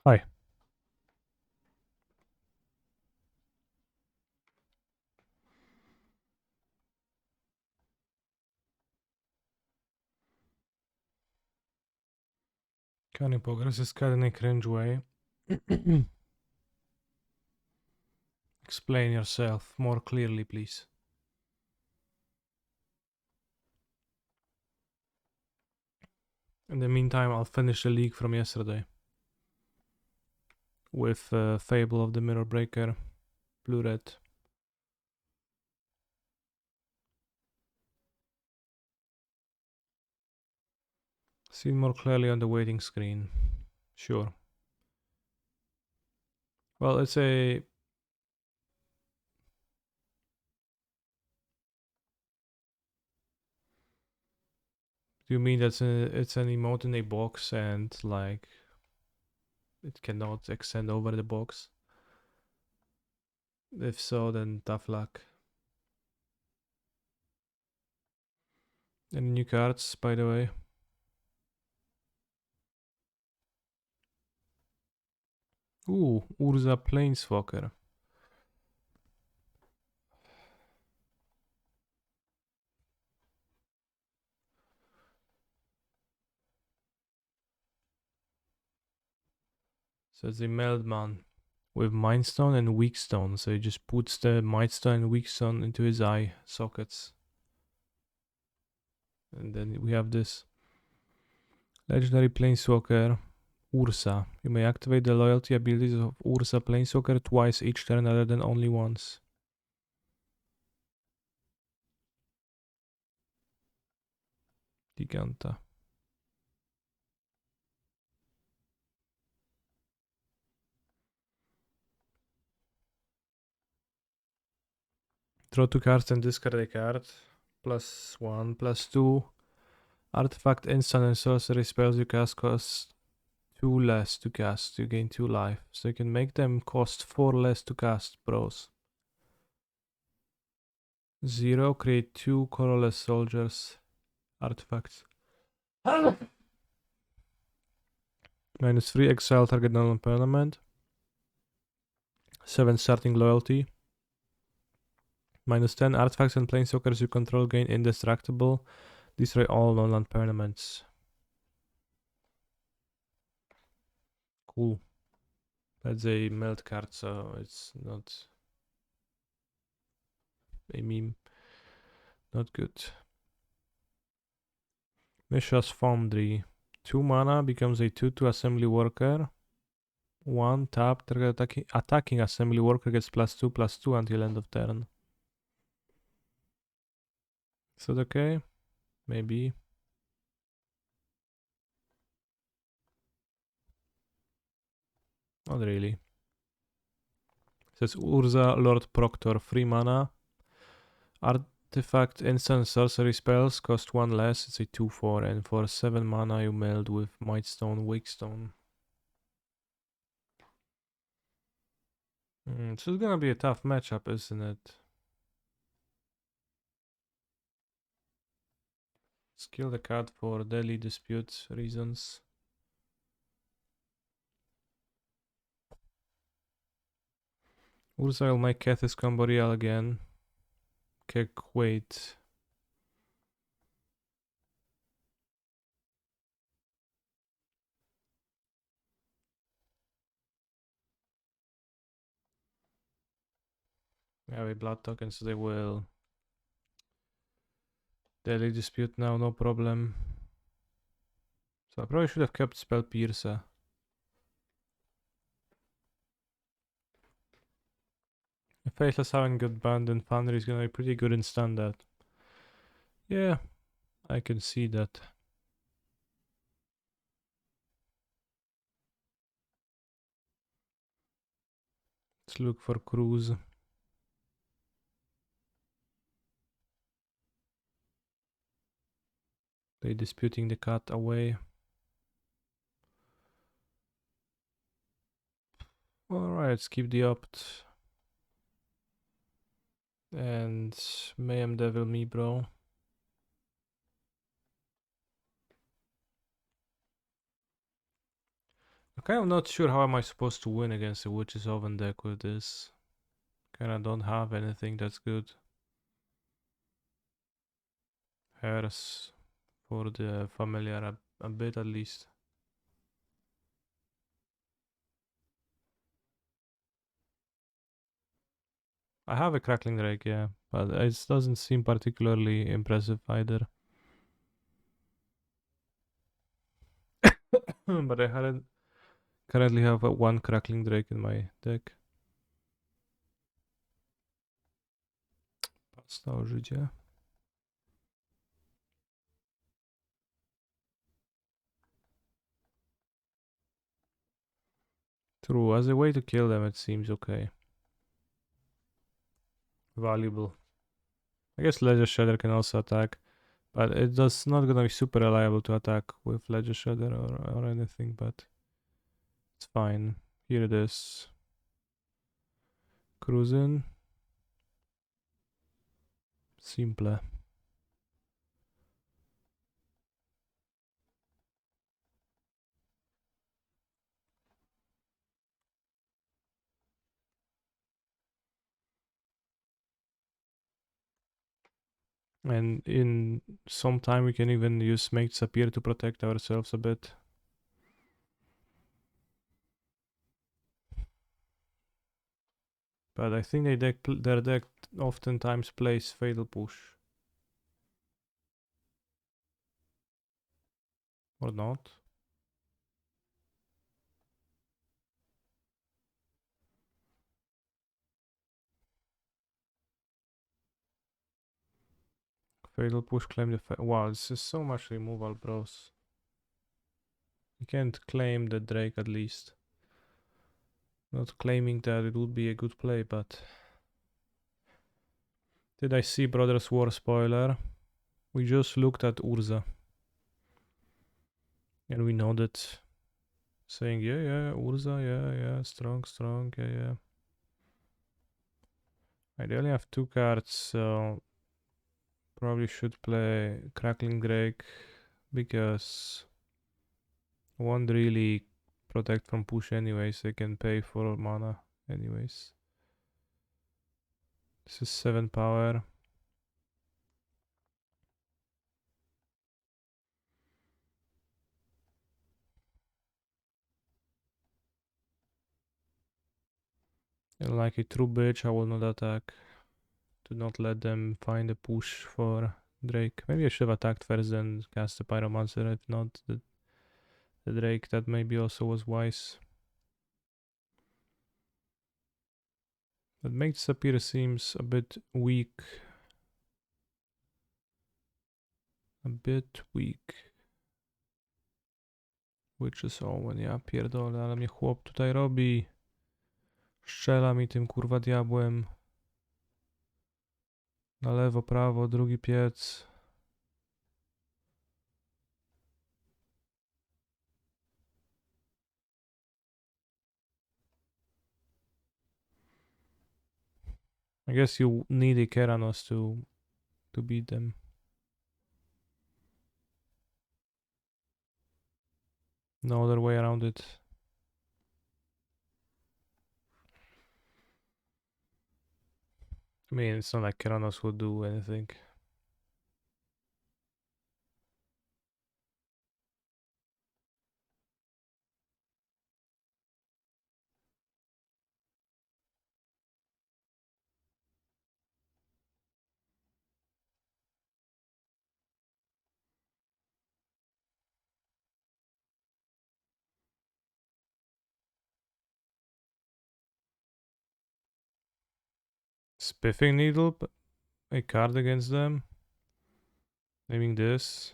Hi. Current progress is cut in a cringe way. Explain yourself more clearly, please. In the meantime, I'll finish the leak from yesterday with Fable of the Mirror Breaker, Blue-Red. See more clearly on the waiting screen. Sure. Well, it's a... Do you mean it's an emote in a box and like it cannot extend over the box? If so, then tough luck. Any new cards, by the way? Ooh, Urza Planeswalker. So it's a Meldman with Mindstone and Weakstone. So he just puts the Mindstone and Weakstone into his eye sockets. And then we have this legendary Planeswalker, Ursa. You may activate the loyalty abilities of Ursa Planeswalker twice each turn rather than only once. Giganta. Draw 2 cards and discard a card. +1, +2. Artifact, instant, and sorcery spells you cast cost 2 less to cast. You gain 2 life. So you can make them cost 4 less to cast, bros. 0, create 2 colorless soldiers. Artifacts. -3, exile target non-permanent. 7, starting loyalty. -10, artifacts and planeswalkers you control gain indestructible. Destroy all non-land permanents. Cool. That's a melt card, so it's not a meme. Not good. Mishra's Foundry. 2 mana becomes a 2/2 assembly worker. 1 tap, target attacking assembly worker gets +2/+2 until end of turn. Is that okay? Maybe. Not really. It says Urza Lord Proctor, 3 mana. Artifact, instant, sorcery spells cost 1 less. It's a 2/4, and for 7 mana you meld with Mightstone, Wakestone. So it's gonna be a tough matchup, isn't it? Skill the card for daily dispute reasons. Urza will make Kethis combo real again. Kick, wait. We have a blood token, so they will daily dispute now, no problem. So I probably should have kept Spell Piercer. If Faithless haven't got banned, then Foundry is gonna be pretty good in standard. Yeah, I can see that. Let's look for Cruise. They disputing the cat away. Alright, let's keep the opt. And Mayhem Devil me, bro. Okay, I'm not sure how am I supposed to win against a Witch's Oven deck with this. Kinda don't have anything that's good. Hairs for the familiar a bit at least. I have a Crackling Drake, yeah, but it doesn't seem particularly impressive either. But I currently have one Crackling Drake in my deck. Pasta o Żydzie. True, as a way to kill them it seems okay. Valuable. I guess Ledger Shredder can also attack, but it does not gonna be super reliable to attack with Ledger Shredder or anything, but it's fine. Here it is. Cruising. Simple. And in some time we can even use Make Disappear to protect ourselves a bit. But I think their deck oftentimes plays Fatal Push. Or not. Fatal Push, claim the wow, this is so much removal, bros. You can't claim the Drake at least. Not claiming that it would be a good play, but... Did I see Brothers War spoiler? We just looked at Urza. And we nodded. Saying, yeah, Urza, yeah, strong, yeah. I only have 2 cards, so... Probably should play Crackling Drake, because... Won't really protect from push anyways, I can pay for mana anyways. This is 7 power. And like a true bitch, I will not attack. Do not let them find a push for Drake. Maybe I should have attacked first and cast the Pyromancer. If not, the Drake, that maybe also was wise. But Make Disappear seems a bit weak. A bit weak. Witch's Owen, ja pierdolę, ale mnie chłop tutaj robi. Strzela mi tym kurwa diabłem. Na lewo, prawo, drugi piec. I guess you need a Keranos to beat them. No other way around it. I mean, it's not like Keranos would do anything. Spiffing Needle, a card against them. Naming this.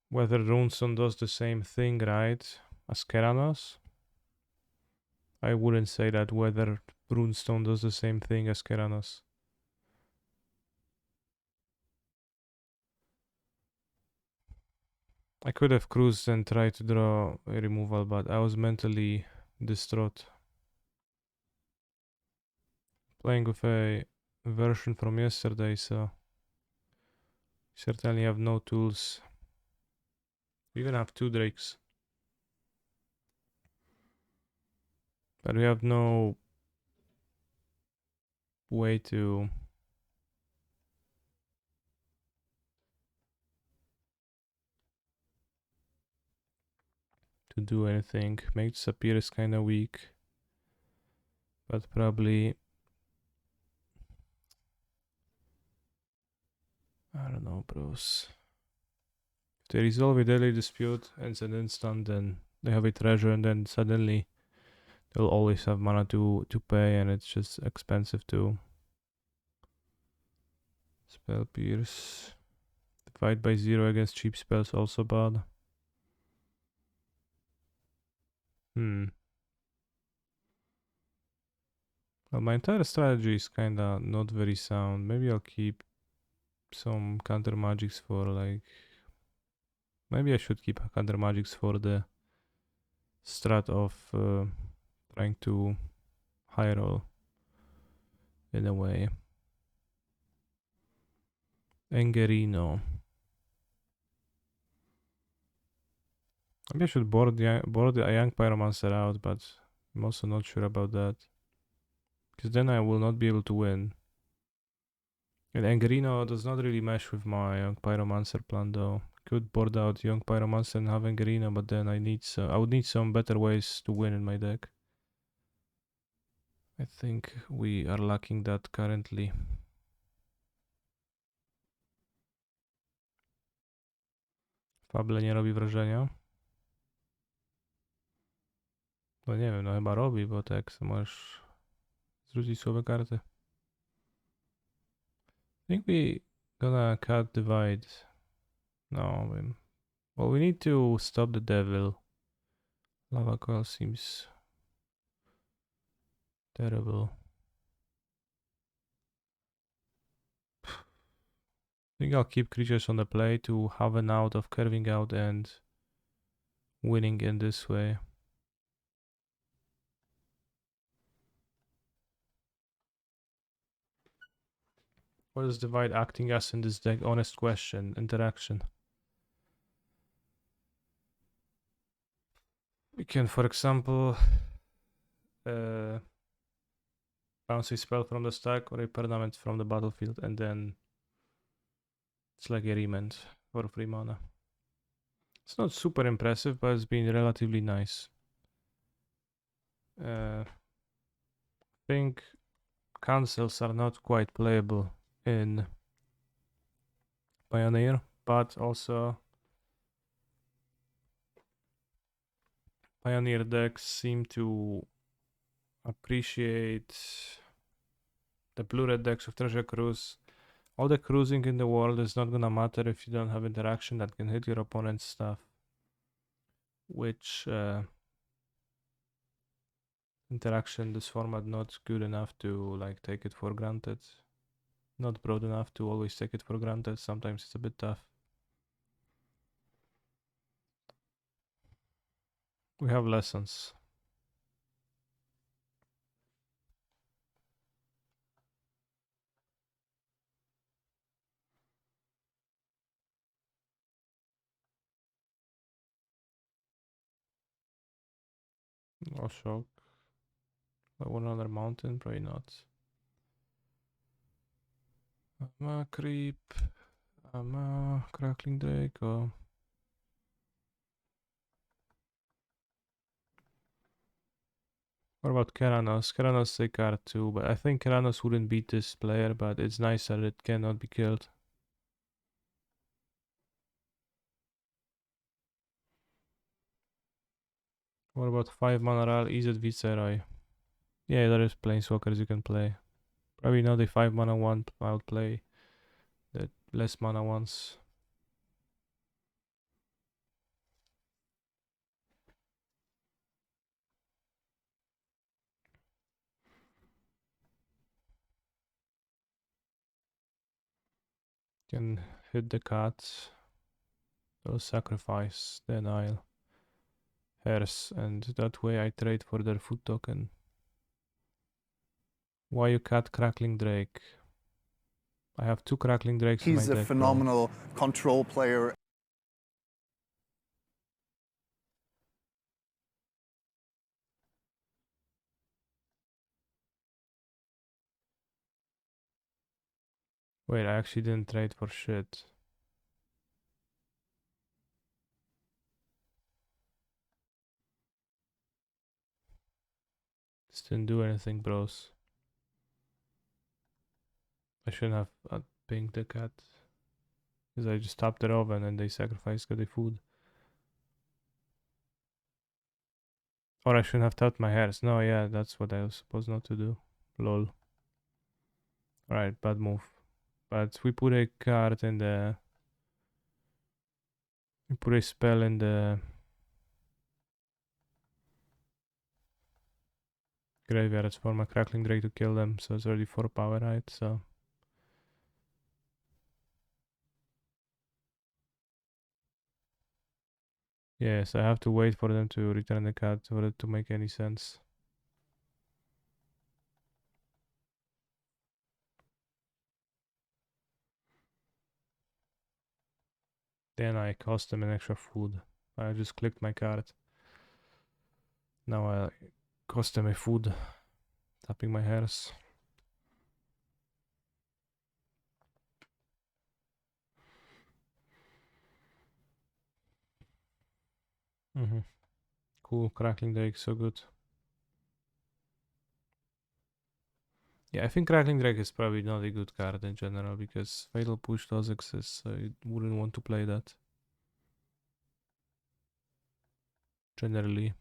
Whether Runestone does the same thing, right, as Keranos? I wouldn't say that whether Runestone does the same thing as Keranos. I could have cruised and tried to draw a removal, but I was mentally distraught. Playing with a version from yesterday, so certainly have no tools. We even have 2 Drakes. But we have no way to do anything. Make disappear is kind of weak, but probably I don't know, bros. If they resolve a daily dispute and it's an instant, then they have a treasure, and then suddenly they'll always have mana to pay, and it's just expensive too. Spell pierce. Fight by 0 against cheap spells also bad. Well, my entire strategy is kinda not very sound. Maybe I'll keep some counter magics for like... Maybe I should keep counter magics for the strat of trying to high roll in a way. Engerino. Maybe I should board the Young Pyromancer out, but I'm also not sure about that. Because then I will not be able to win. And Engerino does not really mesh with my Young Pyromancer plan though. Could board out Young Pyromancer and have Engerino, but then I would need some better ways to win in my deck. I think we are lacking that currently. Fable nie robi wrażenia. No nie wiem, no chyba robi, bo tak możesz zrzucić słabe karty. I think we gonna cut divide. No, well, we need to stop the devil. Lava coil seems terrible. I think I'll keep creatures on the play to have an out of curving out and winning in this way. What is divide acting as in this deck? Honest question. Interaction. We can, for example, bounce a spell from the stack or a permanent from the battlefield, and then it's like a remand for 3 mana. It's not super impressive, but it's been relatively nice. I think cancels are not quite playable in Pioneer, but also Pioneer decks seem to appreciate the blue-red decks of Treasure Cruise. All the cruising in the world is not gonna matter if you don't have interaction that can hit your opponent's stuff. Which interaction this format not good enough to like take it for granted. Not broad enough to always take it for granted. Sometimes it's a bit tough. We have lessons. No shock. One other mountain, probably not. Creep. Crackling Drake. Or... What about Keranos? Keranos is a card too, but I think Keranos wouldn't beat this player, but it's nice that it cannot be killed. What about 5 mana Ral? Is it Viceroy? Yeah, there is Planeswalkers you can play. Probably not the 5 mana one I would play. The less mana ones. Can hit the cats. They'll sacrifice the Nile. Hairs, and that way I trade for their food token. Why you cut Crackling Drake? I have 2 Crackling Drakes in my deck. He's a phenomenal control player. Wait, I actually didn't trade for shit. This didn't do anything, bros. I shouldn't have pinged the cat. Because I just tapped it over and then they sacrificed the food. Or I shouldn't have tapped my hairs. No, yeah, that's what I was supposed not to do. Lol. Alright, bad move. But we put a card in the... We put a spell in the... graveyard for my Crackling Drake to kill them. So it's already 4 power, right? So... Yes, I have to wait for them to return the card for it to make any sense. Then I cost them an extra food. I just clicked my card. Now I cost them a food. Tapping my hairs. Cool, Crackling Drake, so good. Yeah, I think Crackling Drake is probably not a good card in general because Fatal Push does exist, so I wouldn't want to play that. Generally.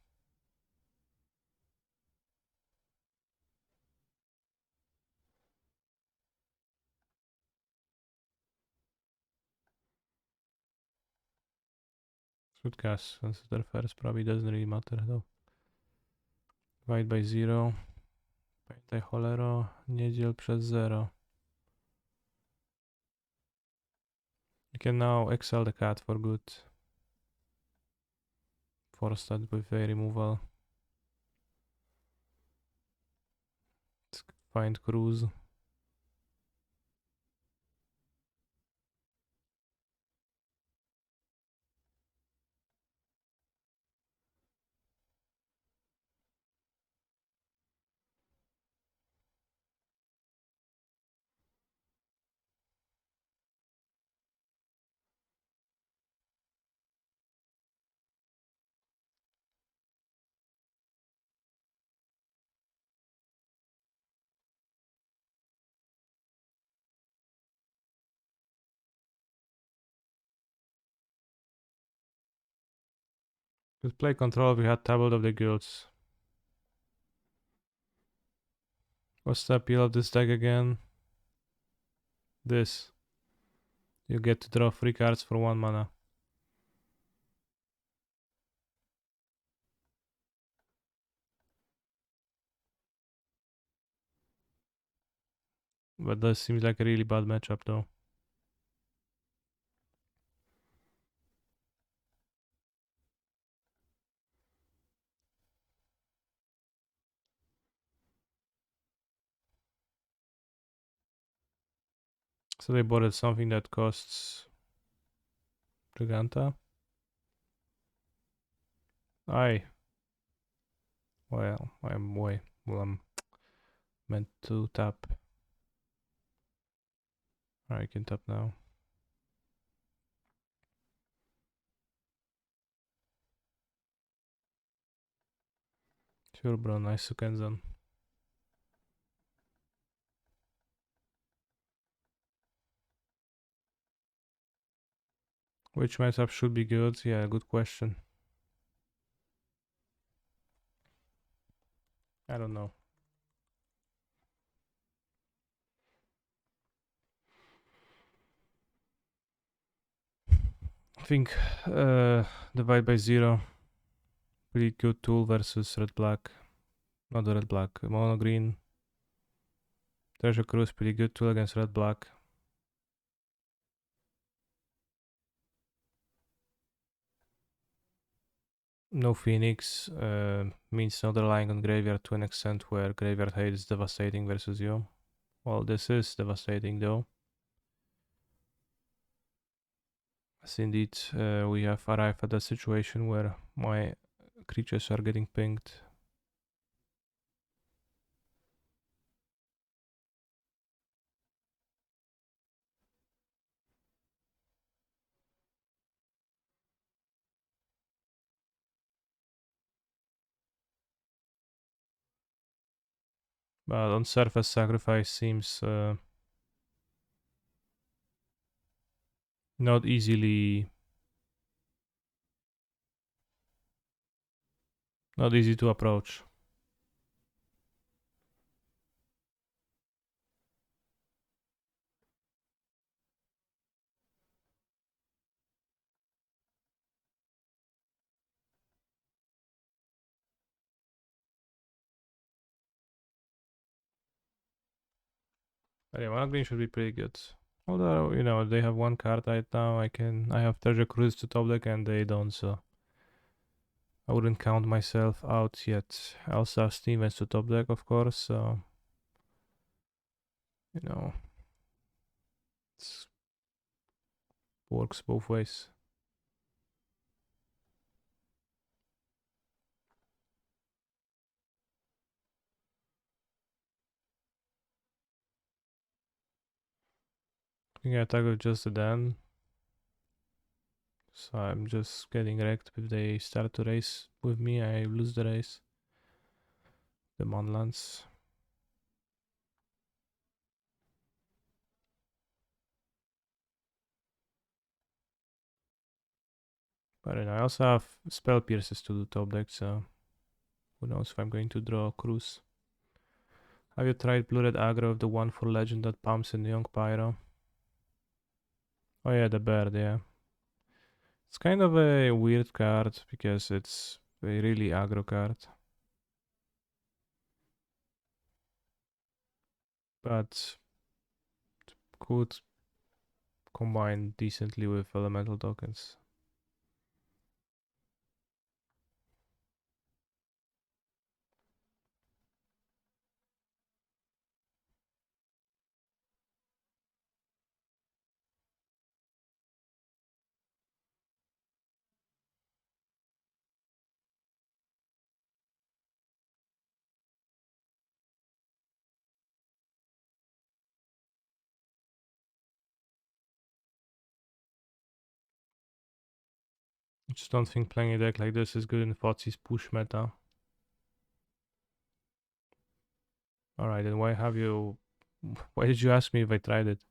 Should cast Consider First, probably doesn't really matter though. Divide by 0. Pamiętaj cholero, nie dziel przez 0. You can now exile the cat for good. Force that with a removal. Let's find Cruise. With play control, we had Tablet of the Guilds. What's the appeal of this deck again? This. You get to draw 3 cards for 1 mana. But that seems like a really bad matchup though. So they bought something that costs Giganta. Aye. Well, I'm meant to tap. I can tap now. Sure, bro. Nice Sukenzan. Which matchup should be good? Yeah, good question. I don't know. I think divide by 0. Pretty good tool versus red black. Not the red black, mono green. Treasure Cruise, pretty good tool against red black. No Phoenix means not relying on graveyard to an extent where graveyard hate is devastating versus you. Well, this is devastating though. As indeed we have arrived at a situation where my creatures are getting pinged. But on surface sacrifice seems not easy to approach. But yeah, one green should be pretty good. Although, you know, they have one card right now. I have Treasure Cruise to top deck and they don't, so I wouldn't count myself out yet. I also have Stevens to top deck, of course, so you know, it works both ways. I think I attack with just the den. So I'm just getting wrecked. If they start to race with me, I lose the race. The Monlands. But then I also have Spell Pierces to do top deck, so who knows if I'm going to draw a Cruise. Have you tried Blue Red Aggro with the 1/4 legend that pumps in Young Pyro? Oh yeah, the bird, yeah. It's kind of a weird card because it's a really aggro card. But could combine decently with elemental tokens. I just don't think playing a deck like this is good in Fotsy's push meta. Alright, then why have you... Why did you ask me if I tried it?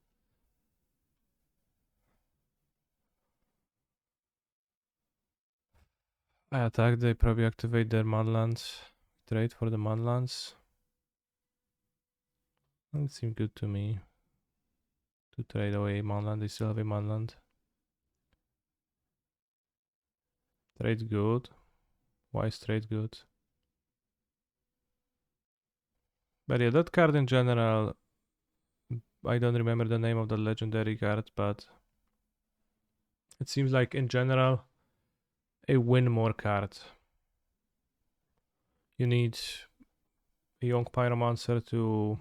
I attack, they probably activate their Manlands. Trade for the Manlands. It seemed good to me. To trade away Manland, they still have a Manland. Trade good. Why is trade good? But yeah, that card in general, I don't remember the name of the legendary card, but it seems like in general a win more card. You need a Young Pyromancer to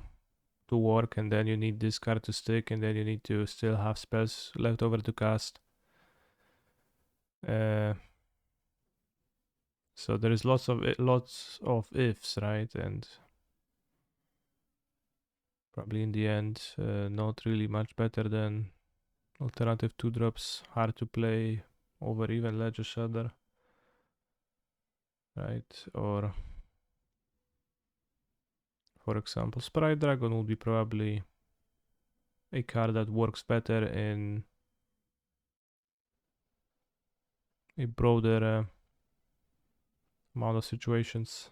work, and then you need this card to stick, and then you need to still have spells left over to cast. So there is lots of ifs, right? And probably in the end, not really much better than alternative 2-drops, hard to play over even Ledger Shudder, right? Or for example, Sprite Dragon would be probably a card that works better in a broader amount of situations.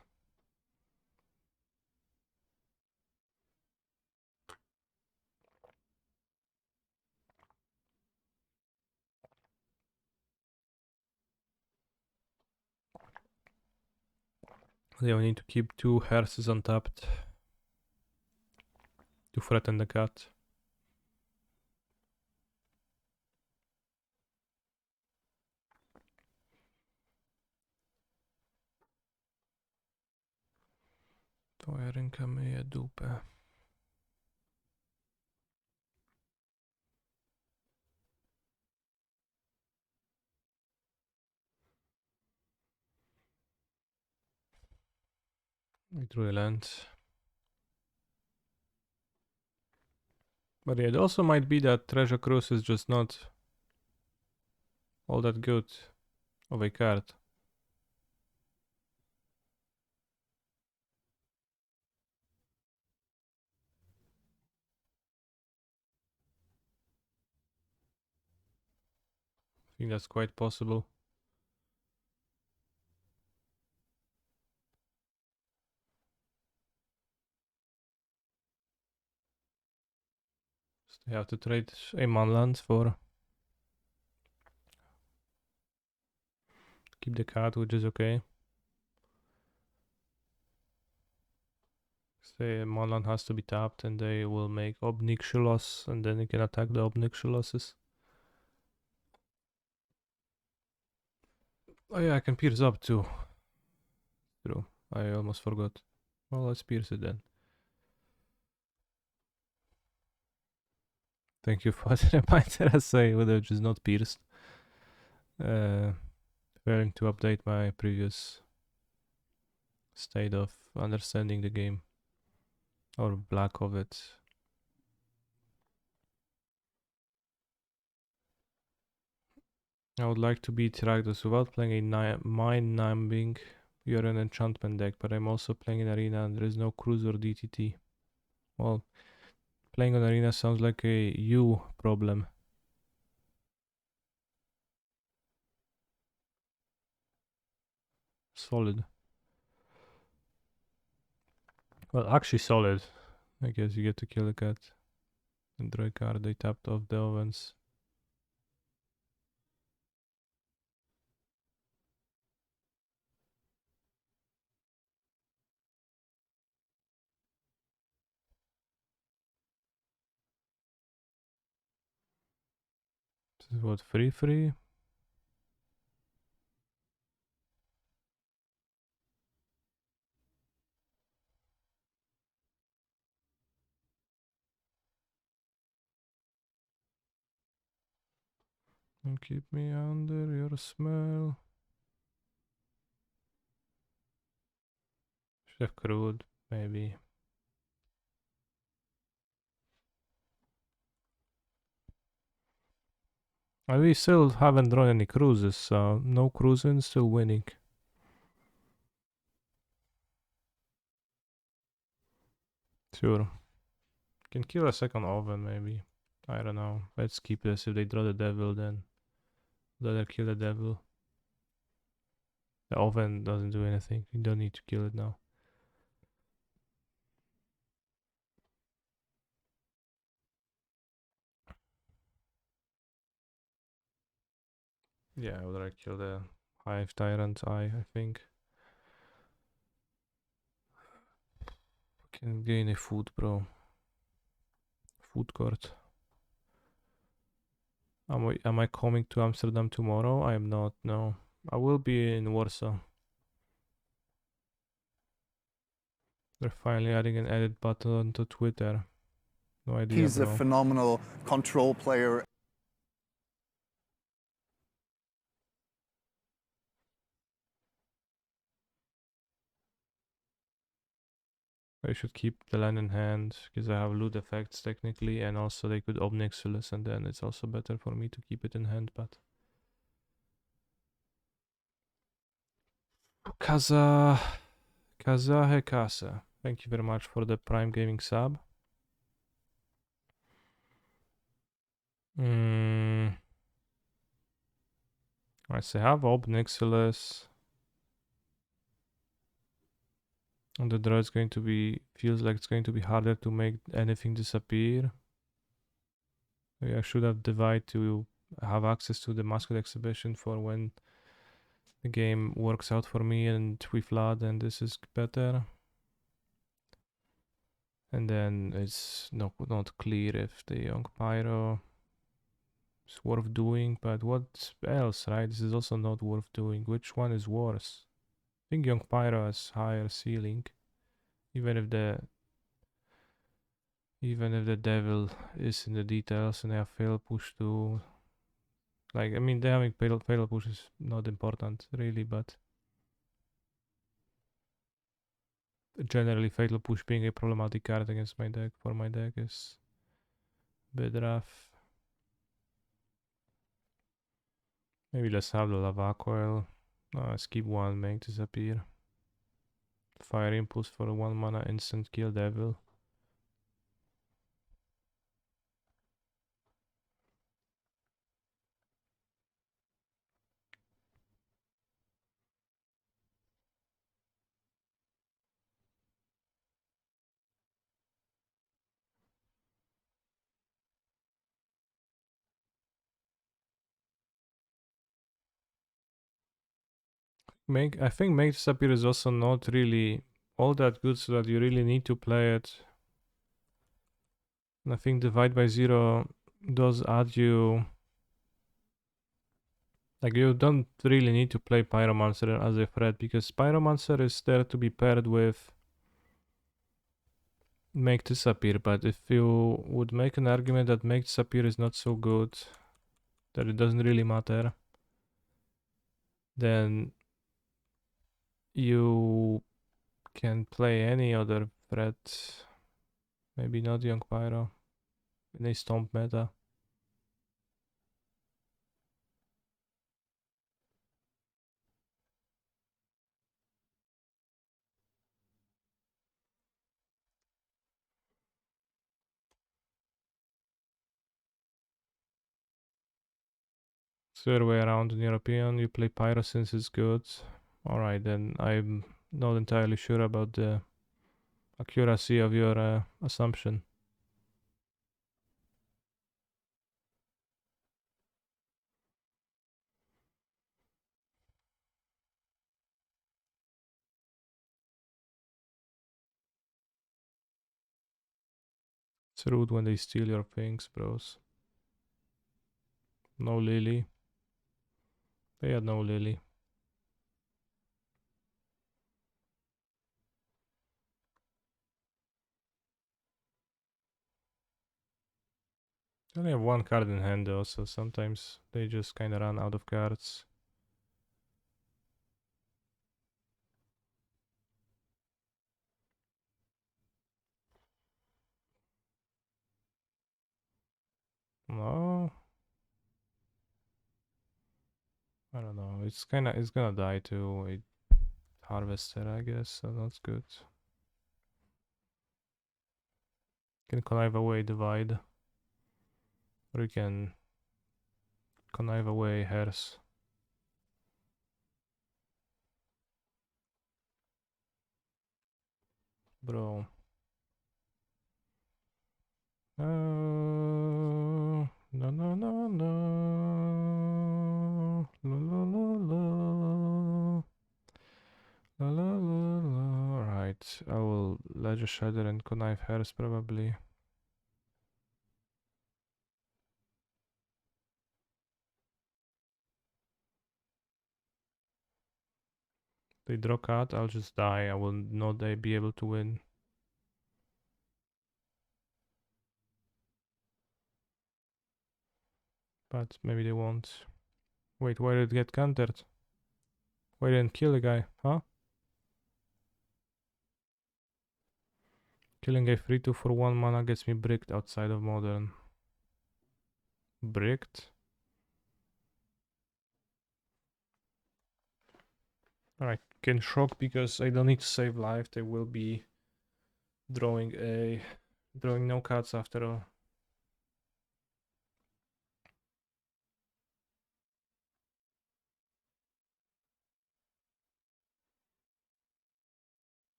Yeah, we need to keep 2 hearses untapped to threaten the cat. Tvoja ręka myje dupę. We drew a land. But yeah, it also might be that Treasure Cruise is just not all that good of a card. think that's quite possible. So they have to trade a manland for keep the card, which is okay. Say manland has to be tapped, and they will make Obnixilos, and then you can attack the Obnixiloses. Oh yeah, I can pierce up too. True. I almost forgot. Well, let's pierce it then. Thank you for the reminder. As I would have just not pierced. Failing to update my previous state of understanding the game. Or lack of it. I would like to beat Rakdos without playing a mind-numbing. You're an enchantment deck, but I'm also playing in Arena and there is no Cruise or DTT. Well, playing on Arena sounds like a you problem. Solid. Well, actually solid. I guess you get to kill a cat. And draw a card, they tapped off the ovens. This is what, free? And keep me under your smell. Should have crude, maybe. We still haven't drawn any cruises, so no cruising, still winning. Sure. Can kill a second oven, maybe. I don't know. Let's keep this. If they draw the devil, then let her kill the devil. The oven doesn't do anything. You don't need to kill it now. Yeah, I would like kill the Hive Tyrant Eye, I think. Can gain a food, bro. Food court. Am I coming to Amsterdam tomorrow? I am not, no. I will be in Warsaw. They're finally adding an edit button to Twitter. No idea, He's bro. a phenomenal control player. I should keep the land in hand, because I have loot effects technically, and also they could Obnixilis, and then it's also better for me to keep it in hand, but... Kazahekasa. Thank you very much for the Prime Gaming sub. I say have Obnixilis. And the draw is going to be, feels like it's going to be harder to make anything disappear. Maybe I should have Divide to have access to the Mascot Exhibition for when the game works out for me and we flood and this is better. And then it's not clear if the Young Pyro is worth doing, but what else, right? This is also not worth doing. Which one is worse? I think Young Pyro has higher ceiling, even if the devil is in the details and they have fail push too. Like, I mean, they having fail push is not important really, but generally fatal push being a problematic card against my deck for my deck is a bit rough. Maybe let's have the lava coil. Skip one, make disappear. Fire impulse for a 1 mana instant kill devil. I think make disappear is also not really all that good, so that you really need to play it. And I think divide by 0 does add you, like, you don't really need to play Pyromancer as a threat, because Pyromancer is there to be paired with make disappear. But if you would make an argument that make disappear is not so good, that it doesn't really matter, then you can play any other threat. Maybe not Young Pyro in a Stomp meta. Third way around in European, you play Pyro since it's good. Alright, then I'm not entirely sure about the accuracy of your assumption. It's rude when they steal your things, bros. No Lily. They had no Lily. They only have one card in hand though, so sometimes they just kinda run out of cards. No. I don't know. It's gonna die to a harvester, I guess, so that's good. Can connive away divide. Or you can connive away hairs. Bro. No, no, no, no. La, la, la, la. La, la, la, la. Right, I will Ledger Shredder and connive hairs probably. They draw card, I'll just die. I will not be able to win. But maybe they won't. Wait, why did it get countered? Why didn't kill the guy, huh? Killing a 3-2 for 1 mana gets me bricked outside of Modern. Bricked? Alright, can shock because I don't need to save life. They will be drawing no cards after all.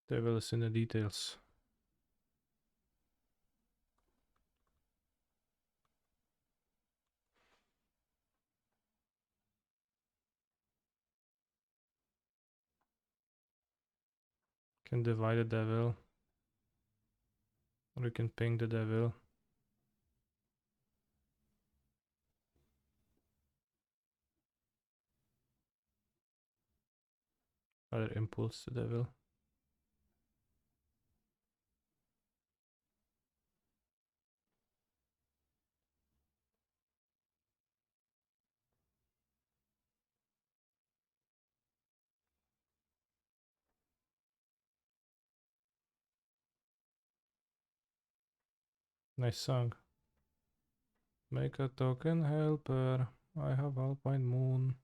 Devil is in the details. Can divide the devil. Or you can ping the devil. Either impulse the devil. Nice song. Make a token helper. I have Alpine Moon.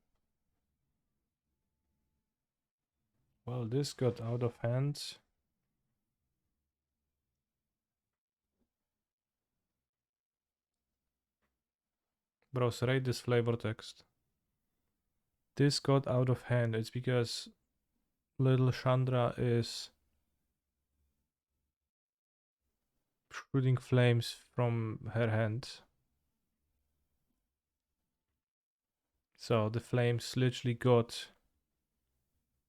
Well, this got out of hand. Bros, rate this flavor text. This got out of hand. It's because little Chandra is shooting flames from her hand. So the flames literally got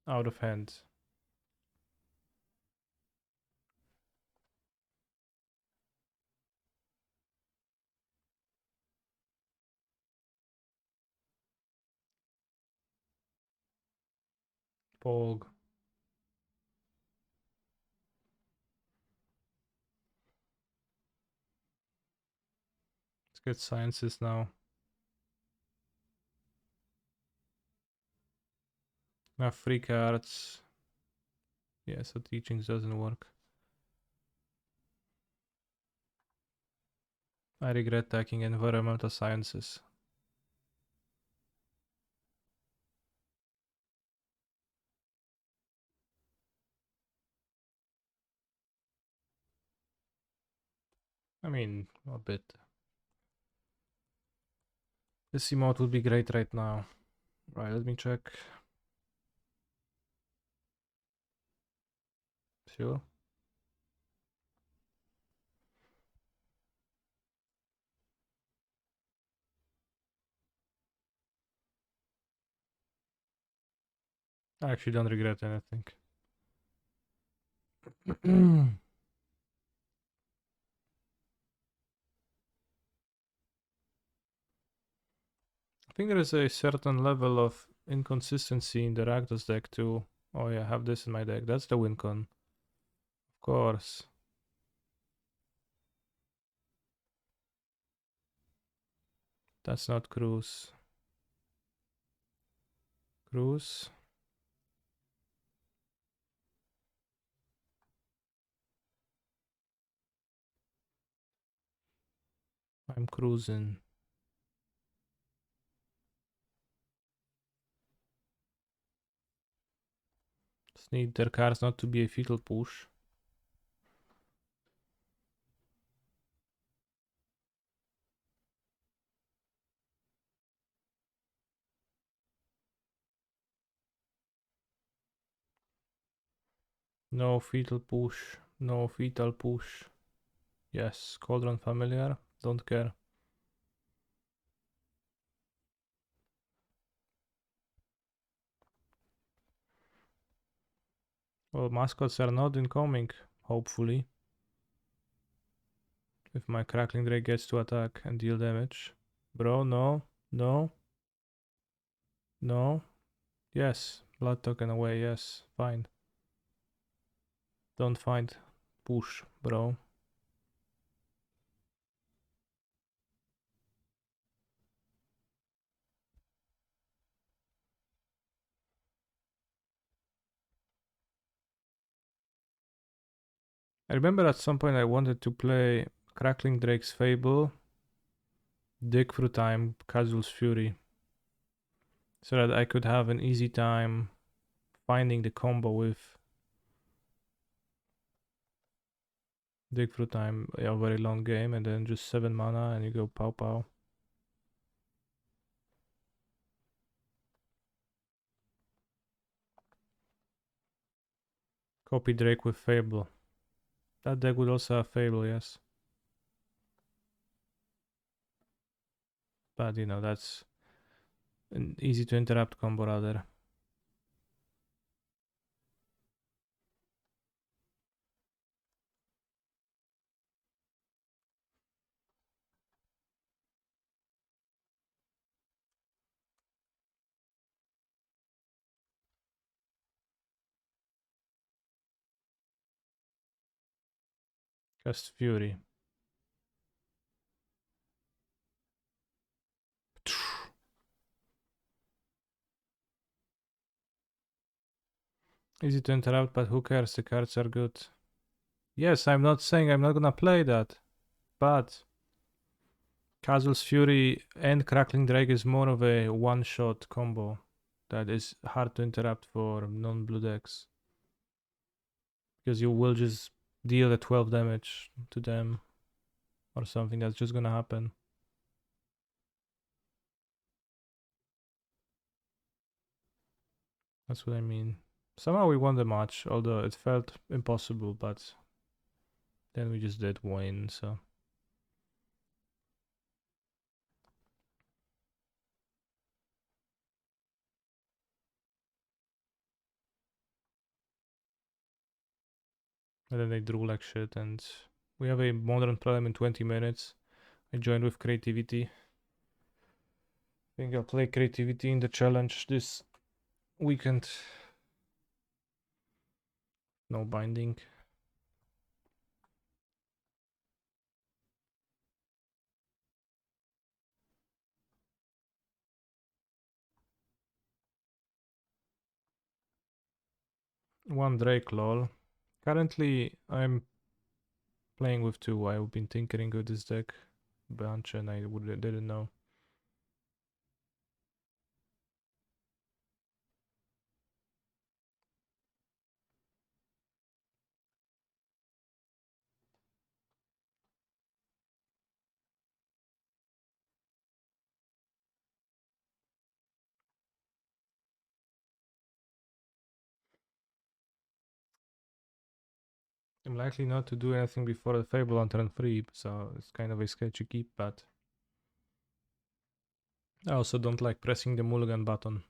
out of hand. Pog. Let's get sciences now. Now 3 cards. Yeah, so teachings doesn't work. I regret taking environmental sciences. I mean, a bit. This emote would be great right now. Right, let me check. Sure. I actually don't regret anything. I think there is a certain level of inconsistency in the Rakdos deck too. Oh yeah, I have this in my deck. That's the win con. Of course. That's not Cruise. Cruise. I'm cruising. Just need their cards not to be a fetal push. No fetal push. No fetal push. Yes, Cauldron Familiar. Don't care. Well, mascots are not incoming, hopefully. If my Crackling Drake gets to attack and deal damage. Bro, no. No. No. Yes. Blood token away, yes. Fine. Don't find push, bro. I remember at some point I wanted to play Crackling Drake's Fable, Dig Through Time, Casual's Fury, so that I could have an easy time finding the combo with Dig Through Time, a very long game, and then just 7 mana and you go pow pow. Copy Drake with Fable. That deck would also have Fable, yes. But you know, that's an easy to interrupt combo rather. Cast Fury. Easy to interrupt, but who cares? The cards are good. Yes, I'm not saying I'm not gonna play that. but Casual's Fury and Crackling Drake is more of a one-shot combo that is hard to interrupt for non-blue decks. Because you will just deal the 12 damage to them or something. That's just gonna happen. That's what I mean. Somehow we won the match, although it felt impossible, but then we just did win, so. And then they drew like shit, and we have a modern prelim in 20 minutes. I joined with creativity. I think I'll play creativity in the challenge this weekend. No binding. One Drake, lol. Currently, I'm playing with two. I've been tinkering with this deck a bunch, and I didn't know. I'm likely not to do anything before the Fable on turn 3, so it's kind of a sketchy keep, but I also don't like pressing the mulligan button.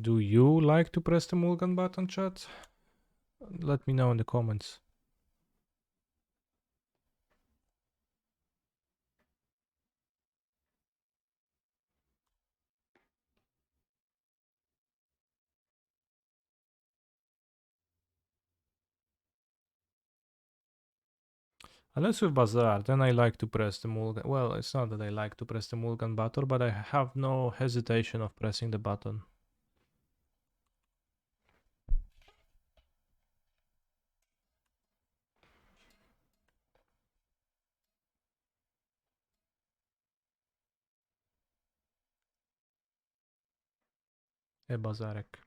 Do you like to press the mulligan button, chat? Let me know in the comments. Unless with Bazaar, then I like to press the mulligan. Well, it's not that I like to press the mulligan button, but I have no hesitation of pressing the button. Bazarek.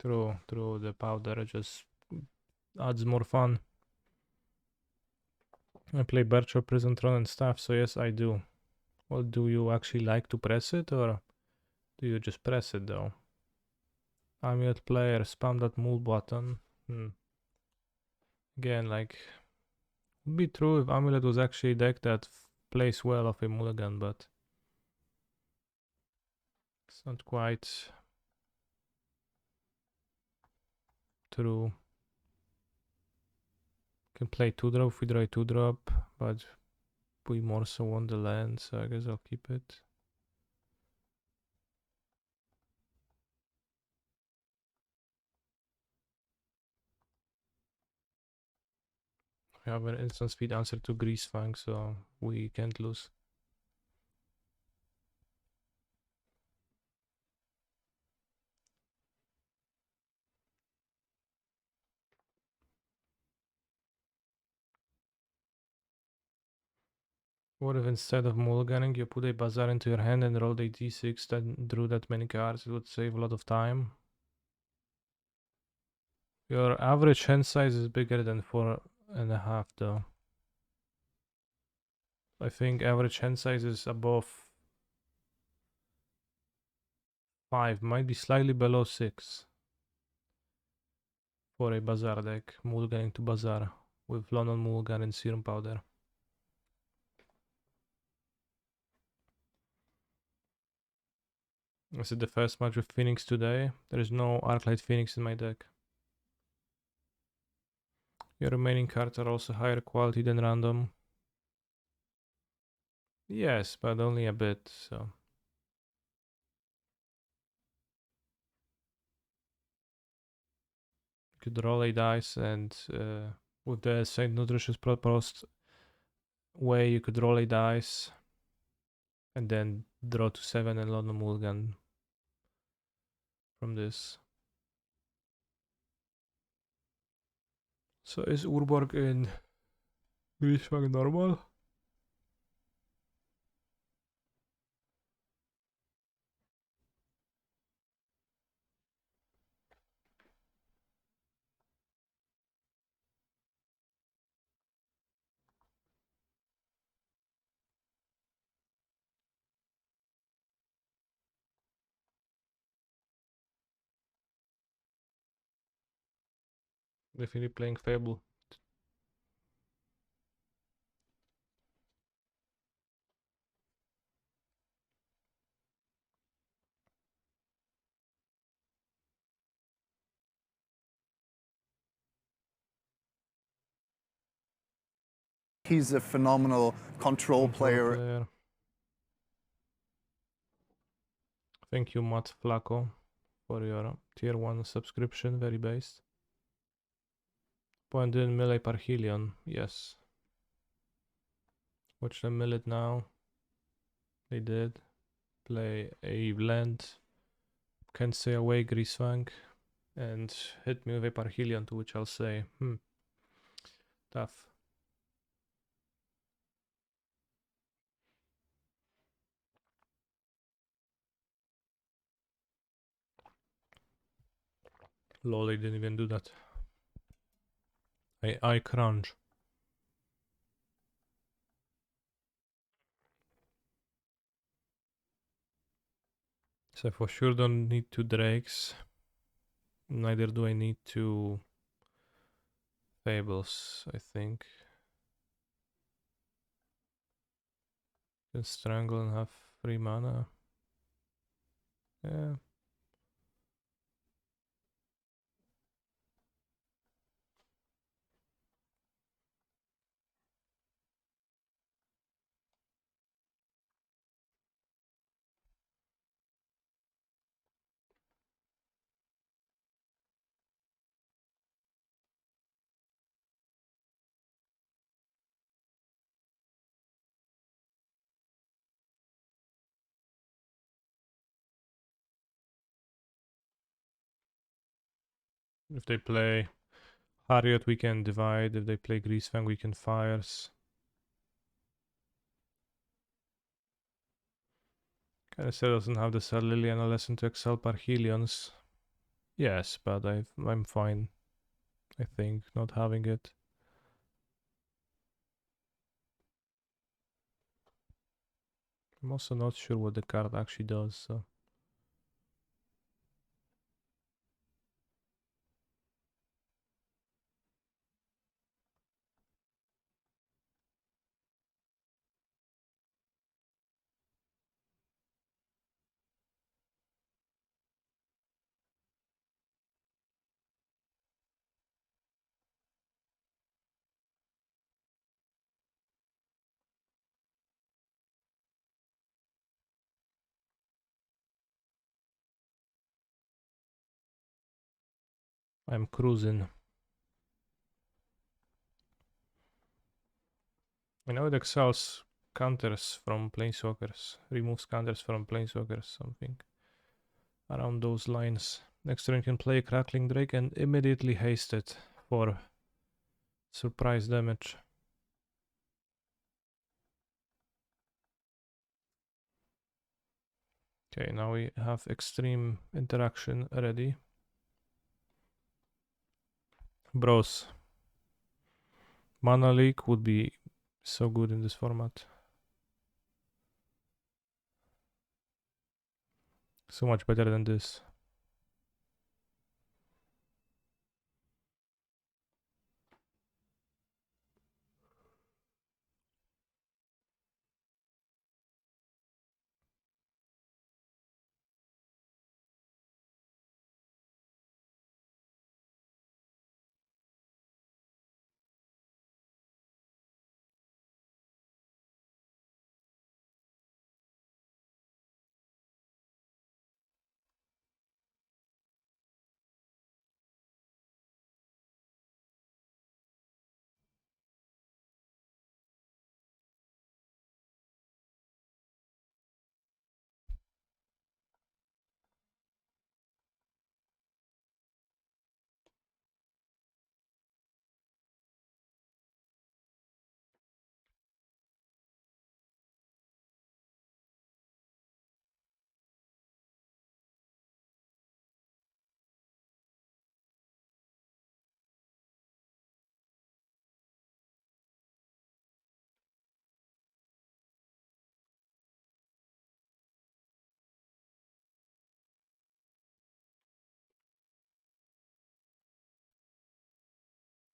True, the powder just adds more fun. I play Birch Prison Throne and stuff, so yes, I do. Well, do you actually like to press it, or do you just press it though? Amulet player, spam that mul button. Again, like, would be true if Amulet was actually a deck that plays well off a mulligan, but it's not quite true. Can play 2-drop if we draw a 2-drop, but we more so want the land, so I guess I'll keep it. We have an instant speed answer to Grease Fang, so we can't lose. What if instead of mulliganing you put a bazaar into your hand and rolled a d6 that drew that many cards? It would save a lot of time. Your average hand size is bigger than 4.5 though. I think average hand size is above 5, might be slightly below 6 for a bazaar deck, mulliganing to bazaar with London mulligan and serum powder. Is it the first match with Phoenix today? There is no Arclight Phoenix in my deck. Your remaining cards are also higher quality than random. Yes, but only a bit, so. You could roll a dice and with the Saint Nutritious Prost way you could roll a dice And then draw to 7 and London Mulligan from this. So is Urborg in Griezmann normal? Definitely playing Fable. He's a phenomenal control player. Thank you, Matt Flaco, for your tier 1 subscription, very based. Point in melee Parhelion, yes. Watch them mill it now. They did. Play a land. Can't say away Griezmann. And hit me with a Parhelion, to which I'll say, tough. Lol, I didn't even do that. I crunch. So for sure don't need 2 Drakes. Neither do I need 2 Fables, I think. Can strangle and have 3 mana. Yeah. If they play Harriet, we can divide. If they play Greasefang, we can fires. Kinda still doesn't have the Sir Liliana lesson to excel Parhelions. Yes, but I'm fine, I think, not having it. I'm also not sure what the card actually does, so. I'm cruising. I know it excels counters from planeswalkers, removes counters from planeswalkers, something around those lines. Next turn can play Crackling Drake and immediately haste it for surprise damage. Okay, now we have extreme interaction ready. Bros. Mana Leak would be so good in this format. So much better than this.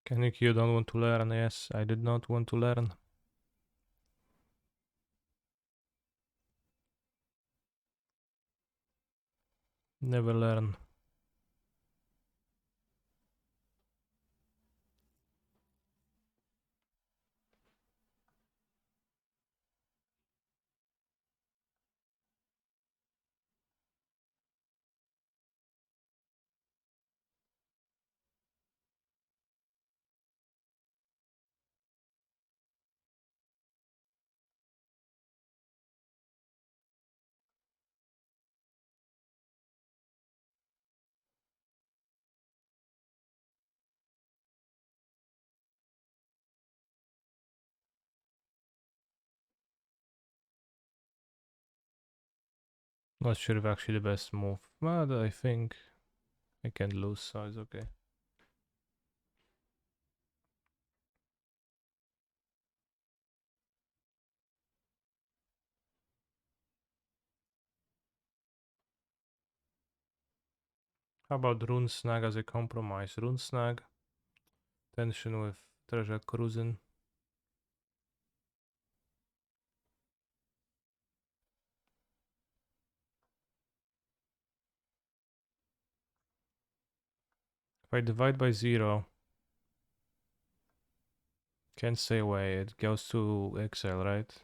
Canuck, you don't want to learn. Yes, I did not want to learn. Never learn. Not sure if actually the best move, but I think I can lose, so it's okay. How about Rune Snag as a compromise? Rune Snag, tension with treasure cruising. If I divide by 0, can't stay away, it goes to exile, right?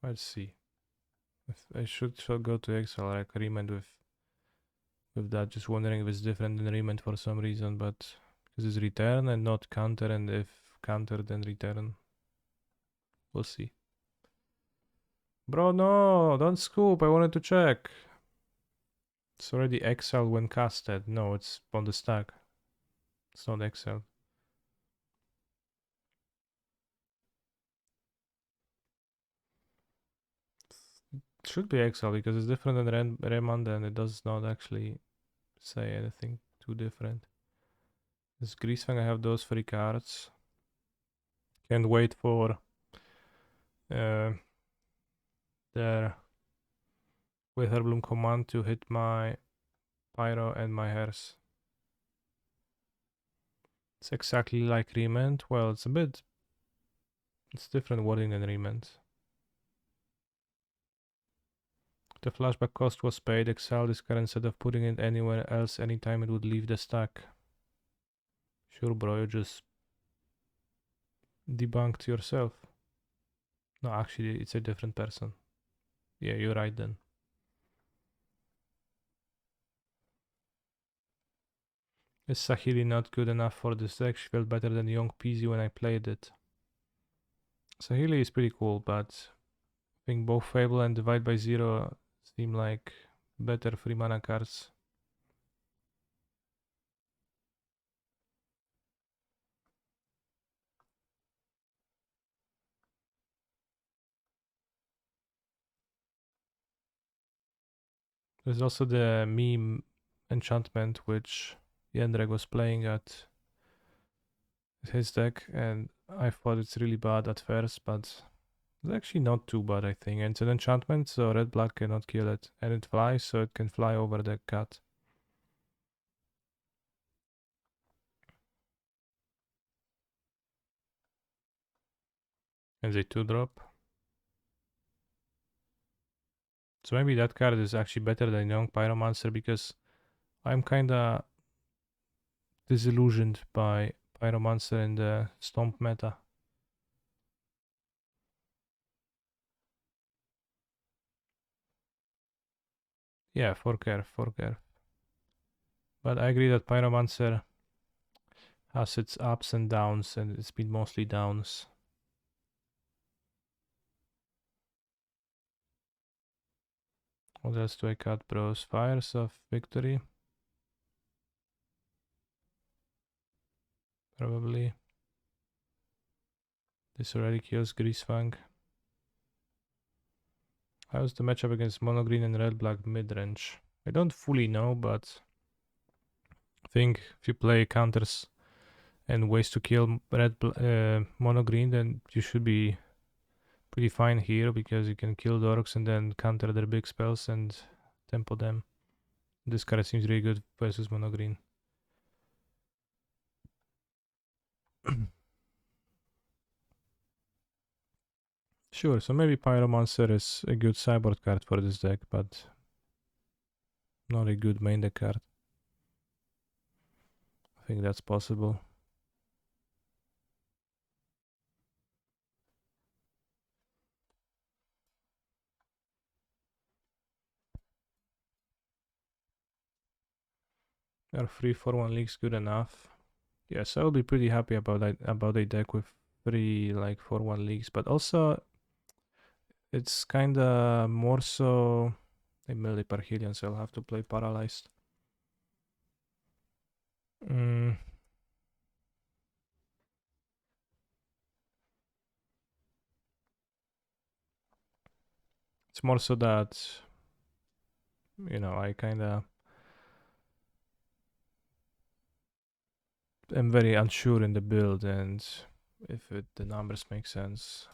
Let's see. If I should go to exile, like remand with that. Just wondering if it's different than remand for some reason, but because it's return and not counter, and if counter then return. We'll see. Bro, no, don't scoop, I wanted to check. It's already exiled when casted. No, it's on the stack. It's not exiled. It should be exiled because it's different than remand, and it does not actually say anything too different. This Greasefang, I have those 3 cards. Can't wait for their Witherbloom command to hit my Pyro and my Hearse. It's exactly like Remand. Well, it's different wording than Remand. The flashback cost was paid. Exile this card instead of putting it anywhere else anytime it would leave the stack. Sure, bro, you just debunked yourself. No, actually, it's a different person. Yeah, you're right then. Is Sahili not good enough for this deck? She felt better than Young Peasy when I played it. Sahili is pretty cool, but I think both Fable and Divide by Zero seem like better 3 mana cards. There's also the meme enchantment which Jendrek was playing at his deck, and I thought it's really bad at first, but it's actually not too bad, I think. And it's an enchantment, so red black cannot kill it, and it flies, so it can fly over the cat. And they 2-drop. So maybe that card is actually better than Young Pyromancer, because I'm kinda disillusioned by Pyromancer in the Stomp meta. Yeah, 4 care. But I agree that Pyromancer has its ups and downs, and it's been mostly downs. What else do I cut, bros? Fires of Victory? Probably. This already kills Greasefang. How's the matchup against mono green and red black midrange? I don't fully know, but I think if you play counters and ways to kill mono green, then you should be pretty fine here, because you can kill the orcs and then counter their big spells and tempo them. This card seems really good versus mono green. Sure, so maybe Pyromancer is a good sideboard card for this deck, but not a good main deck card. I think that's possible. Are 3-4-1 leagues good enough? Yes, I will be pretty happy about a deck with 3 like 4-1 leagues, but also it's kinda more so a melee Parhelion, so I'll have to play Paralyzed. It's more so that, you know, I kinda am very unsure in the build, and if the numbers make sense.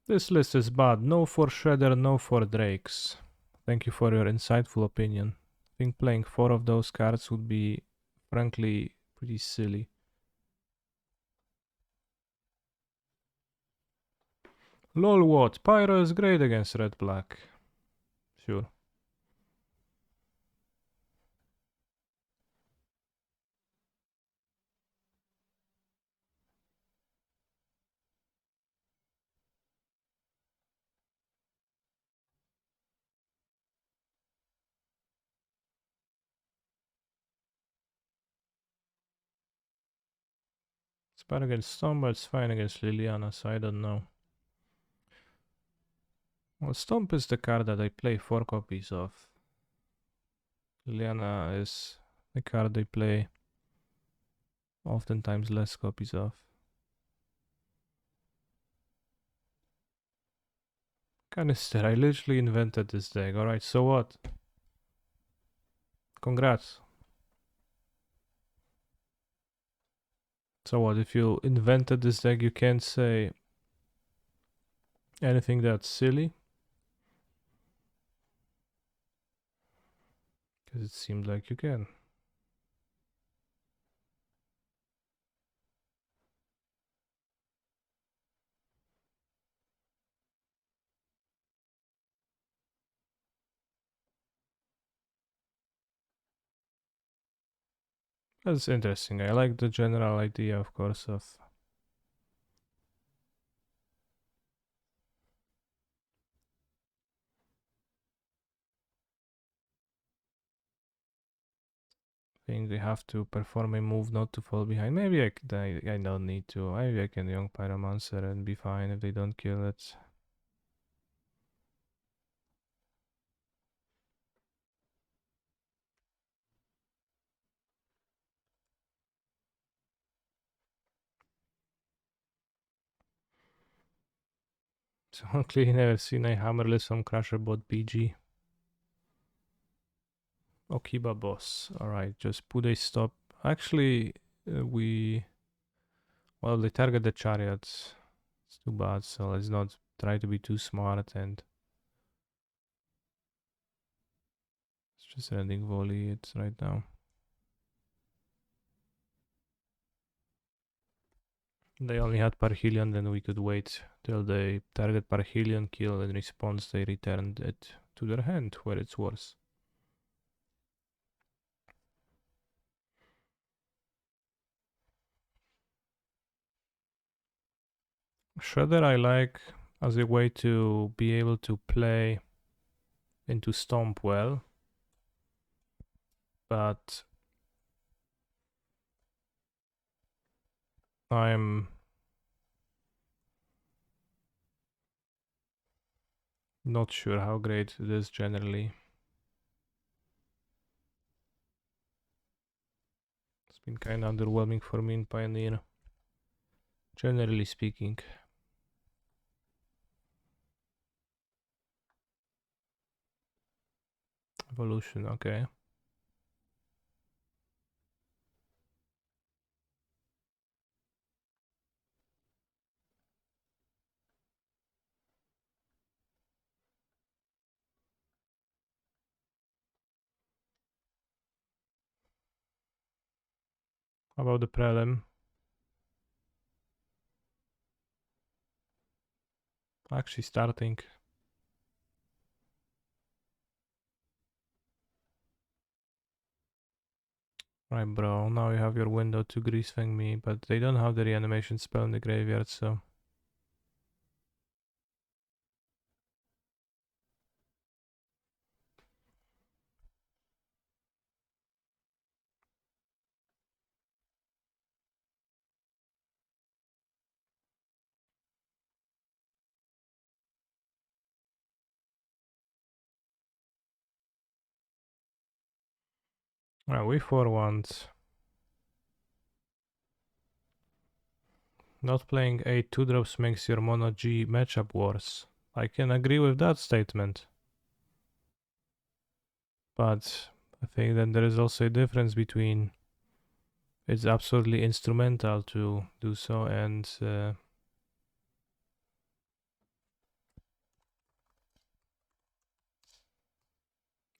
This list is bad. No for Shredder, no for Drakes. Thank you for your insightful opinion. I think playing 4 of those cards would be, frankly, pretty silly. Lol what? Pyro is great against red-black. Sure. It's bad against Storm, but it's fine against Liliana, so I don't know. Well, Stomp is the card that I play 4 copies of. Liliana is the card I play oftentimes less copies of. Canister, I literally invented this deck. Alright, so what? Congrats. So what, if you invented this deck, you can't say anything that's silly? Because it seemed like you can. That's interesting. I like the general idea, of course, of think we have to perform a move not to fall behind. Maybe I don't need to. Maybe I can Young Pyromancer and be fine if they don't kill it. So clearly never seen a hammerless on Crusher bot PG. Okiba boss. Alright, just put a stop. Actually, well, they target the chariots. It's too bad, so let's not try to be too smart and it's just ending volley it right now. They only had Parhelion, then we could wait till they target Parhelion, kill, and in response they returned it to their hand where it's worse. Shredder I like as a way to be able to play into Stomp well, but I'm not sure how great it is generally. It's been kind of underwhelming for me in Pioneer, generally speaking. Evolution, okay. How about the prelim? Actually starting. Right, bro, now you have your window to grease fang me, but they don't have the reanimation spell in the graveyard, so... we 4-1. Not playing 8 2-drops makes your mono G matchup worse. I can agree with that statement. But I think that there is also a difference between it's absolutely instrumental to do so and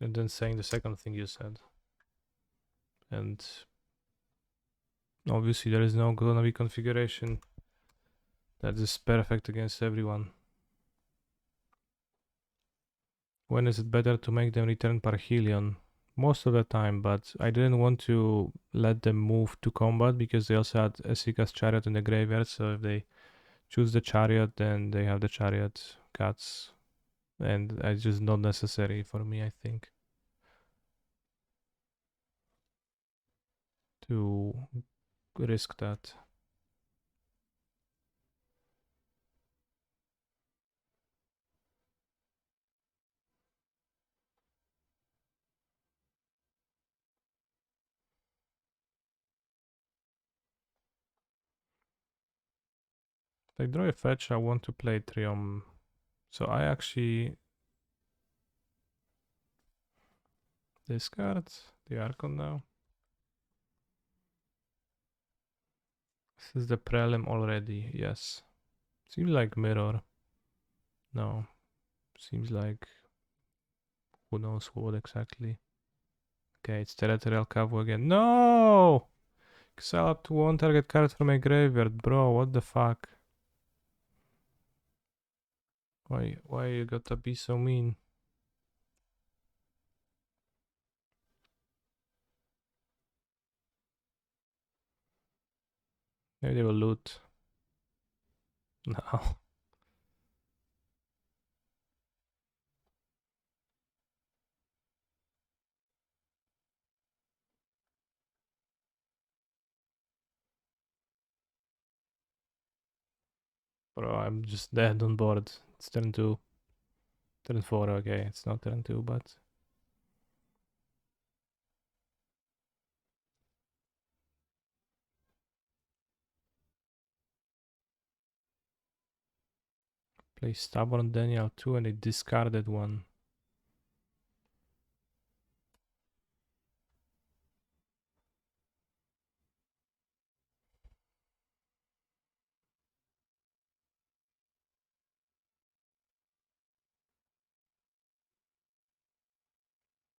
then saying the second thing you said. And obviously there is no gonna be configuration that is perfect against everyone. When is it better to make them return Parhelion? Most of the time, but I didn't want to let them move to combat because they also had Esika's chariot in the graveyard, so if they choose the chariot, then they have the chariot cuts, and it's just not necessary for me, I think, to risk that. If I draw a fetch, I want to play Triumph. So I actually discard the Archon now. This is the prelim already, yes. Seems like mirror. No. Seems like who knows what exactly. Okay, it's territorial cavu again. No! Exile up to one target card from my graveyard, bro. What the fuck? Why you gotta be so mean? Maybe they will loot. No. Bro, I'm just dead on board. It's turn 2. Turn 4, okay. It's not turn 2, but... Play Stubborn Daniel 2 and a discarded one.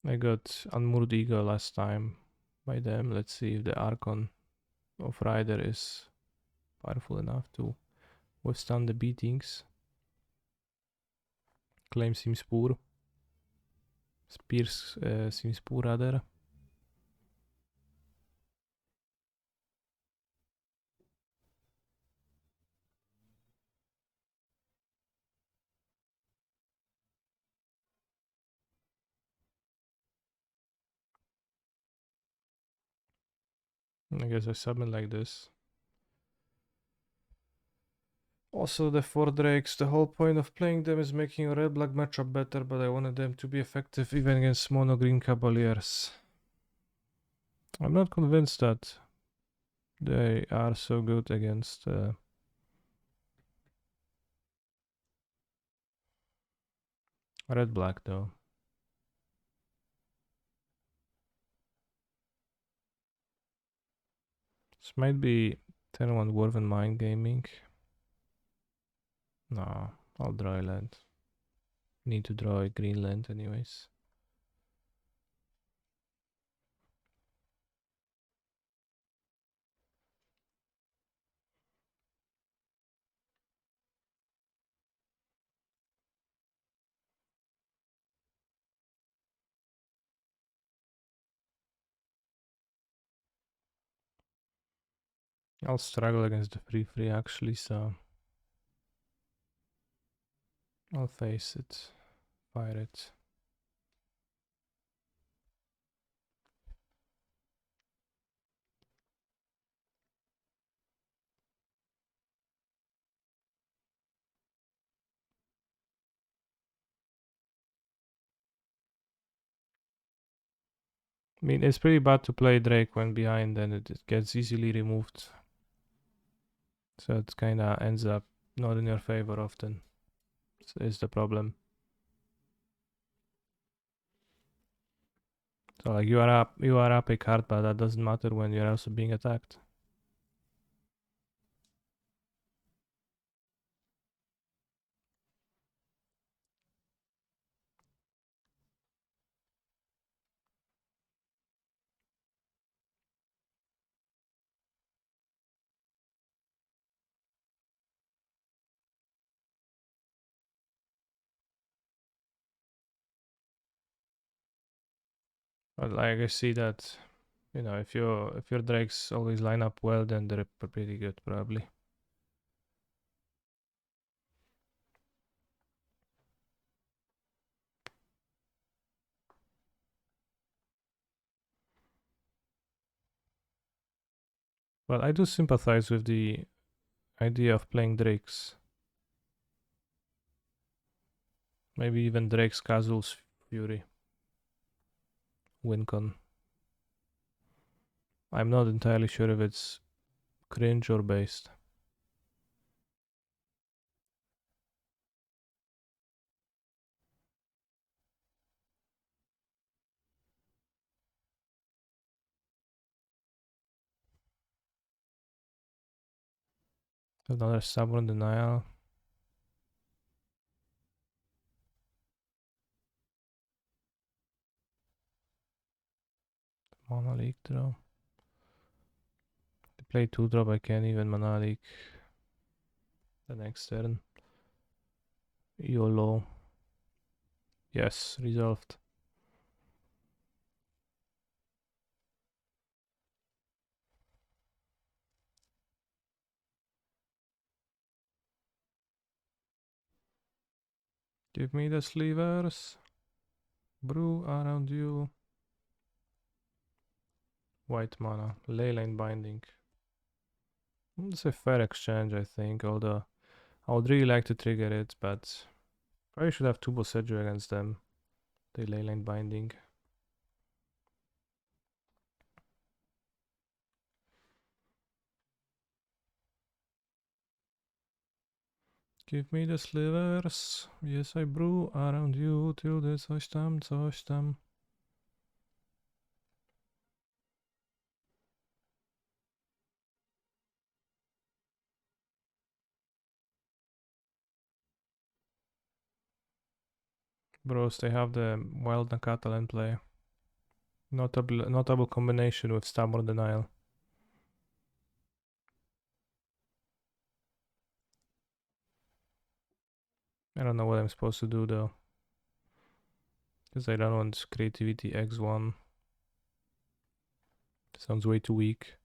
I got Unmoored Eagle last time by them. Let's see if the Archon of Rider is powerful enough to withstand the beatings. Claim seems poor. Spears seems poor rather. I guess I summon like this. Also the 4 Drakes, the whole point of playing them is making a red-black matchup better, but I wanted them to be effective even against mono-green Cavaliers. I'm not convinced that they are so good against red-black though. This might be 10-1 Dwarven Mind Gaming. No, I'll draw a land. Need to draw a green land anyways. I'll struggle against the free actually, so I'll face it, fire it. I mean, it's pretty bad to play Drake when behind and it gets easily removed. So it kinda ends up not in your favor often. Is the problem. So like you are up a card, but that doesn't matter when you're also being attacked. But like I see that, you know, if your drakes always line up well, then they're pretty good probably. But I do sympathize with the idea of playing drakes. Maybe even Drake's Casual's Fury. Wincon. I'm not entirely sure if it's cringe or based. Another Stubborn Denial. Mana Leak draw. To play 2-drop, I can't even Mana Leak the next turn. YOLO. Yes, resolved. Give me the slivers. Brew around you. White mana. Leyline Binding. It's a fair exchange, I think, although I would really like to trigger it, but probably should have 2 Boseiju against them. The Leyline Binding. Give me the slivers. Yes, I brew around you till the coś tam, coś tam. Bros, they have the Wild Nakatal in play. Notable combination with Stubborn Denial. I don't know what I'm supposed to do though. Because I don't want Creativity X1. Sounds way too weak.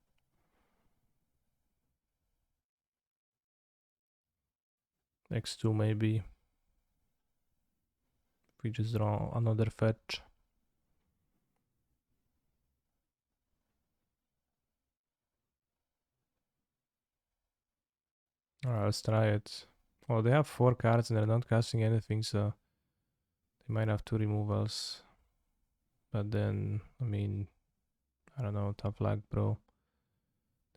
X2 maybe. If we just draw another fetch. Alright, let's try it. Well, they have 4 cards and they're not casting anything, so they might have 2 removals. But then, I mean, I don't know, tough luck, bro.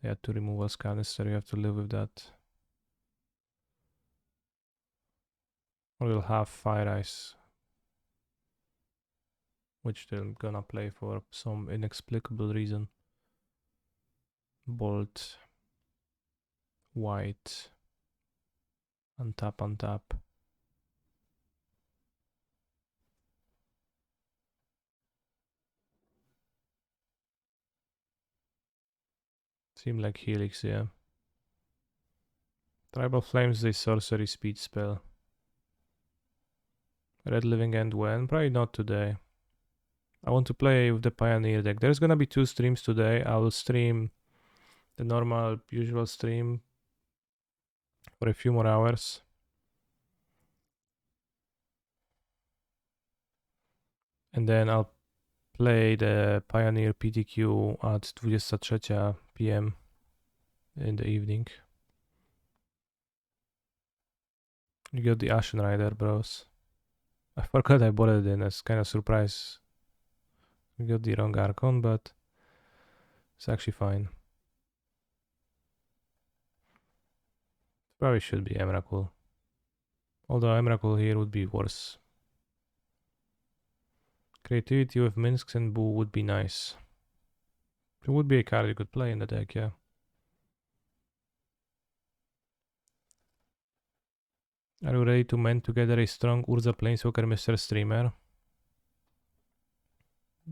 They had 2 removals canister, you have to live with that. We'll have Fire Ice, which they're gonna play for some inexplicable reason. Bolt, white, untap. Seem like Helix, yeah. Tribal Flames is a sorcery speed spell. Red Living End when? Probably not today. I want to play with the Pioneer deck. There's gonna be 2 streams today. I will stream the normal, usual stream for a few more hours. And then I'll play the Pioneer PTQ at 23 p.m. in the evening. You got the Ashen Rider, bros. I forgot I bought it in as kind of surprise. We got the wrong Archon, but it's actually fine. Probably should be Emrakul. Although Emrakul here would be worse. Creativity with Minsks and Boo would be nice. It would be a card you could play in the deck, yeah. Are you ready to mend together a strong Urza Planeswalker, Mr. Streamer?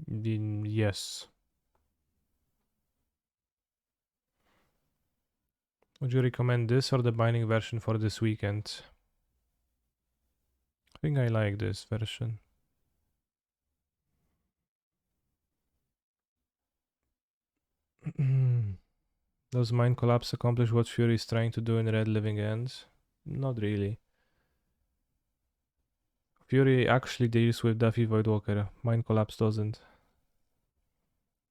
Yes. Would you recommend this or the binding version for this weekend? I think I like this version. Does Mind Collapse accomplish what Fury is trying to do in Red Living Ends? Not really. Fury actually deals with Daffy Voidwalker. Mind Collapse doesn't.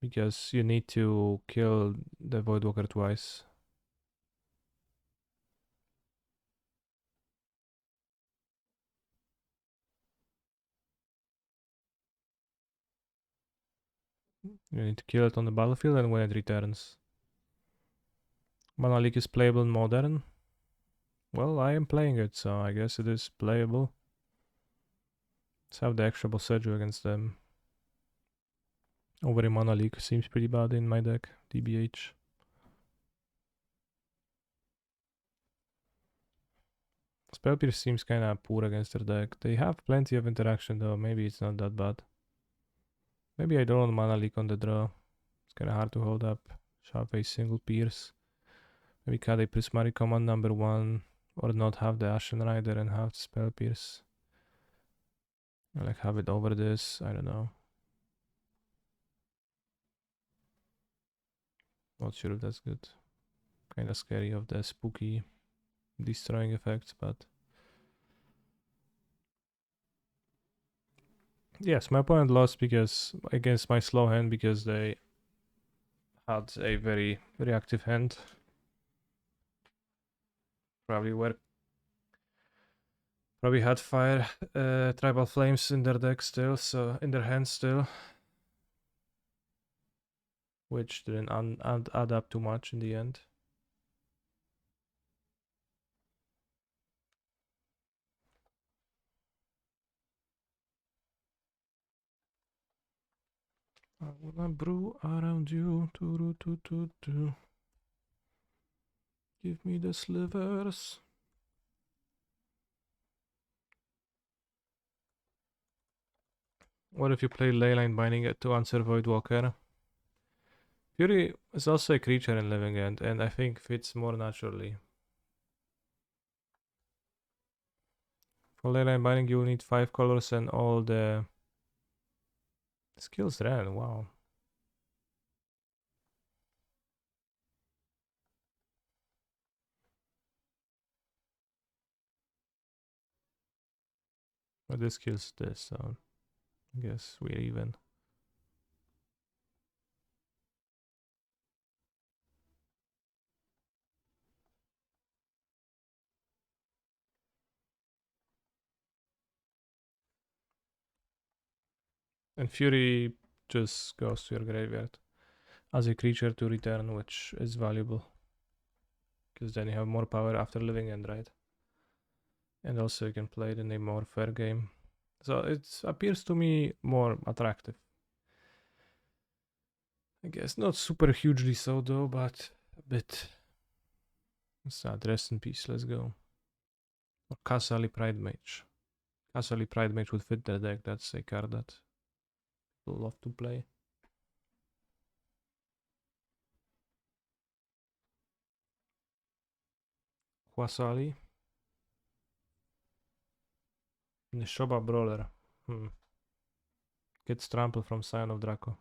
Because you need to kill the Voidwalker twice. You need to kill it on the battlefield and when it returns. Mana Leak is playable in Modern. Well, I am playing it, so I guess it is playable. Let's have the extra Boseiju against them. Over a Mana Leak seems pretty bad in my deck, DBH. Spell Pierce seems kinda poor against their deck. They have plenty of interaction though, maybe it's not that bad. Maybe I don't want Mana Leak on the draw. It's kinda hard to hold up. Shove a single Pierce. Maybe cut a Prismatic Command number 1. Or not have the Ashen Rider and have Spell Pierce. Or like have it over this, I don't know. Not sure if that's good. Kinda scary of the spooky destroying effects, but... Yes, my opponent lost because against my slow hand because they had a very reactive hand. Probably had fire tribal flames in their deck still, so in their hand still, which didn't add up too much in the end. I wanna brew around you, give me the slivers. What if you play Leyline Binding to answer Voidwalker? Fury is also a creature in Living End, and I think fits more naturally. For Leyline Binding, you will need 5 colors and all the skills ran. Wow. But this kills this, so I guess we're even. And Fury just goes to your graveyard as a creature to return, which is valuable. Because then you have more power after Living End, right? And also you can play it in a more fair game. So it appears to me more attractive. I guess not super hugely so though, but a bit. Sad. Rest in peace, let's go. Or Kasali Pride Mage. Kasali Pride Mage would fit the deck, that's a card that people love to play. Kwasali. Nishoba Brawler. Gets trampled from Scion of Draco.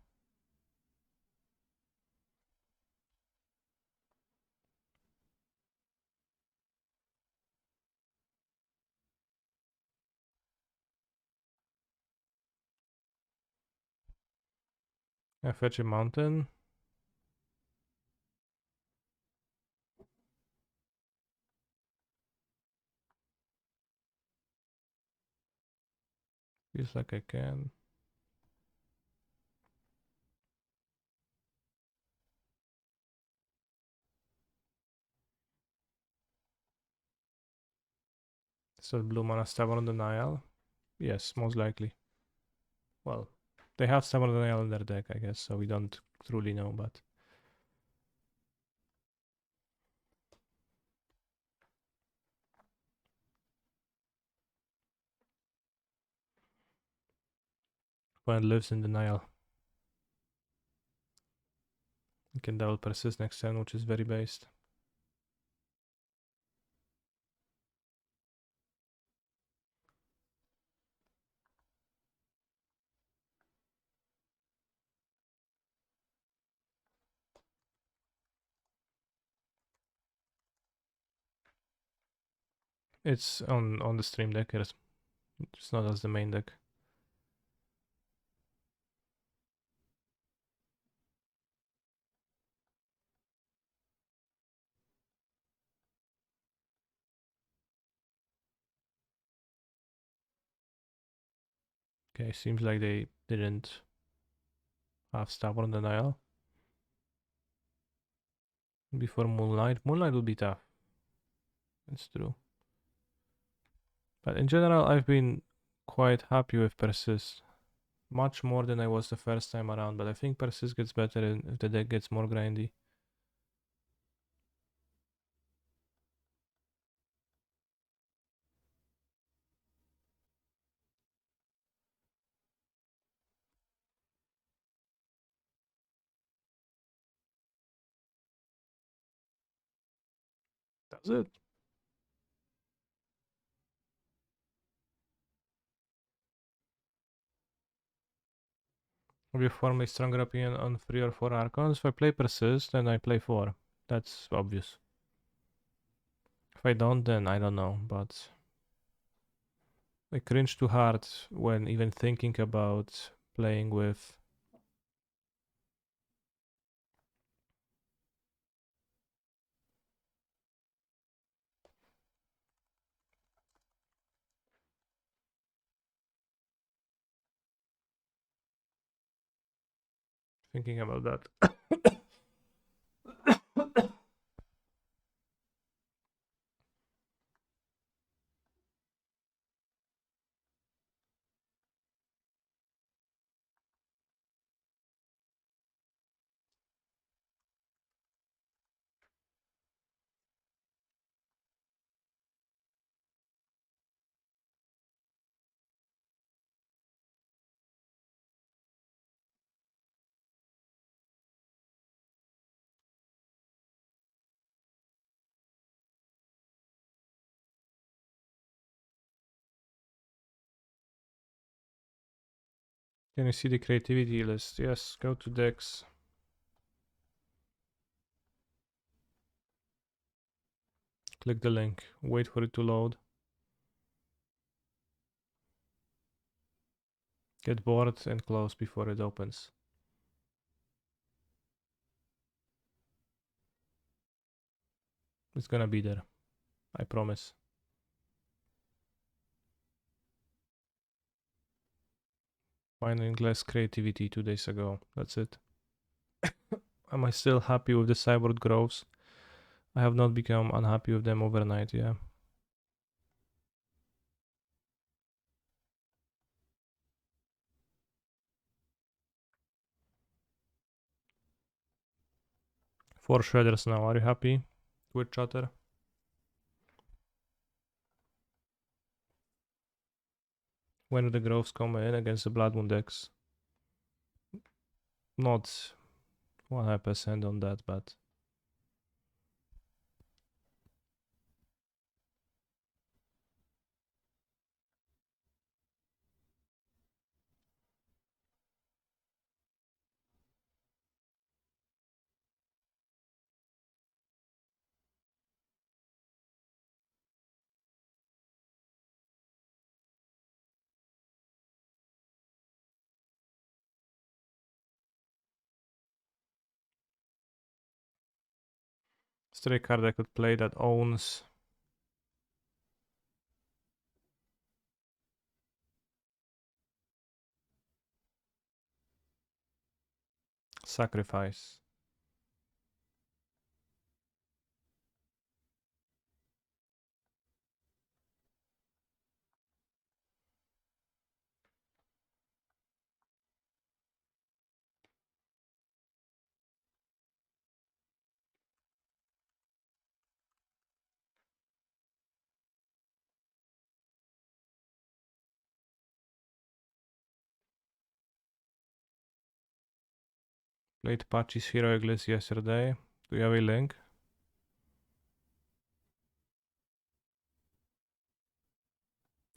I fetch a mountain. Feels like I can. So blue mana stubborn on the Nile? Yes, most likely. Well, they have stubborn on the Nile in their deck, I guess, so we don't truly know, but opponent lives in denial. You can double persist next turn, which is very based. It's on the stream deck. It's not as the main deck. Okay, seems like they didn't have stubborn denial before Moonlight. Moonlight would be tough. It's true. But in general, I've been quite happy with persist. Much more than I was the first time around, but I think persist gets better if the deck gets more grindy. That's it. Have you formed a stronger opinion on 3 or 4 Archons? If I play persist, then I play 4. That's obvious. If I don't, then I don't know, but I cringe too hard when even thinking about playing with thinking about that. Can you see the creativity list? Yes, go to decks. Click the link, wait for it to load. Get bored and close before it opens. It's gonna be there, I promise. Finding less creativity 2 days ago, that's it. Am I still happy with the cyborg growths? I have not become unhappy with them overnight, yeah. Four shredders now, are you happy? Twitch chatter? When do the growths come in against the Blood Moon decks? Not 100% on that, but Stray card I could play that owns. Sacrifice. Played Pachi's Heroic list yesterday. Do you have a link?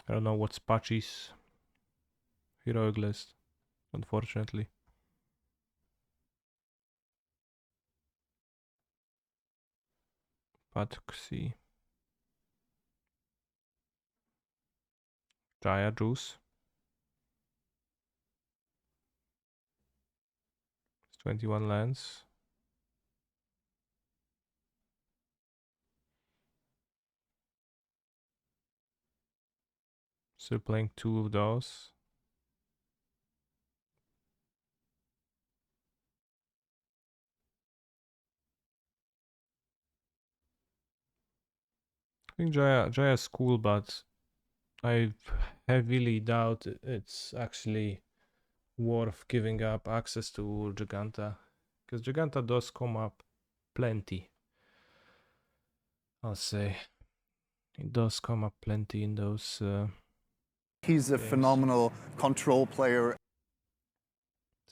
I don't know what's Pachi's Heroic list, unfortunately. Patxi. Jaya Juice. 21 lands. Still playing 2 of those. I think Jaya's cool, but I heavily doubt it's actually worth giving up access to Giganta. Because Giganta does come up plenty. I'll say. It does come up plenty in those He's a games. phenomenal control player.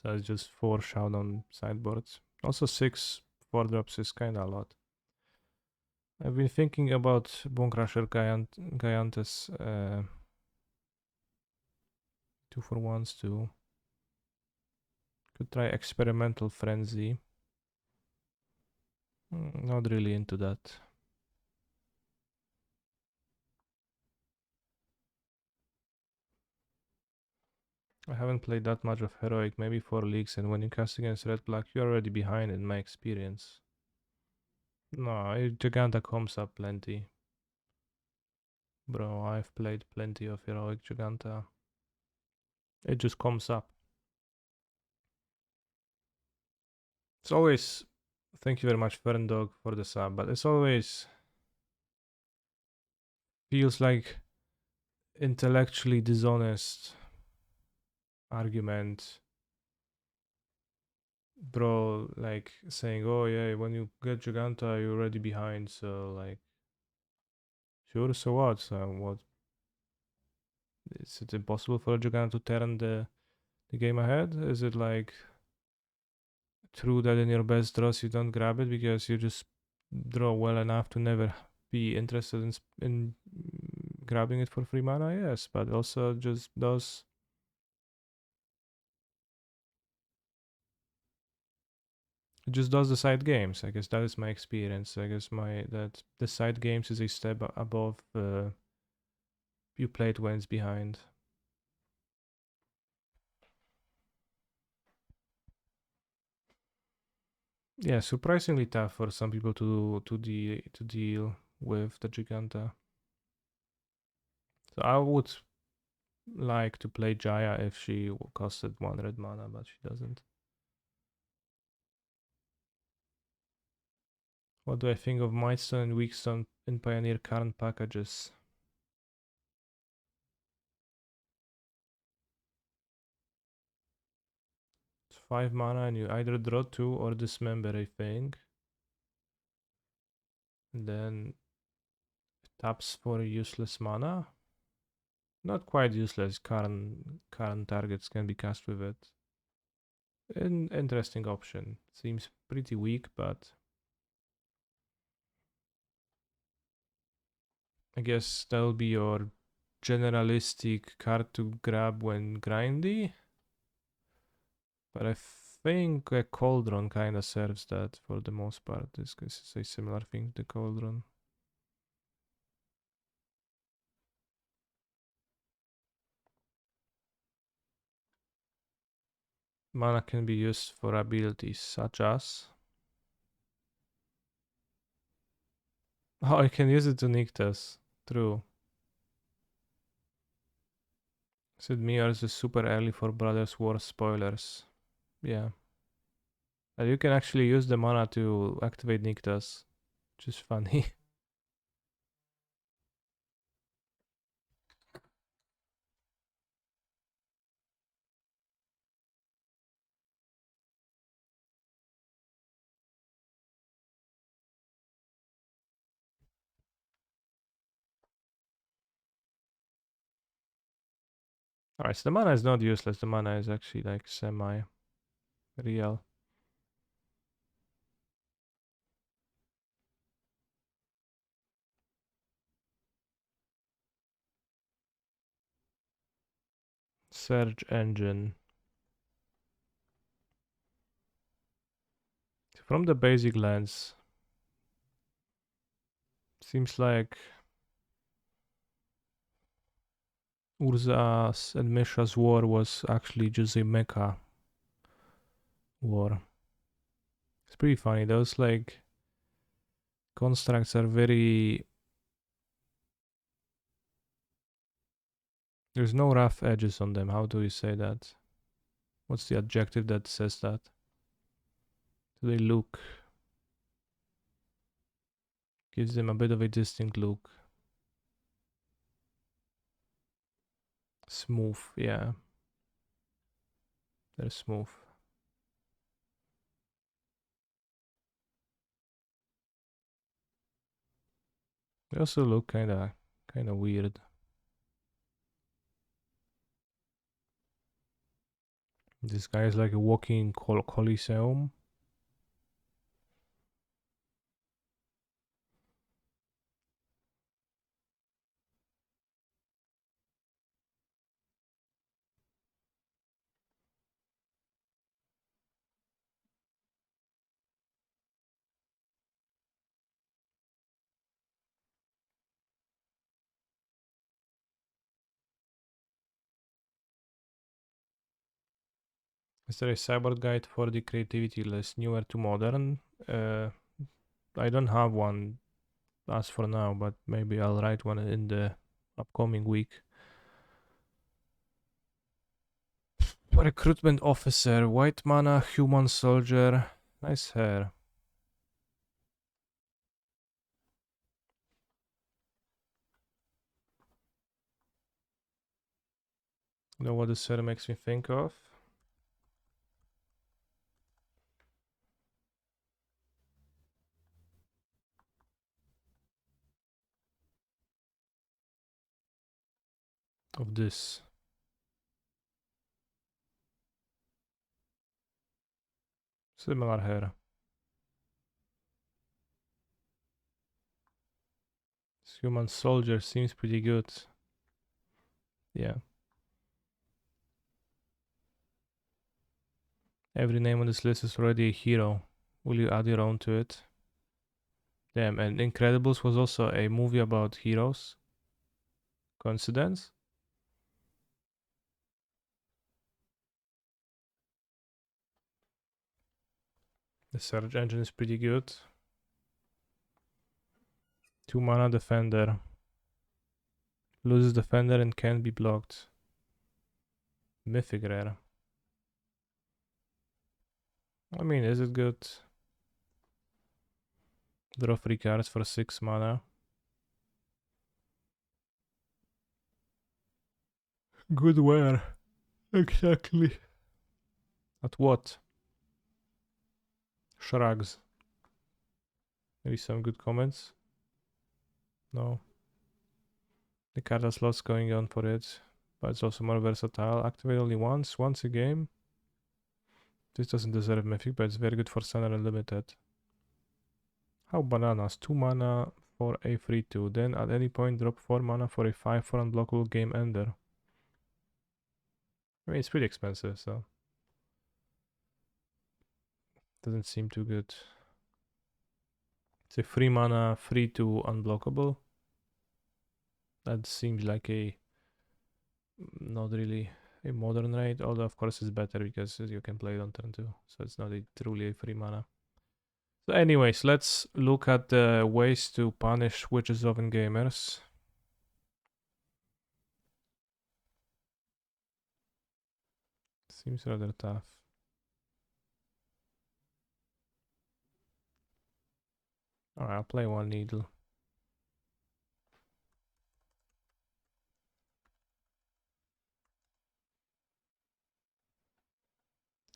So it's just 4 Showdown sideboards. Also 6 4-drops is kinda a lot. I've been thinking about Bone Crusher Giantes 2-for-1s too. Could try Experimental Frenzy. Not really into that. I haven't played that much of Heroic, maybe 4 leagues, and when you cast against Red Black, you're already behind in my experience. No, Giganta comes up plenty. Bro, I've played plenty of Heroic Giganta. It just comes up. It's always... Thank you very much, Ferndog, for the sub, but it's always... feels like intellectually dishonest argument. Bro, like saying, oh yeah, when you get Giganta, you're already behind, so like... Sure, so what? So what? Is it impossible for a Giganta to turn the game ahead? Is it like true that in your best draws you don't grab it because you just draw well enough to never be interested in grabbing it for free mana? Yes, but also just does... It just does the side games. I guess that is my experience. I guess that the side games is a step above you played when it's behind. Yeah, surprisingly tough for some people to deal with the Giganta. So I would like to play Jaya if she costed 1 red mana, but she doesn't. What do I think of Mightstone and Weakstone in Pioneer current packages? It's 5 mana and you either draw 2 or dismember, I think. And then taps for useless mana. Not quite useless, current targets can be cast with it. An interesting option. Seems pretty weak, but I guess that'll be your generalistic card to grab when grindy. But I think a Cauldron kinda serves that for the most part. This is a similar thing to Cauldron. Mana can be used for abilities such as Oh, I can use it to Nyctas. True. Said Mirrors is super early for Brothers War spoilers. Yeah. And you can actually use the mana to activate Nyctas, which is funny. Alright, so the mana is not useless. The mana is actually like semi-real. Search engine. From the basic lens, seems like Urza's and Misha's war was actually just a mecha war. It's pretty funny. Those like constructs are very. There's no rough edges on them. How do you say that? What's the adjective that says that? Do they look? Gives them a bit of a distinct look. Smooth, yeah. They're smooth. They also look kinda weird. This guy is like a walking coliseum. Is there a cyborg guide for the creativity list, newer to modern? I don't have one as for now, but maybe I'll write one in the upcoming week. Recruitment officer, white mana, human soldier, nice hair. You know what this hair makes me think of? Of this. Similar hair. This human soldier seems pretty good. Yeah. Every name on this list is already a hero. Will you add your own to it? Damn, and Incredibles was also a movie about heroes. Coincidence? The search engine is pretty good. 2 mana defender. Loses defender and can't be blocked. Mythic rare. I mean, is it good? Draw 3 cards for 6 mana. Good where? Exactly. At what? Shrugs. Maybe some good comments? No. The card has lots going on for it, but it's also more versatile. Activate only once a game. This doesn't deserve mythic, but it's very good for Standard Unlimited. How bananas? 2 mana for a 3/2. Then at any point drop 4 mana for a 5/4 unblockable game ender. I mean, it's pretty expensive, so doesn't seem too good. It's a 3 mana 3/2 unblockable. That seems like a not really a modern raid, although of course it's better because you can play it on turn 2, so it's not a truly a 3 mana. So anyways, let's look at the ways to punish witches of gamers. Seems rather tough. Alright, I'll play one needle.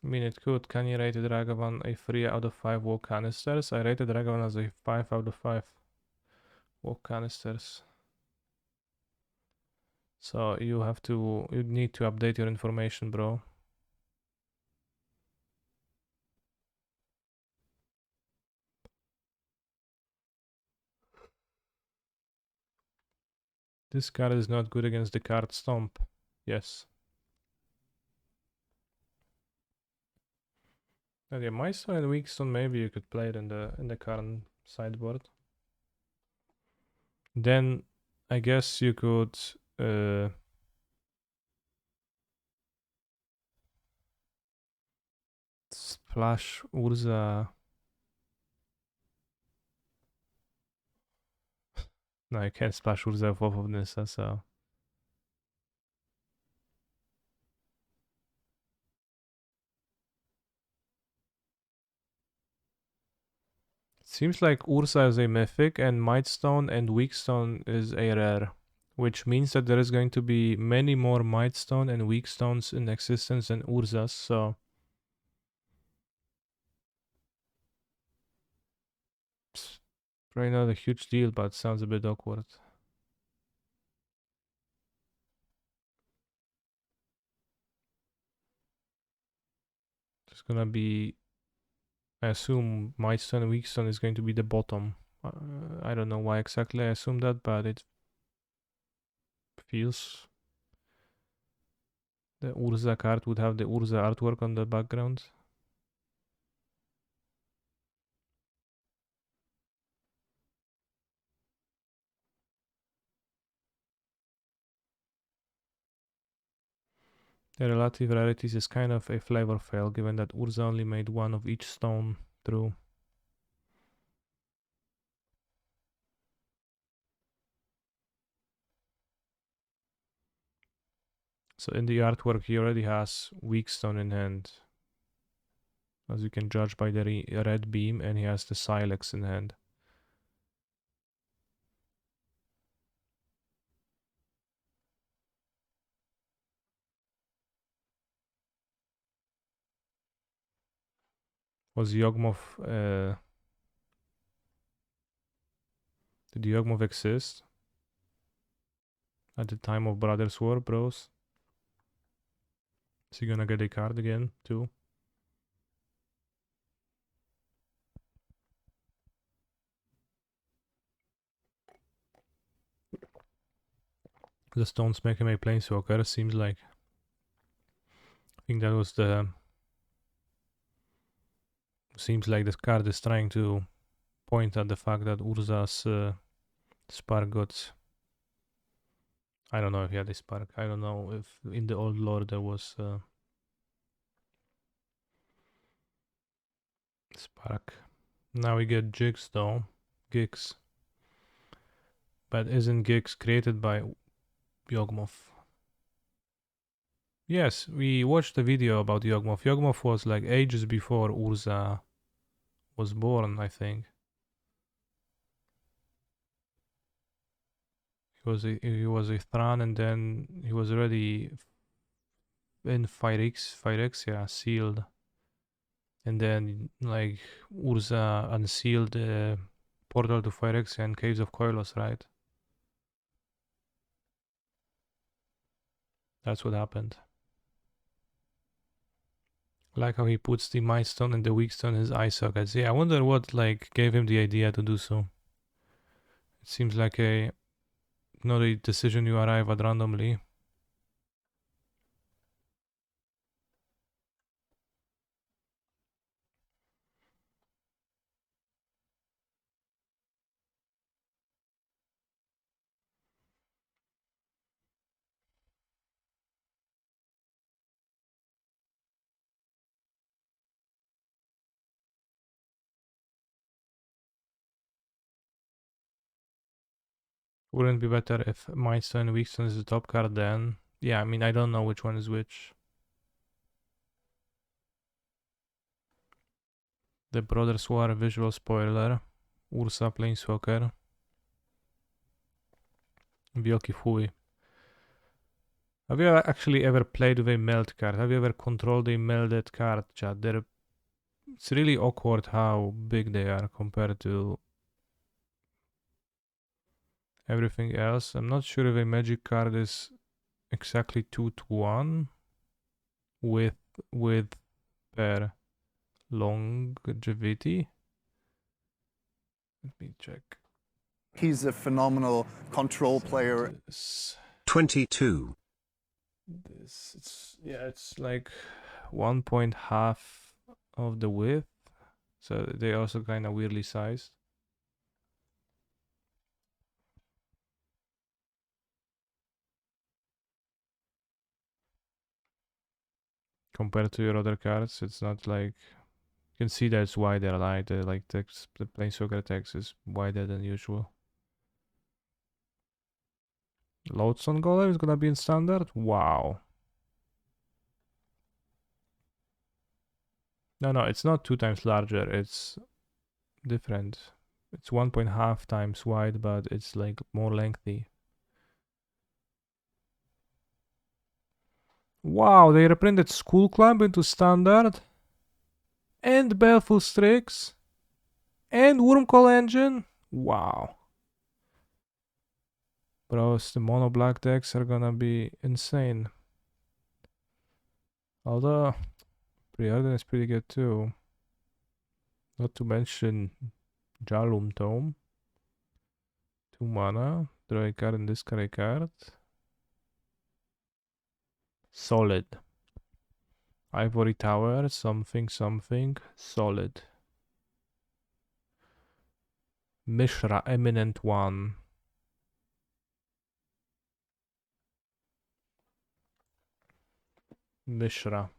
I mean, it could. Can you rate the Dragavan a 3 out of 5 walk canisters? I rated Dragavan as a 5 out of 5 walk canisters. So you need to update your information, bro. This card is not good against the card Stomp. Yes. And yeah, Maestro and Weakstone, maybe you could play it in the current sideboard. Then I guess you could splash Urza. No, you can't splash Urza off of Nissa, so. It seems like Ursa is a mythic and Mightstone and Weakstone is a rare. Which means that there is going to be many more Mightstone and Weakstones in existence than Urzas, so. It's probably not a huge deal, but sounds a bit awkward. It's gonna be, I assume Mightstone and Weakstone is going to be the bottom. I don't know why exactly I assume that, but it feels the Urza card would have the Urza artwork on the background. The relative rarities is kind of a flavor fail given that Urza only made one of each stone through. So in the artwork he already has weak stone in hand. As you can judge by the red beam, and he has the Silex in hand. Was Yawgmoth did Yawgmoth exist at the time of Brothers War, bros? Is he gonna get a card again too? The stones make him a planeswalker, seems like. I think that was the. Seems like this card is trying to point at the fact that Urza's spark got. I don't know if he had a spark. I don't know if in the old lore there was spark. Now we get Jigs though. Gigs. But isn't Gigs created by Yawgmoth? Yes, we watched a video about Yawgmoth. Yawgmoth was like ages before Urza was born, I think. He was a Thran, and then he was already in Phyrexia sealed. And then like Urza unsealed the portal to Phyrexia and Caves of Koilos, right? That's what happened. Like how he puts the Mindstone and the Weakstone in his eye sockets. Yeah, I wonder what like gave him the idea to do so. It seems like not a decision you arrive at randomly. Wouldn't it be better if Mindstone and Weakstone is the top card then? Yeah, I mean, I don't know which one is which. The Brothers War visual spoiler. Ursa Planeswalker. Wielki chuj. Have you actually ever played with a meld card? Have you ever controlled a melded card, chat? It's really awkward how big they are compared to everything else. I'm not sure if a magic card is exactly 2-1 with per longevity. Let me check. He's a phenomenal control player. 22. It's like 1.5 of the width. So they also kind of weirdly sized. Compared to your other cards, it's not like you can see that it's wider. Like text, the Planeswalker text is wider than usual. Lodestone Golem is gonna be in standard. Wow. No, it's not 2 times larger. It's different. It's 1.5 times wide, but it's like more lengthy. Wow, they reprinted School Climb into standard. And Baleful Strix. And Wormcall Engine. Wow. Bros, the mono black decks are gonna be insane. Although, Preordain is pretty good too. Not to mention Jalum Tome. 2 mana. Draw a card and discard a card. Solid. Ivory Tower, something. Solid. Mishra, Eminent One. Mishra.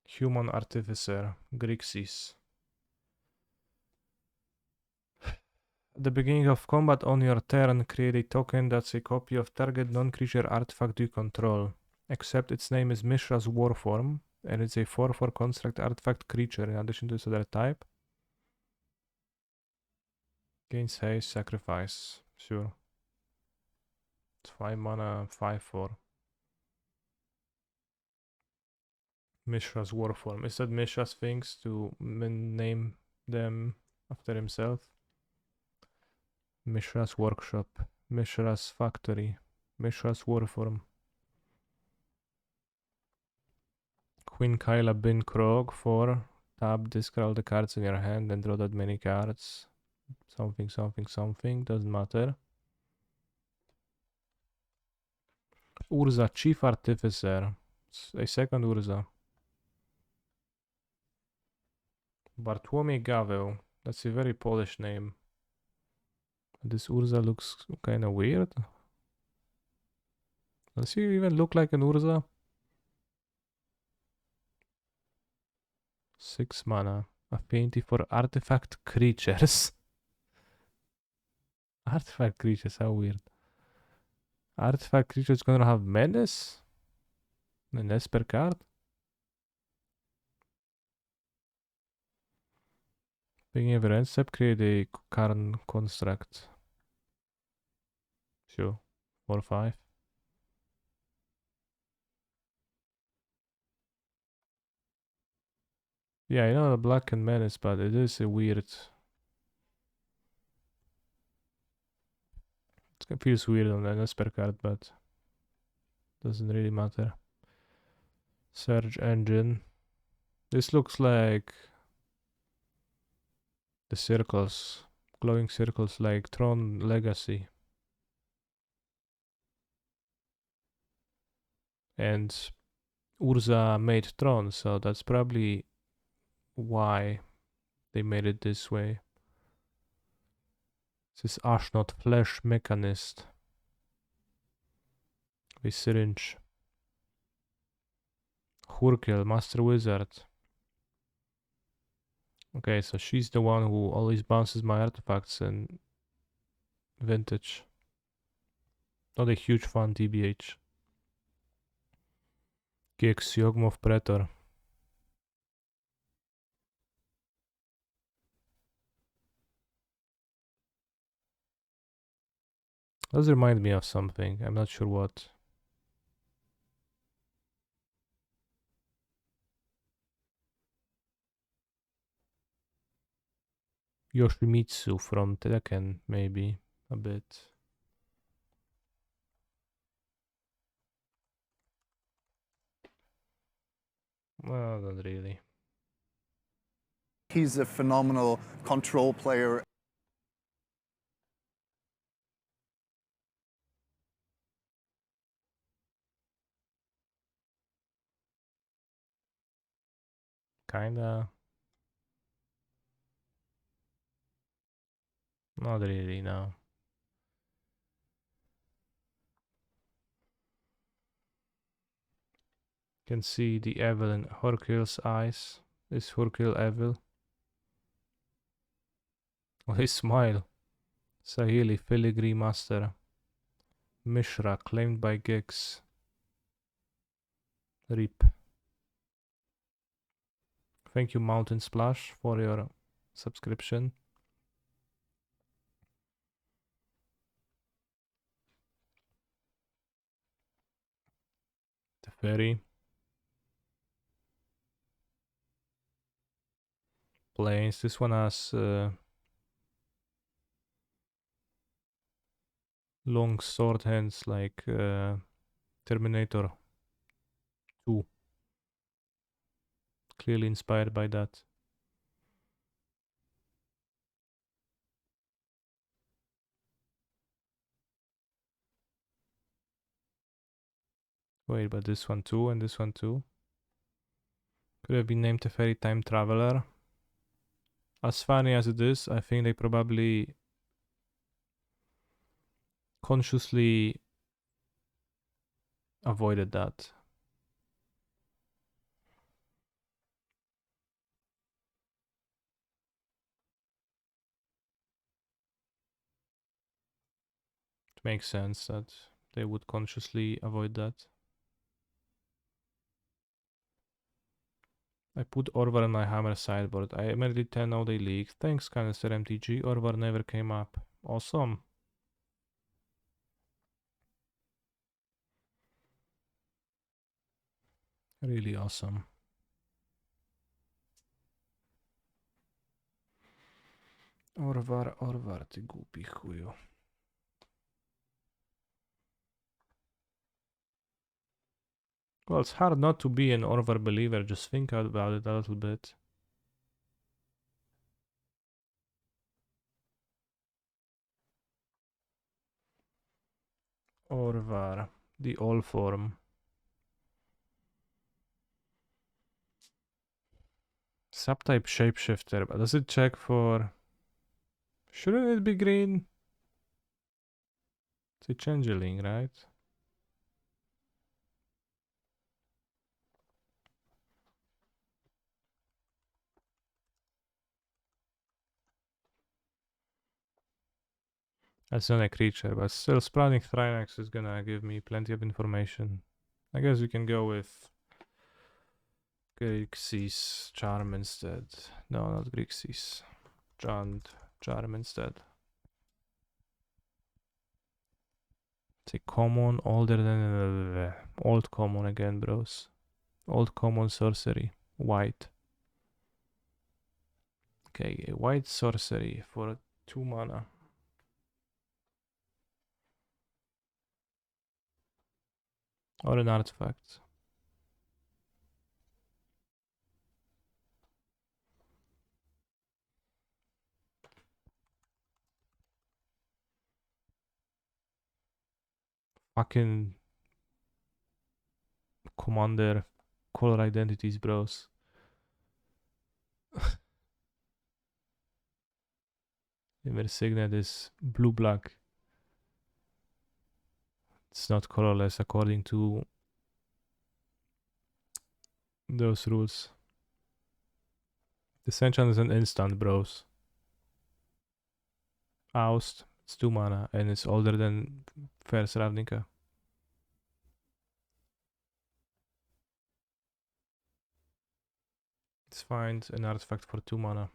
Human Artificer, Grixis. At the beginning of combat on your turn, create a token that's a copy of target non-creature artifact you control, except its name is Mishra's Warform, and it's a 4/4 construct artifact creature in addition to its other type. Gains haste, sacrifice. Sure. It's 5 mana, 5/4. Mishra's Warform. Is that Mishra's things to name them after himself? Mishra's Workshop, Mishra's Factory, Mishra's Warform. Queen Kyla Bin Krog for tap, discard all the cards in your hand and draw that many cards. Something, doesn't matter. Urza, Chief Artificer. A second Urza. Bartłomiej Gaweł. That's a very Polish name. This Urza looks kind of weird. Does he even look like an Urza? 6 mana. Affinity for artifact creatures. Artifact creatures, how weird. Artifact creatures gonna have menace? An Esper card? Beginning of end step, create a Karn construct. Sure. 4/5. Yeah, I know the black and menace, but it is a weird. It feels weird on an Esper card, but doesn't really matter. Search engine. This looks like the circles, glowing circles like Tron Legacy. And Urza made Tron, so that's probably why they made it this way. This is Ashnot Flesh Mechanist. With syringe. Hurkel, Master Wizard. Okay, so she's the one who always bounces my artifacts in vintage. Not a huge fan, TBH. Kix Yogmov Pretor. Does remind me of something. I'm not sure what. Yoshimitsu from Tekken, maybe a bit. Well, not really. He's a phenomenal control player. Kinda. Not really, no. Can see the evil in Horkil's eyes. Is Horkil evil? Oh, his smile. Sahili Filigree Master. Mishra claimed by Gix. Rip. Thank you, Mountain Splash, for your subscription. The Fairy. Planes. This one has long sword hands like Terminator 2. Clearly inspired by that. Wait, but this one too and this one too? Could have been named a Fairy Time Traveler. As funny as it is, I think they probably consciously avoided that. It makes sense that they would consciously avoid that. I put Orvar in my Hammer sideboard. I immediately 10-0 they leaked. Thanks, Canister MTG. Orvar never came up. Awesome. Really awesome. Orvar, ty głupi chuju. Well, it's hard not to be an Orvar believer. Just think about it a little bit. Orvar, the all form. Subtype shapeshifter, but does it check for... Shouldn't it be green? It's a changeling, right? That's not a creature, but still Sprouting Thrinax is gonna give me plenty of information. I guess we can go with Grixis Charm instead. No, not Grixis. Charm instead. It's a common, older than... old common again, bros. Old common sorcery. White. Okay, a white sorcery for 2 mana. Or an artifact. Fucking commander color identities, bros. Immer Signet is blue-black. It's not colorless according to those rules. This enchant is an instant, bros. Oust. It's 2 mana and it's older than first Ravnica. Let's find an artifact for 2 mana.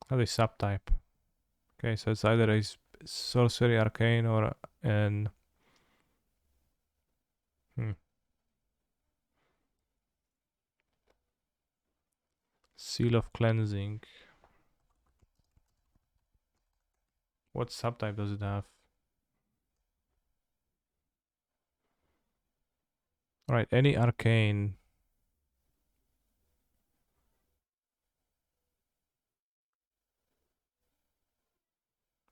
How do they subtype? Okay, so it's either a sorcery, arcane, or an seal of cleansing. What subtype does it have? Alright, any arcane.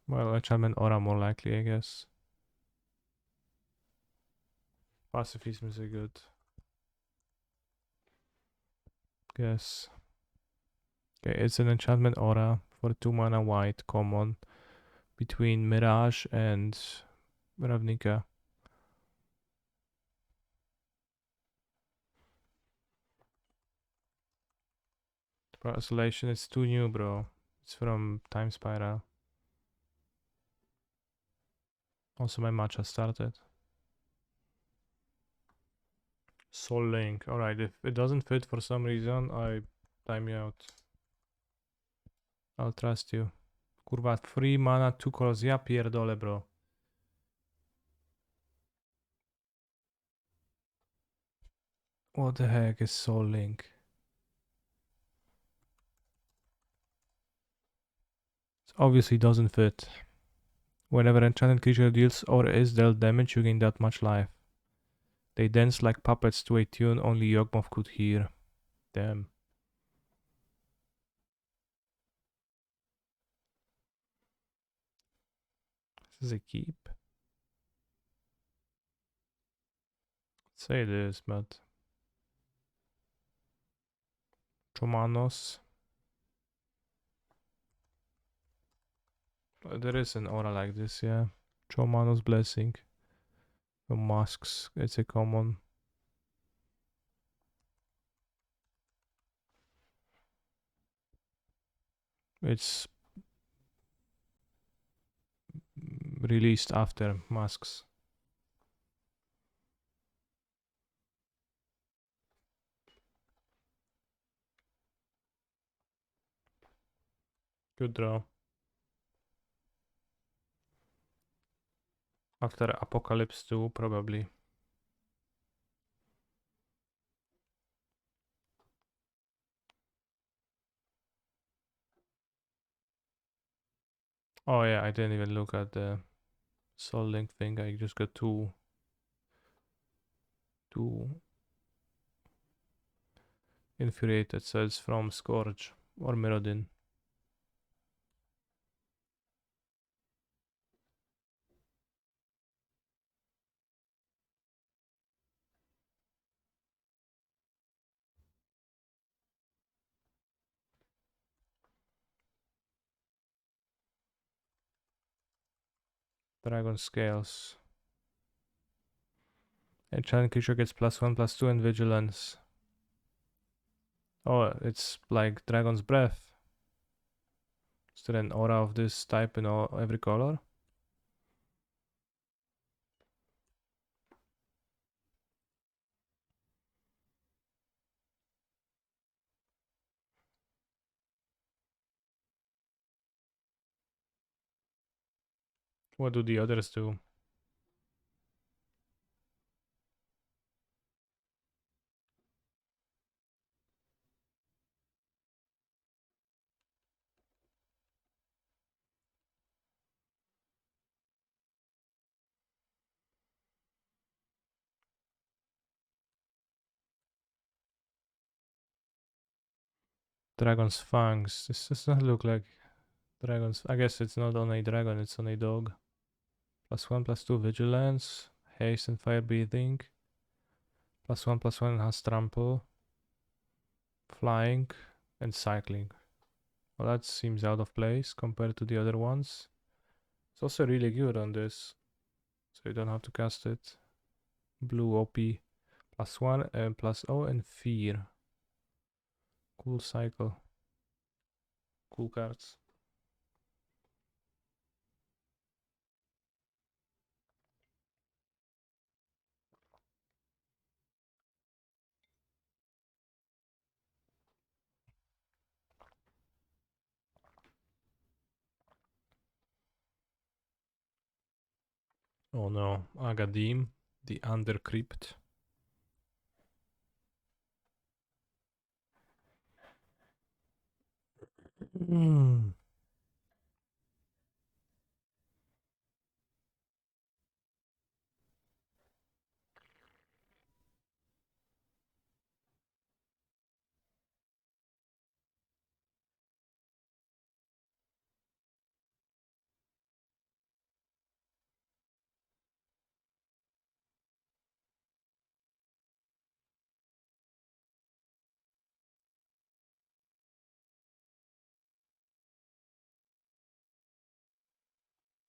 Well, enchantment aura more likely, I guess. Pacifism is a good guess. Okay, it's an enchantment aura for 2 mana white common between Mirage and Ravnica. Isolation is too new, bro. It's from Time Spiral. Also, my matcha started. Soul Link. Alright, if it doesn't fit for some reason, I time you out. I'll trust you. Kurwa, 3 mana, 2 colors. Ja pierdolę, bro. What the heck is Soul Link? It obviously doesn't fit. Whenever enchanted creature deals or is dealt damage, you gain that much life. They dance like puppets to a tune only Yawgmoth could hear. Damn. This is a keep. Say this, but Chomanos. There is an aura like this, yeah. Chomanos Blessing. The masks, it's a common. It's released after masks. Good draw. After Apocalypse 2, probably. Oh yeah, I didn't even look at the Soul Link thing. I just got two infuriated, so it's from Scourge or Mirrodin. Dragon Scales. Enchanted creature gets +1/+2 and vigilance. Oh, it's like Dragon's Breath. Is there an aura of this type in every color? What do the others do? Dragon's Fangs. This does not look like Dragon's. I guess it's not on a dragon, it's on a dog. +1/+2 vigilance, haste and fire breathing. +1/+1 has trample, flying, and cycling. Well, that seems out of place compared to the other ones. It's also really good on this, so you don't have to cast it. Blue OP +1 and +0 and fear. Cool cycle. Cool cards. Oh no, Agadim, the Undercrypt. Mm.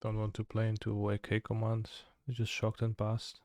Don't want to play into AK commands. They just shocked and passed.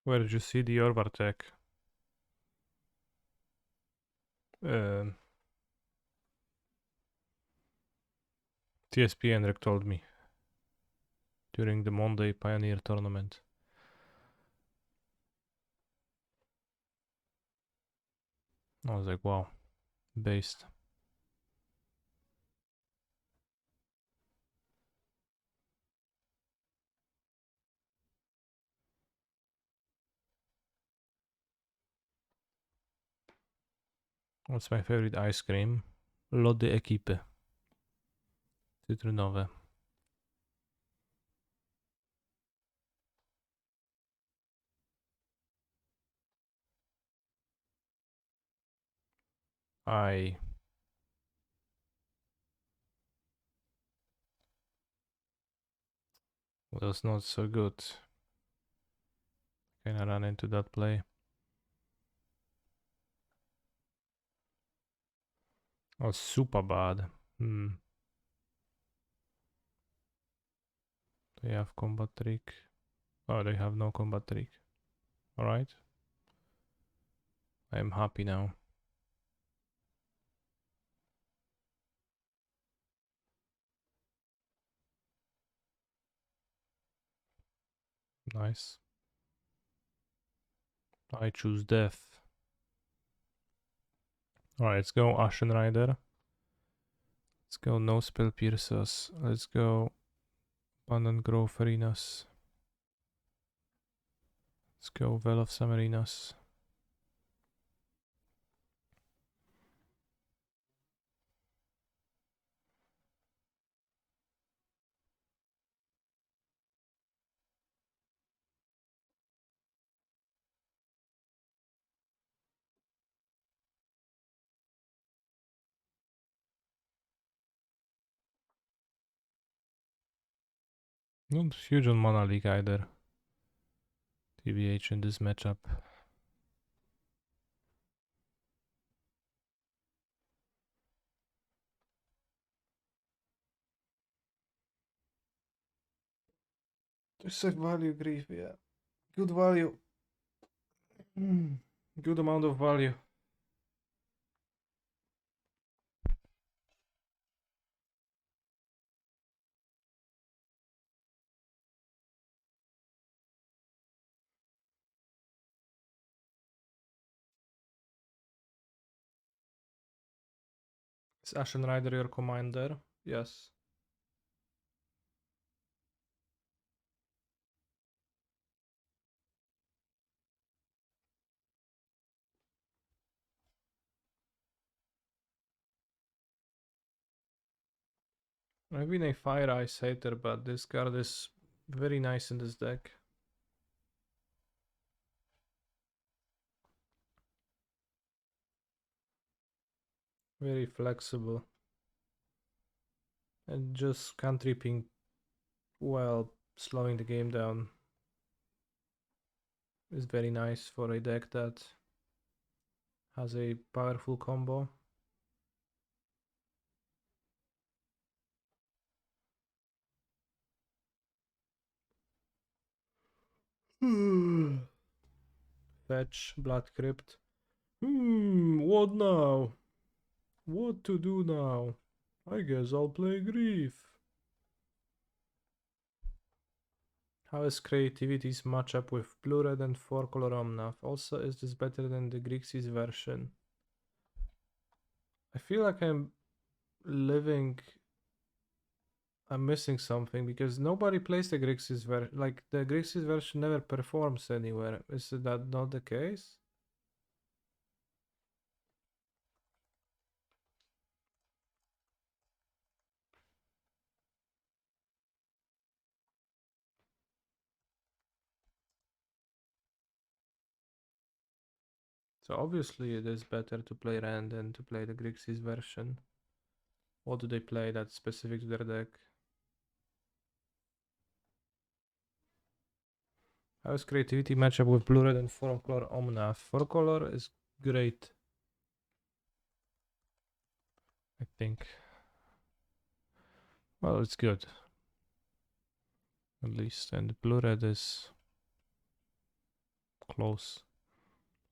Where did you see the Orvar TSP Henrik told me during the Monday Pioneer tournament. I was like, wow, based. What's my favorite ice cream? Lody Ekipy. Cytrynowe. I was not so good. Kinda ran into that play. Oh, super bad. They have combat trick. Oh, they have no combat trick. Alright. I am happy now. Nice. I choose death. Alright, let's go Ashen Rider. Let's go No Spell Piercers. Let's go Abundant Grove Arenas. Let's go Well of some Arenas. Not huge on Mana League either. TBH in this matchup. There's a value grief, yeah. Good value. Good amount of value. Is Ashen Rider your commander? Yes. I've been a Fire Ice hater, but this card is very nice in this deck. Very flexible. And just cantripping while slowing the game down is very nice for a deck that has a powerful combo. Fetch, Blood Crypt. What now? What to do now? I guess I'll play Grief. How is Creativity's matchup with Blue Red and 4-color Omnath? Also, is this better than the Grixis version? I feel like I'm missing something because nobody plays the Grixis version. Like, the Grixis version never performs anywhere. Is that not the case? So obviously it is better to play Ren than to play the Grixis version. What do they play that's specific to their deck? How is Creativity matchup with Blue Red and 4-color Omnath? 4-color is great, I think. Well, it's good. At least. And Blue Red is close.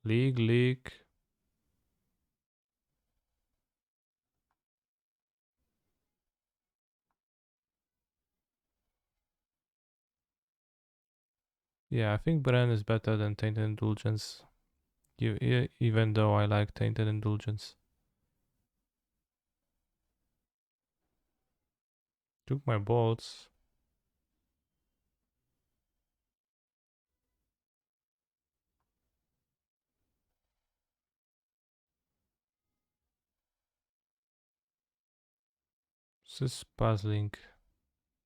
League. Yeah, I think Bren is better than Tainted Indulgence. Even though I like Tainted Indulgence. Took my bolts. This is puzzling.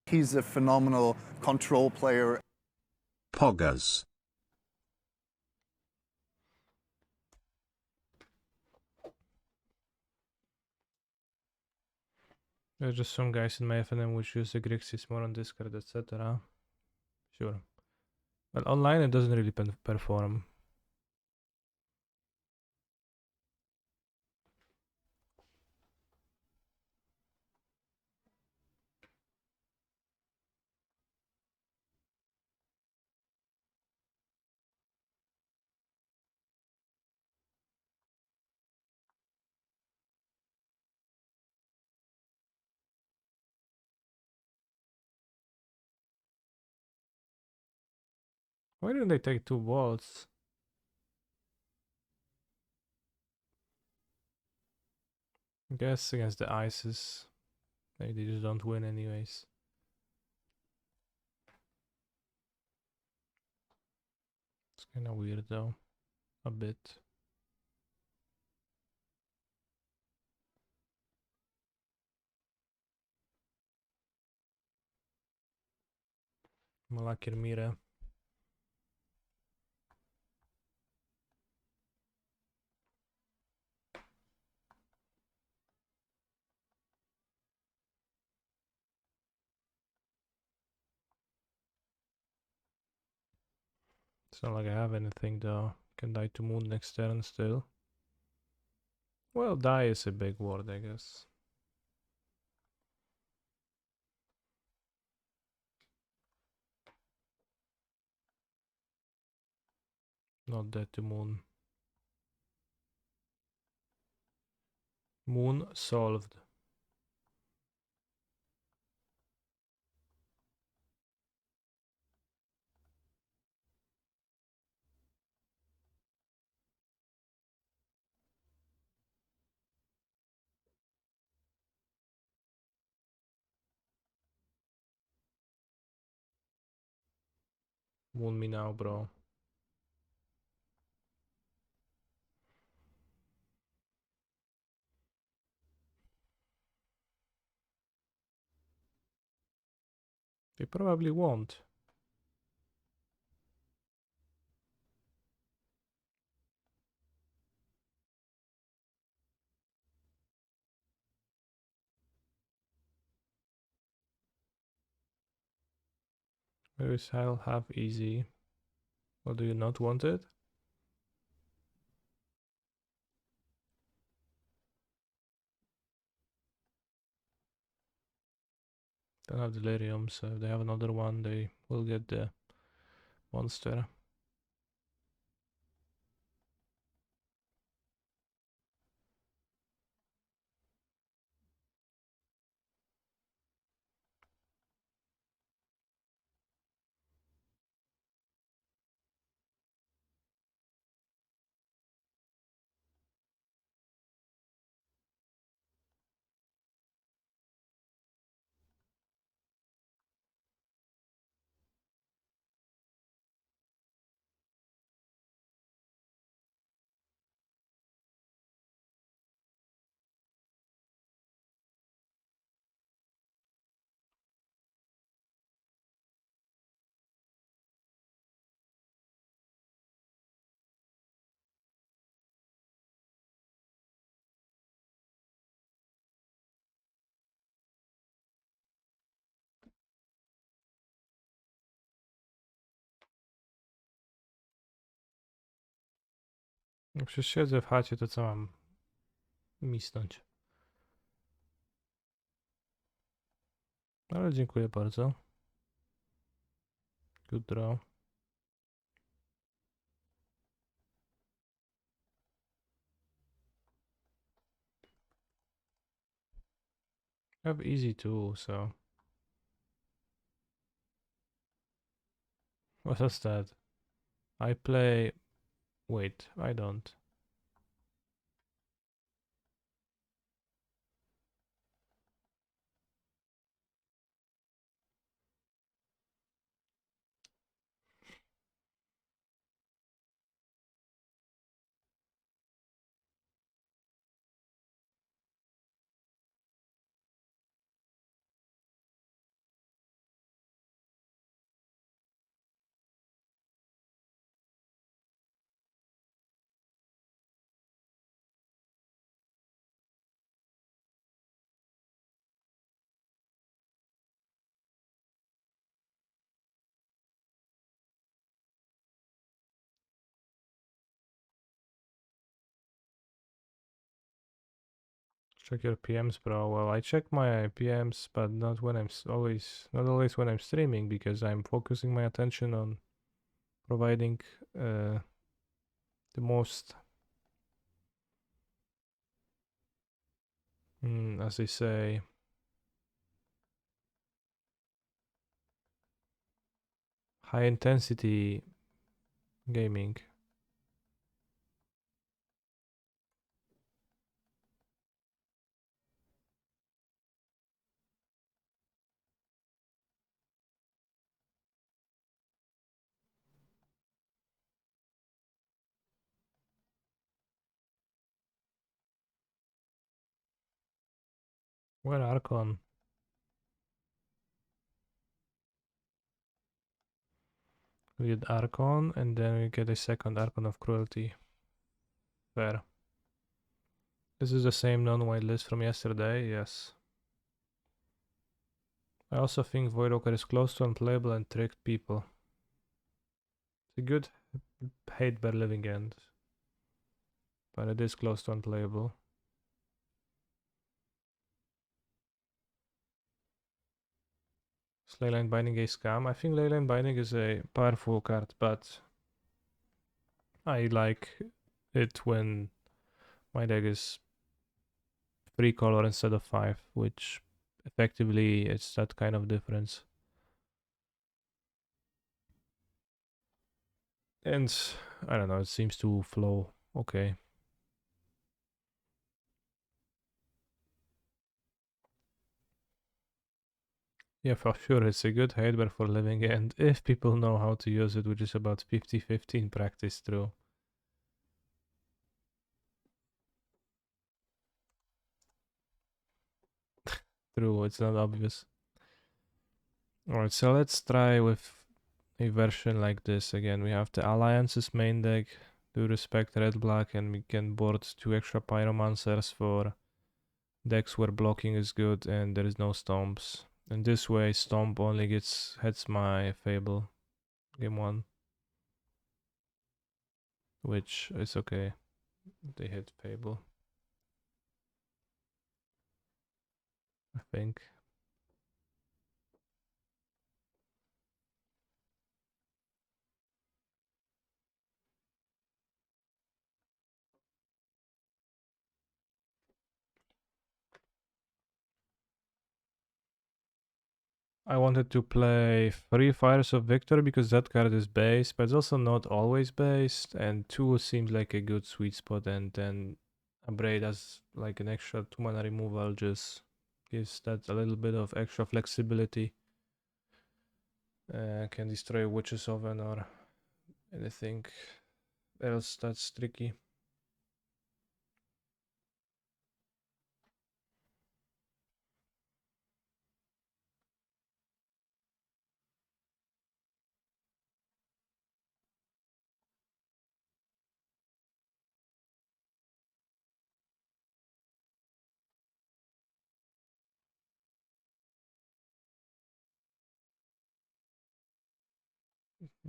He's a phenomenal control player. Poggers. There's just some guys in my FNM which use the Grixis more on Discord, etc. Sure. But online it doesn't really perform. Why didn't they take 2 bolts? I guess against the Ices. They just don't win anyways. It's kinda weird though. A bit. Malakir Mire. It's not like I have anything though. Can die to Moon next turn still. Well, die is a big word, I guess. Not dead to Moon. Moon solved. Wound me now, bro. They probably won't. Maybe I'll have easy. Or do you not want it? Don't have delirium, so if they have another one, they will get the monster. Jak przecież siedzę w chacie, to co mam misnąć? Ale dziękuję bardzo. Good draw. I have easy too, so... What was that? I play... Wait, I don't. Check your PMs, bro. Well, I check my PMs, but not when I'm not always when I'm streaming, because I'm focusing my attention on providing the most, as they say, high intensity gaming. Where Archon? We get Archon, and then we get a second Archon of Cruelty. Fair. This is the same non-white list from yesterday, yes. I also think Voidwalker is close to unplayable and tricked people. It's a good hate bear living end, but it is close to unplayable. Is Leyline Binding a scam? I think Leyline Binding is a powerful card, but I like it when my deck is 3 color instead of 5, which effectively it's that kind of difference. And I don't know, it seems to flow okay. Yeah, for sure, it's a good hardware for living, and if people know how to use it, which is about 50-50 in practice, true. True, it's not obvious. Alright, so let's try with a version like this again. We have the Alliance's main deck, do respect red-black, and we can board 2 extra Pyromancers for decks where blocking is good and there is no stomps. And this way, stomp only hits my Fable game 1, which is okay. They hit Fable, I think. I wanted to play 3 Fires of Victory because that card is based, but it's also not always based, and 2 seems like a good sweet spot, and then Abrade as like an extra 2 mana removal just gives that a little bit of extra flexibility. Can destroy Witch's Oven or anything else that's tricky.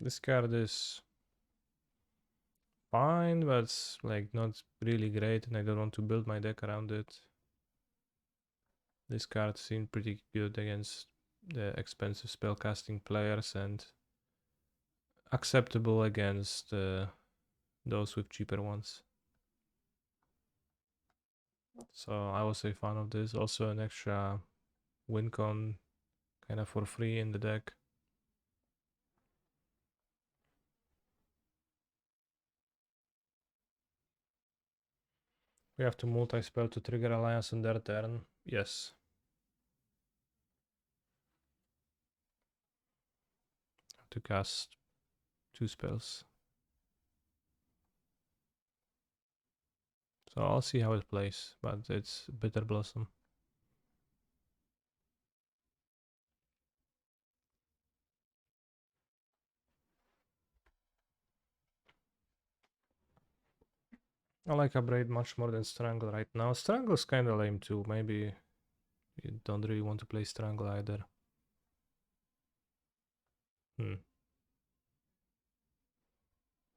This card is fine, but it's like not really great, and I don't want to build my deck around it. This card seemed pretty good against the expensive spellcasting players and acceptable against those with cheaper ones. So I was a fan of this. Also an extra win con kind of for free in the deck. We have to multi-spell to trigger Alliance on their turn. Yes. Have to cast 2 spells. So I'll see how it plays, but it's Bitter Blossom. I like Abrade much more than Strangle right now. Strangle's kinda lame too. Maybe you don't really want to play Strangle either.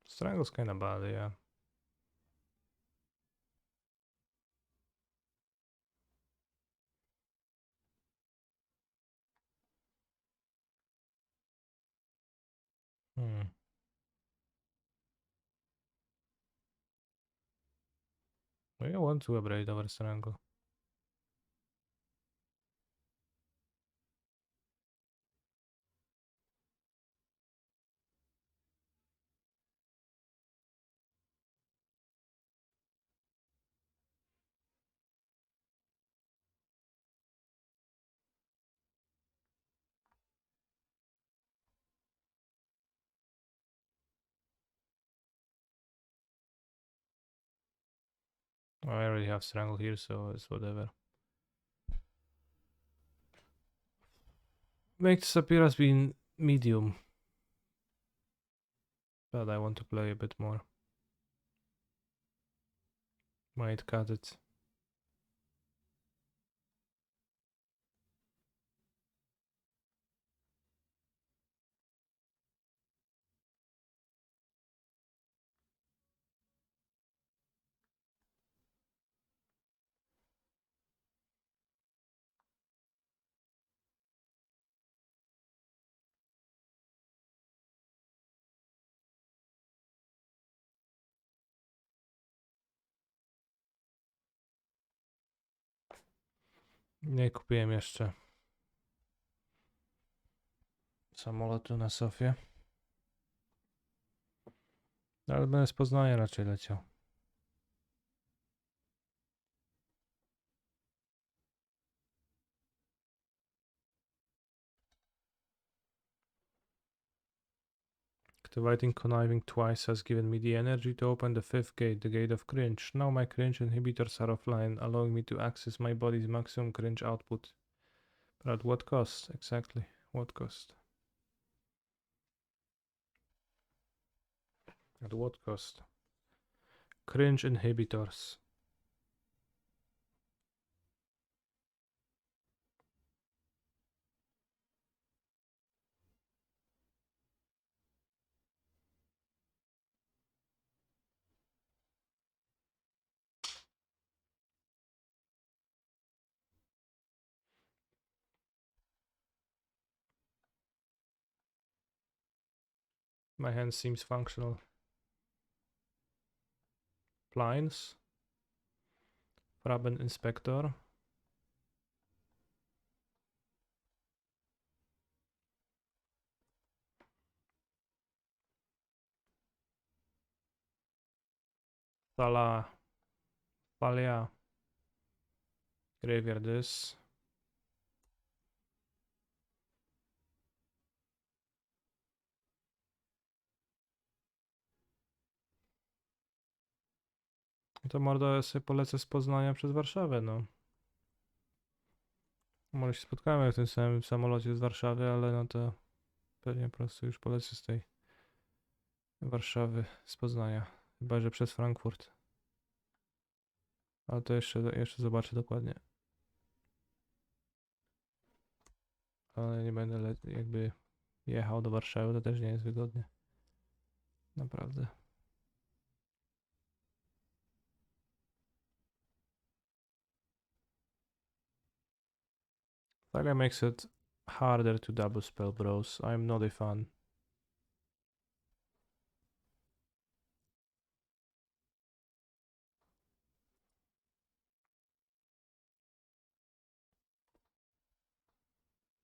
Strangle's kinda bad, yeah. Maybe I want to Abrade over Strangle. I already have Strangle here, so it's whatever. Makes appearance being medium. But I want to play a bit more. Might cut it. Nie kupiłem jeszcze samolotu na Sofię. Ale będę z Poznania raczej leciał. Activating conniving twice has given me the energy to open the 5th gate, the gate of cringe. Now my cringe inhibitors are offline, allowing me to access my body's maximum cringe output. But at what cost? Exactly. What cost? At what cost? Cringe inhibitors. My hand seems functional. Blinds. Farben Inspector. Thalia. Graveyard this. To mordo, ja sobie polecę z Poznania przez Warszawę, no. Może się spotkamy w tym samym samolocie z Warszawy, ale no to pewnie po prostu już polecę z tej Warszawy, z Poznania. Chyba, że przez Frankfurt. Ale to jeszcze zobaczę dokładnie. Ale nie będę jakby jechał do Warszawy, to też nie jest wygodnie. Naprawdę. Thalia makes it harder to double spell, bros. I'm not a fan.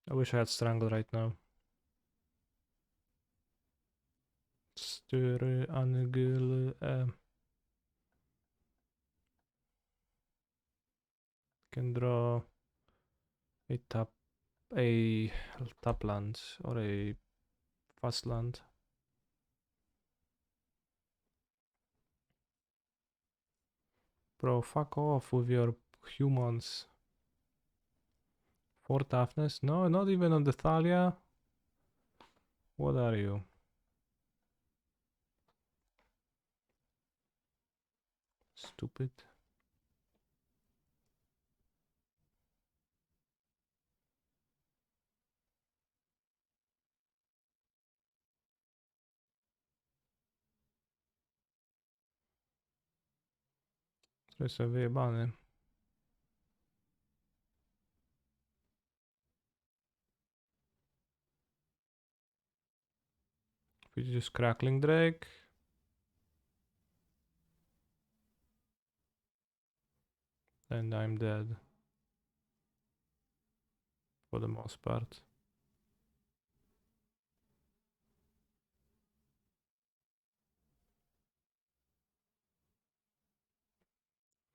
I wish I had Strangle right now. Styry, Angel, can draw a tap land or a fast land. Bro, fuck off with your humans. 4 toughness? No, not even on the Thalia. What are you? Stupid. To jest wyjebany. If you just Crackling Drake. And I'm dead. For the most part.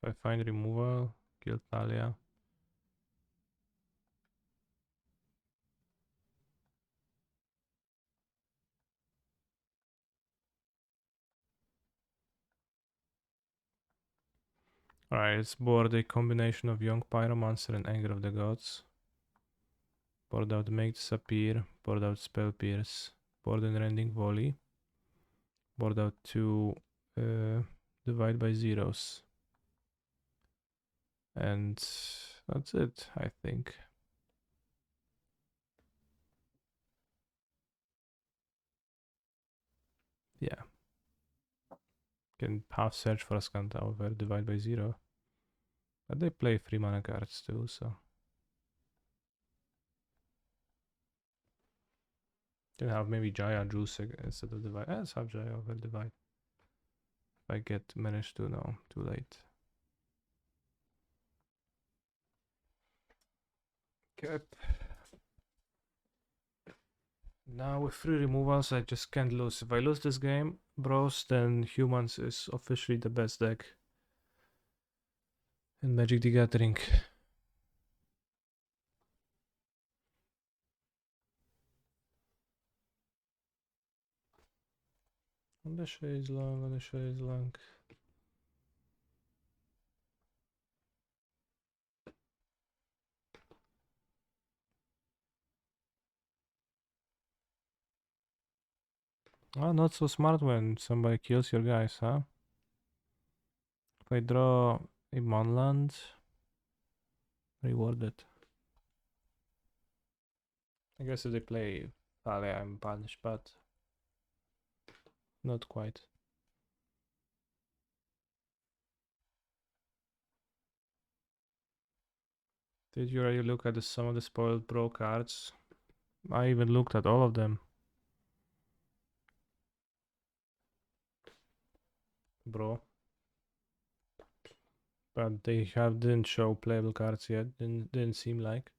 If I find removal, kill Thalia. Alright, it's board a combination of Young Pyromancer and Anger of the Gods. Board out Make Disappear, board out Spell Pierce, board and Rending Volley. Board out 2 Divide by Zeros. And that's it, I think. Yeah. Can half search for a Scanta over Divide by 0. But they play 3 mana cards too, so. Can have maybe Jaya Juice instead of Divide. Let's have Jaya over Divide. If I manage to, no, too late. Cap. Now with 3 removals, I just can't lose. If I lose this game, bros, then Humans is officially the best deck in Magic the Gathering. The show is long, the show is long. Ah, not so smart when somebody kills your guys, huh? If I draw a Monland, rewarded. I guess if they play Valley, I'm punished, but not quite. Did you already look at some of the spoiled pro cards? I even looked at all of them. Bro. But they didn't show playable cards yet, didn't seem like.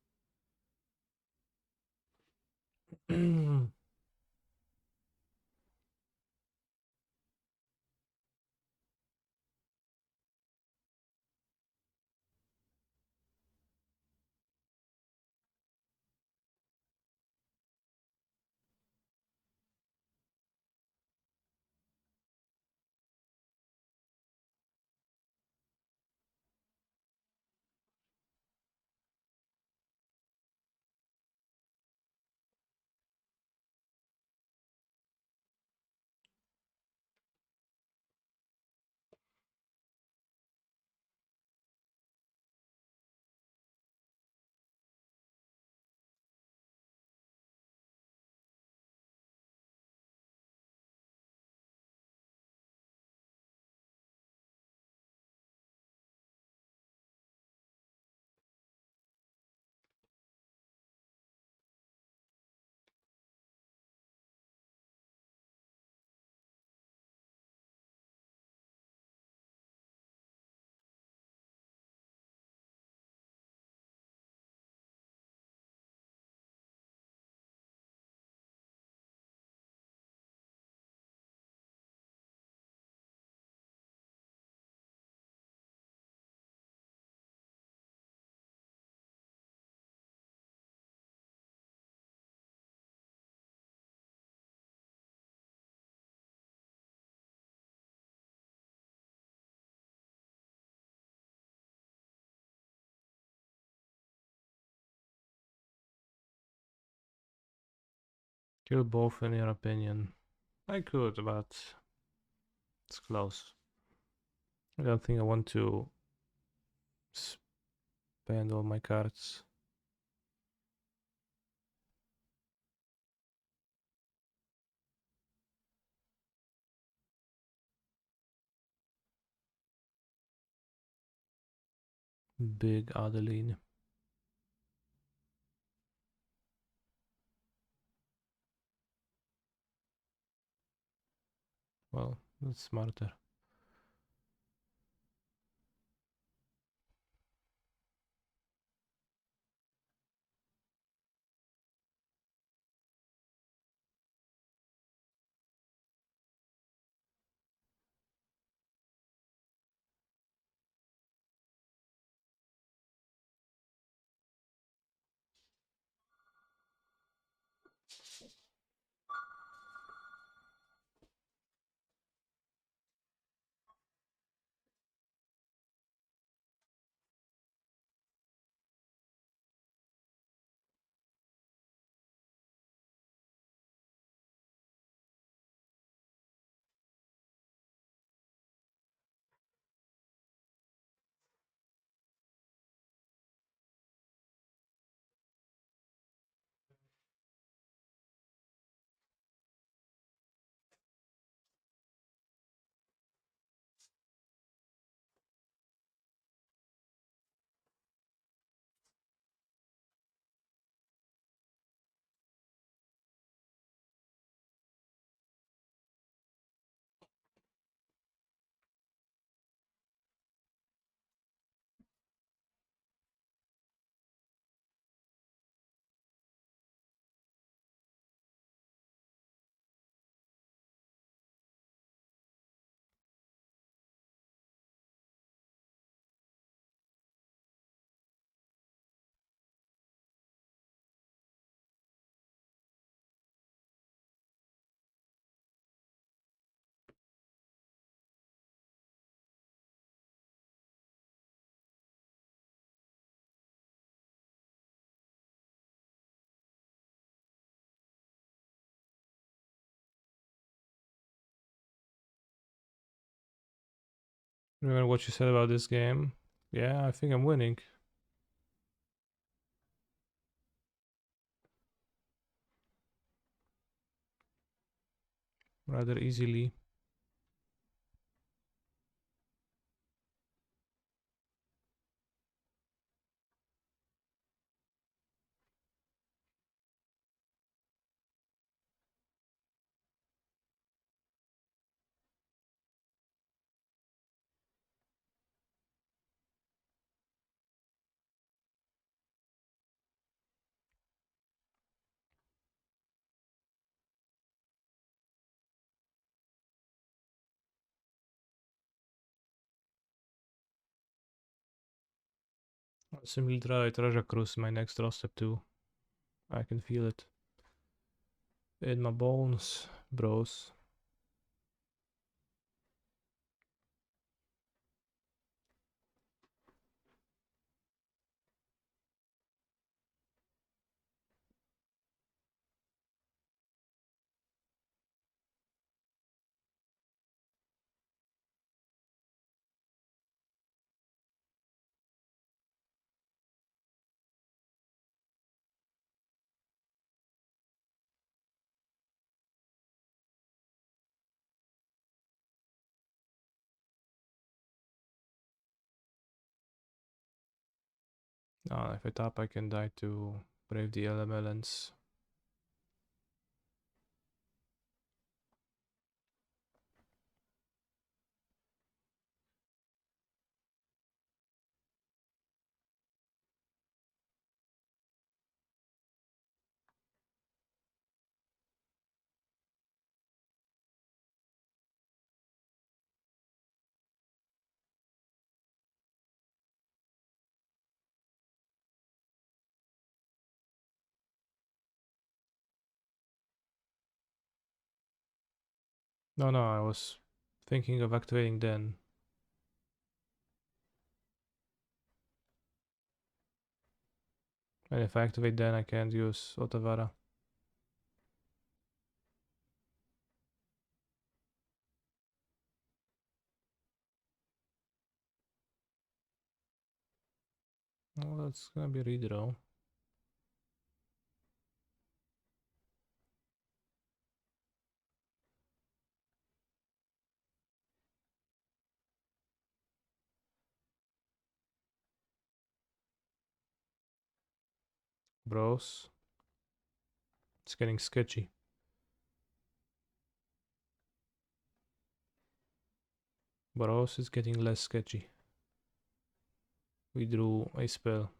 Kill both in your opinion. I could, but it's close. I don't think I want to spend all my cards. Big Adeline. Well, that's smarter. Remember what you said about this game? Yeah, I think I'm winning. Rather easily. I'll simply try Treasure Cruise my next draw step too. I can feel it in my bones, bros. If I tap, I can die to Brave the Elements. No, I was thinking of activating then. And if I activate then, I can't use Otavara. Well, that's gonna be redraw. Bros. It's getting sketchy. Bros is getting less sketchy. We drew a spell.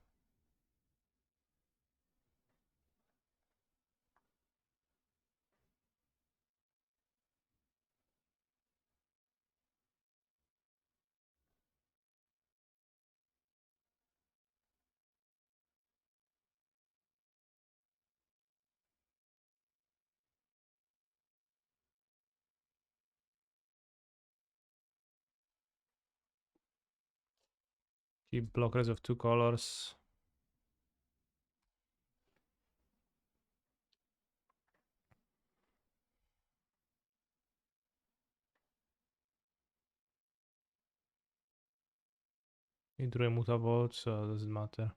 Keep blockers of 2 colors. He drew a Mutavolt, so it doesn't matter.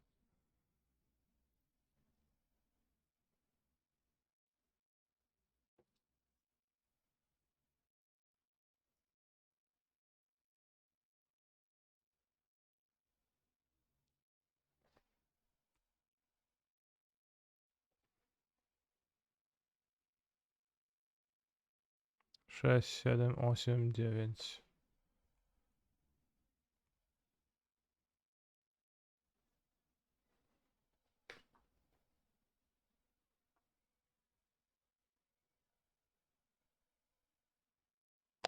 Sześć, 7, 8, 9.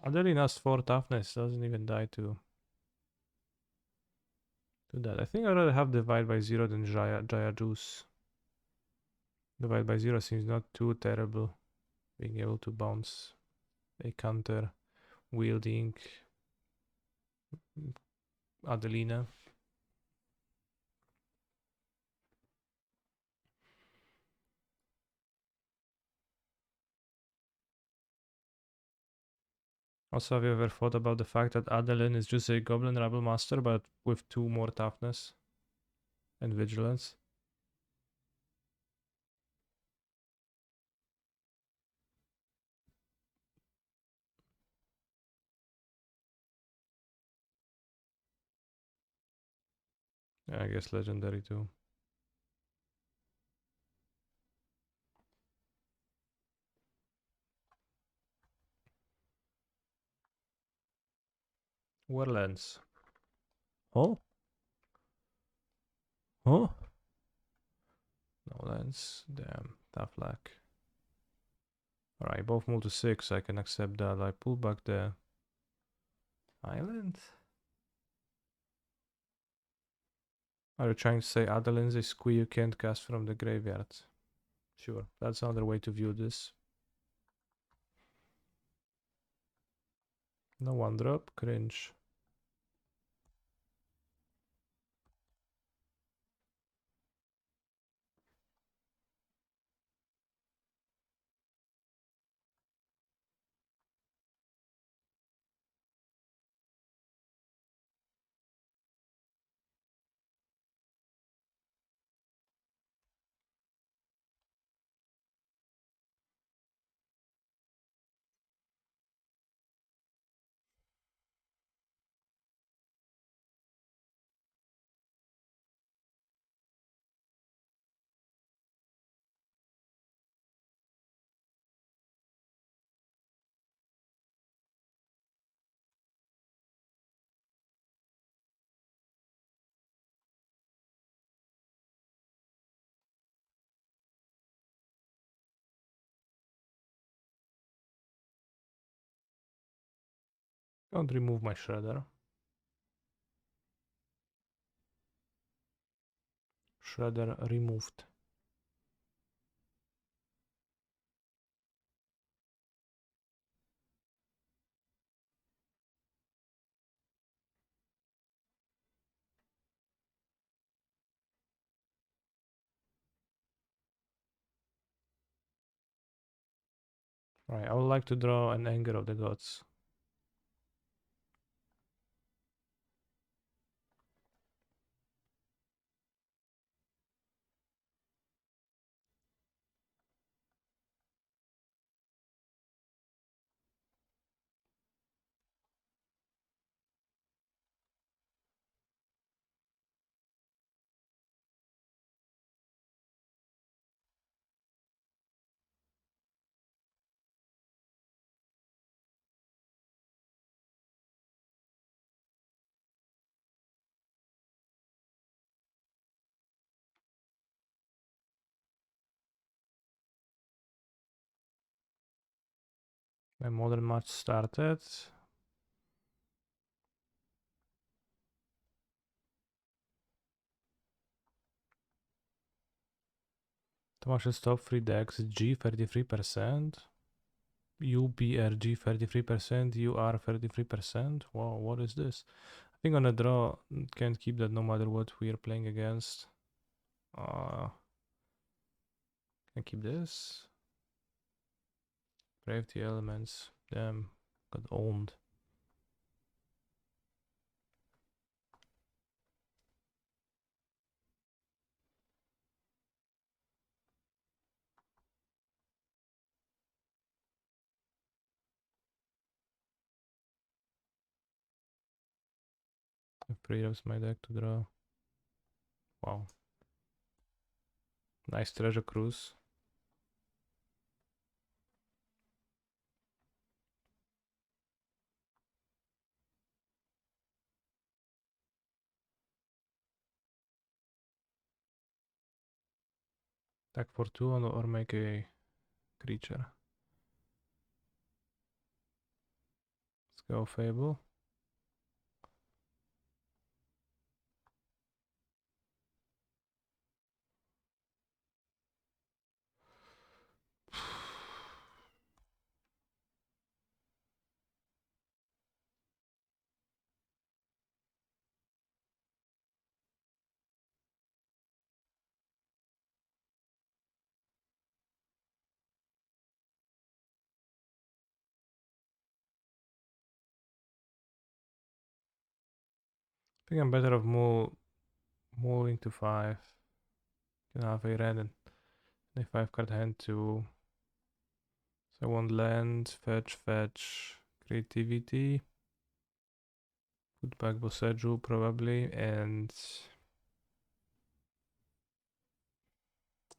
Adelinas 4 toughness doesn't even die to that. I think I'd rather have Divide by 0 than Jaya Juice. Divide by 0 seems not too terrible. Being able to bounce a counter wielding Adelina. Also, have you ever thought about the fact that Adeline is just a Goblin Rebel Master, but with 2 more toughness and vigilance? Yeah, I guess legendary too. War lens. Oh? Oh? No lens. Damn. Tough luck. Alright, both move to 6. I can accept that. I pull back the island. Are you trying to say Adeline's a squee you can't cast from the graveyard? Sure, that's another way to view this. No 1-drop, cringe. Don't remove my shredder. Shredder removed. Right, I would like to draw an Anger of the Gods. My modern match started. Tomasz's top 3 decks: G 33%, UBRG 33%, UR 33%. Wow, what is this? I think on a draw, can't keep that no matter what we are playing against. Can keep this. Brave the elements. Damn, got owned. I pre-ups my deck to draw. Wow. Nice treasure cruise. Attack for 2 or make a creature. Let's go Fable. think I'm better off moving to 5. Can have a red and a 5 card hand too. So I want land, fetch, creativity. Put back Boseju probably, and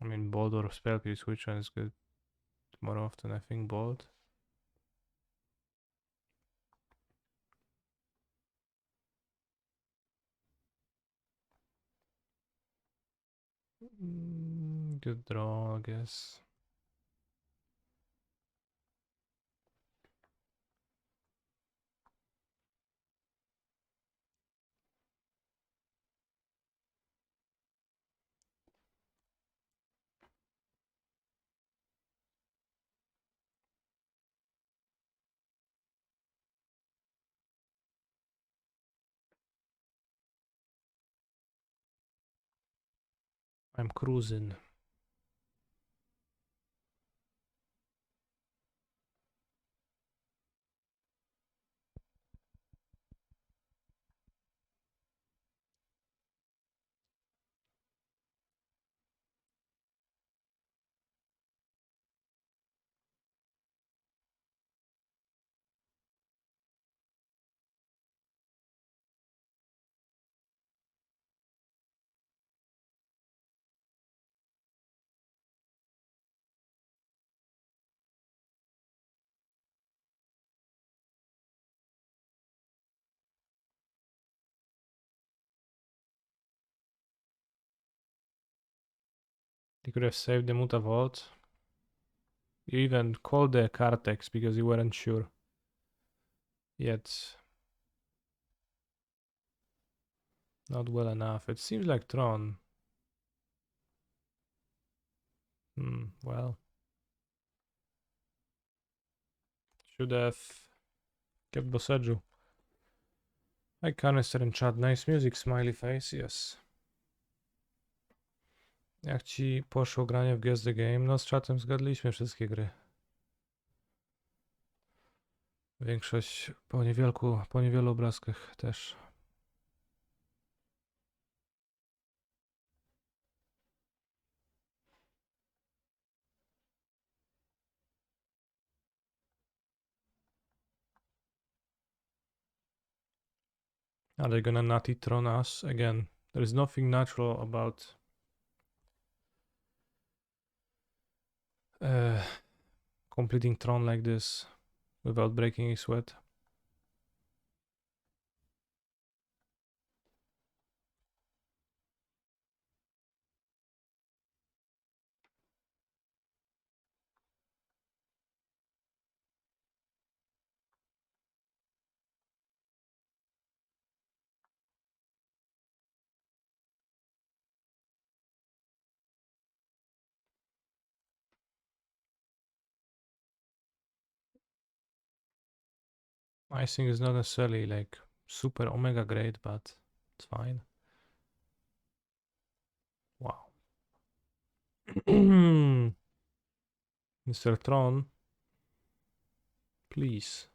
I mean bold or spell piece, which one is good more often? I think bold. Good draw, I guess. I'm cruising. You could have saved the Muta Vault. You even called the Cartex because you weren't sure. Yet. Not well enough. It seems like Tron. Well. Should have kept Boseju. Hi Canister in chat. Nice music, smiley face, yes. Jak ci poszło granie w Guess the Game? No z czatem zgadliśmy wszystkie gry. Większość po niewielu obrazkach też. Are they gonna nutty Tron us again? There is nothing natural about completing Tron like this without breaking a sweat. Icing is not necessarily like super omega great, but it's fine. Wow. Mr. Tron, please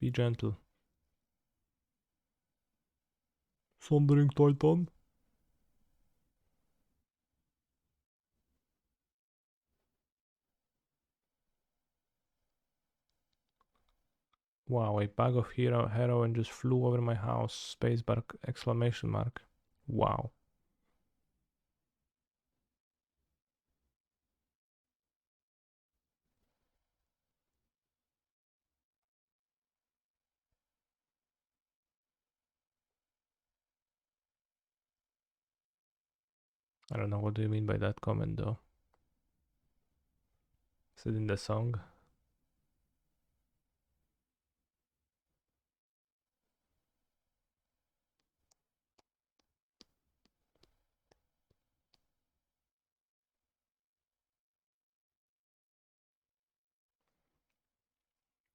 be gentle. Thundering Titan. Wow, a bag of heroin just flew over my house. Spacebar exclamation mark. Wow. I don't know what do you mean by that comment though. Is it in the song?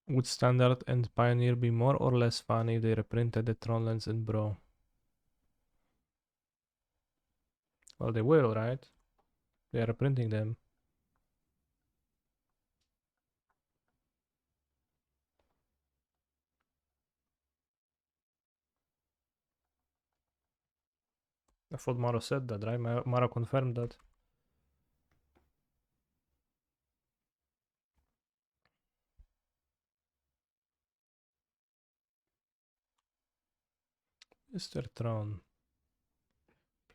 Would Standard and Pioneer be more or less fun if they reprinted the Tronlands and Bro? Well, they will, right? They are reprinting them. I thought Maro said that, right? Maro confirmed that. Mr. Tron,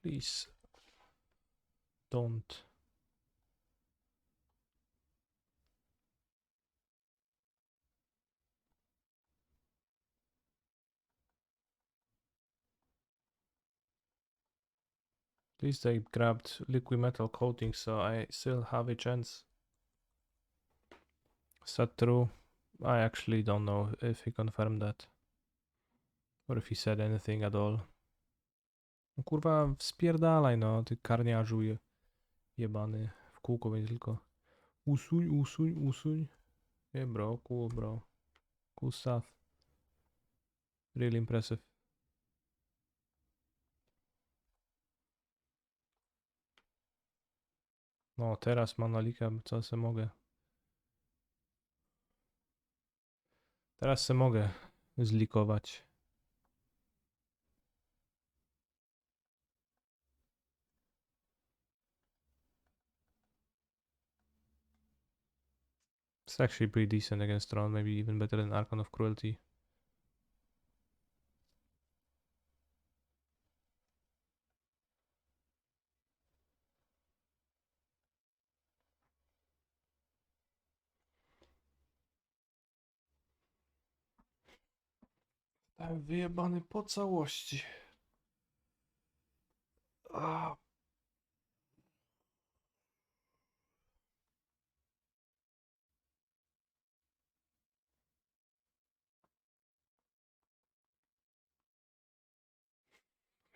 please don't. At least they grabbed liquid metal coating, so I still have a chance. Is that true? I actually don't know if he confirmed that. Or if he said anything at all. No kurwa, spierdalaj no, ty karniarzu jebany. W kółko będzie tylko usuń, usuń, usuń. Yeah bro, cool bro. Cool stuff. Really impressive. No teraz Monalika, co se mogę. Teraz se mogę zlikować. It's actually pretty decent against Tron, maybe even better than Archon of Cruelty. Tam wyjebany po całości. Ah.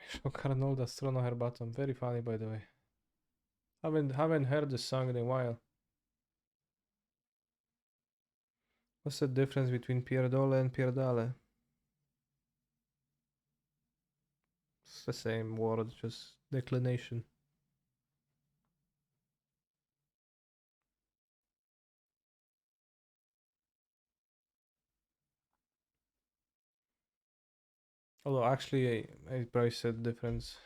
Shock Arnolda strona herbatą. Very funny by the way. Haven't heard this song in a while. What's the difference between Pierdole and Pierdale? It's the same word, just declination. Although actually I probably said difference.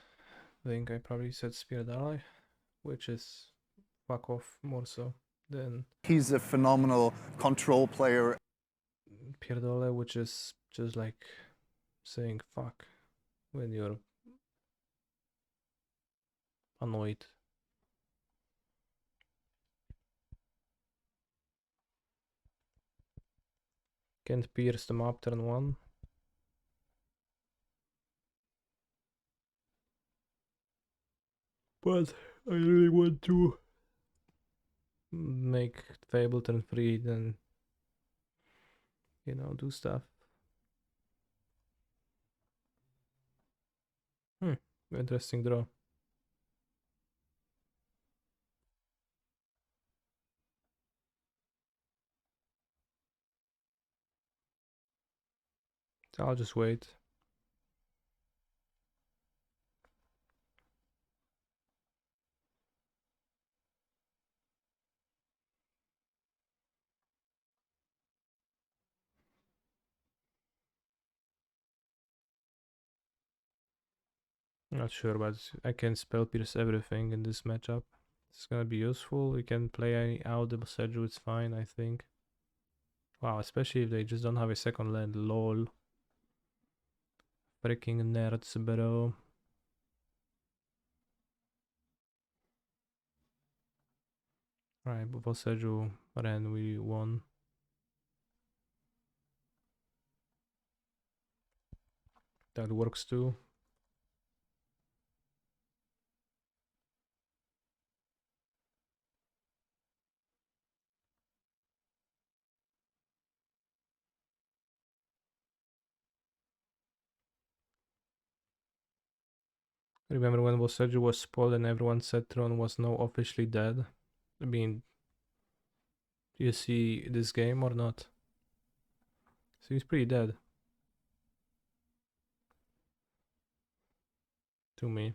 I think I probably said Spierdale, which is fuck off more so than He's a phenomenal control player. Pierdole, which is just like saying fuck when you're annoyed. Can't pierce them up turn 1. But I really want to make Fable turn 3, then, you know, do stuff. Interesting draw. I'll just wait. Not sure, but I can spell pierce everything in this matchup. It's gonna be useful. We can play out the Boseju, it's fine, I think. Wow, especially if they just don't have a second land. Lol. Freaking nerds, bro. Alright, but Boseju ran, we won. That works too. Remember when Boseju was spoiled and everyone said Tron was now officially dead? I mean, do you see this game or not? Seems pretty dead. To me.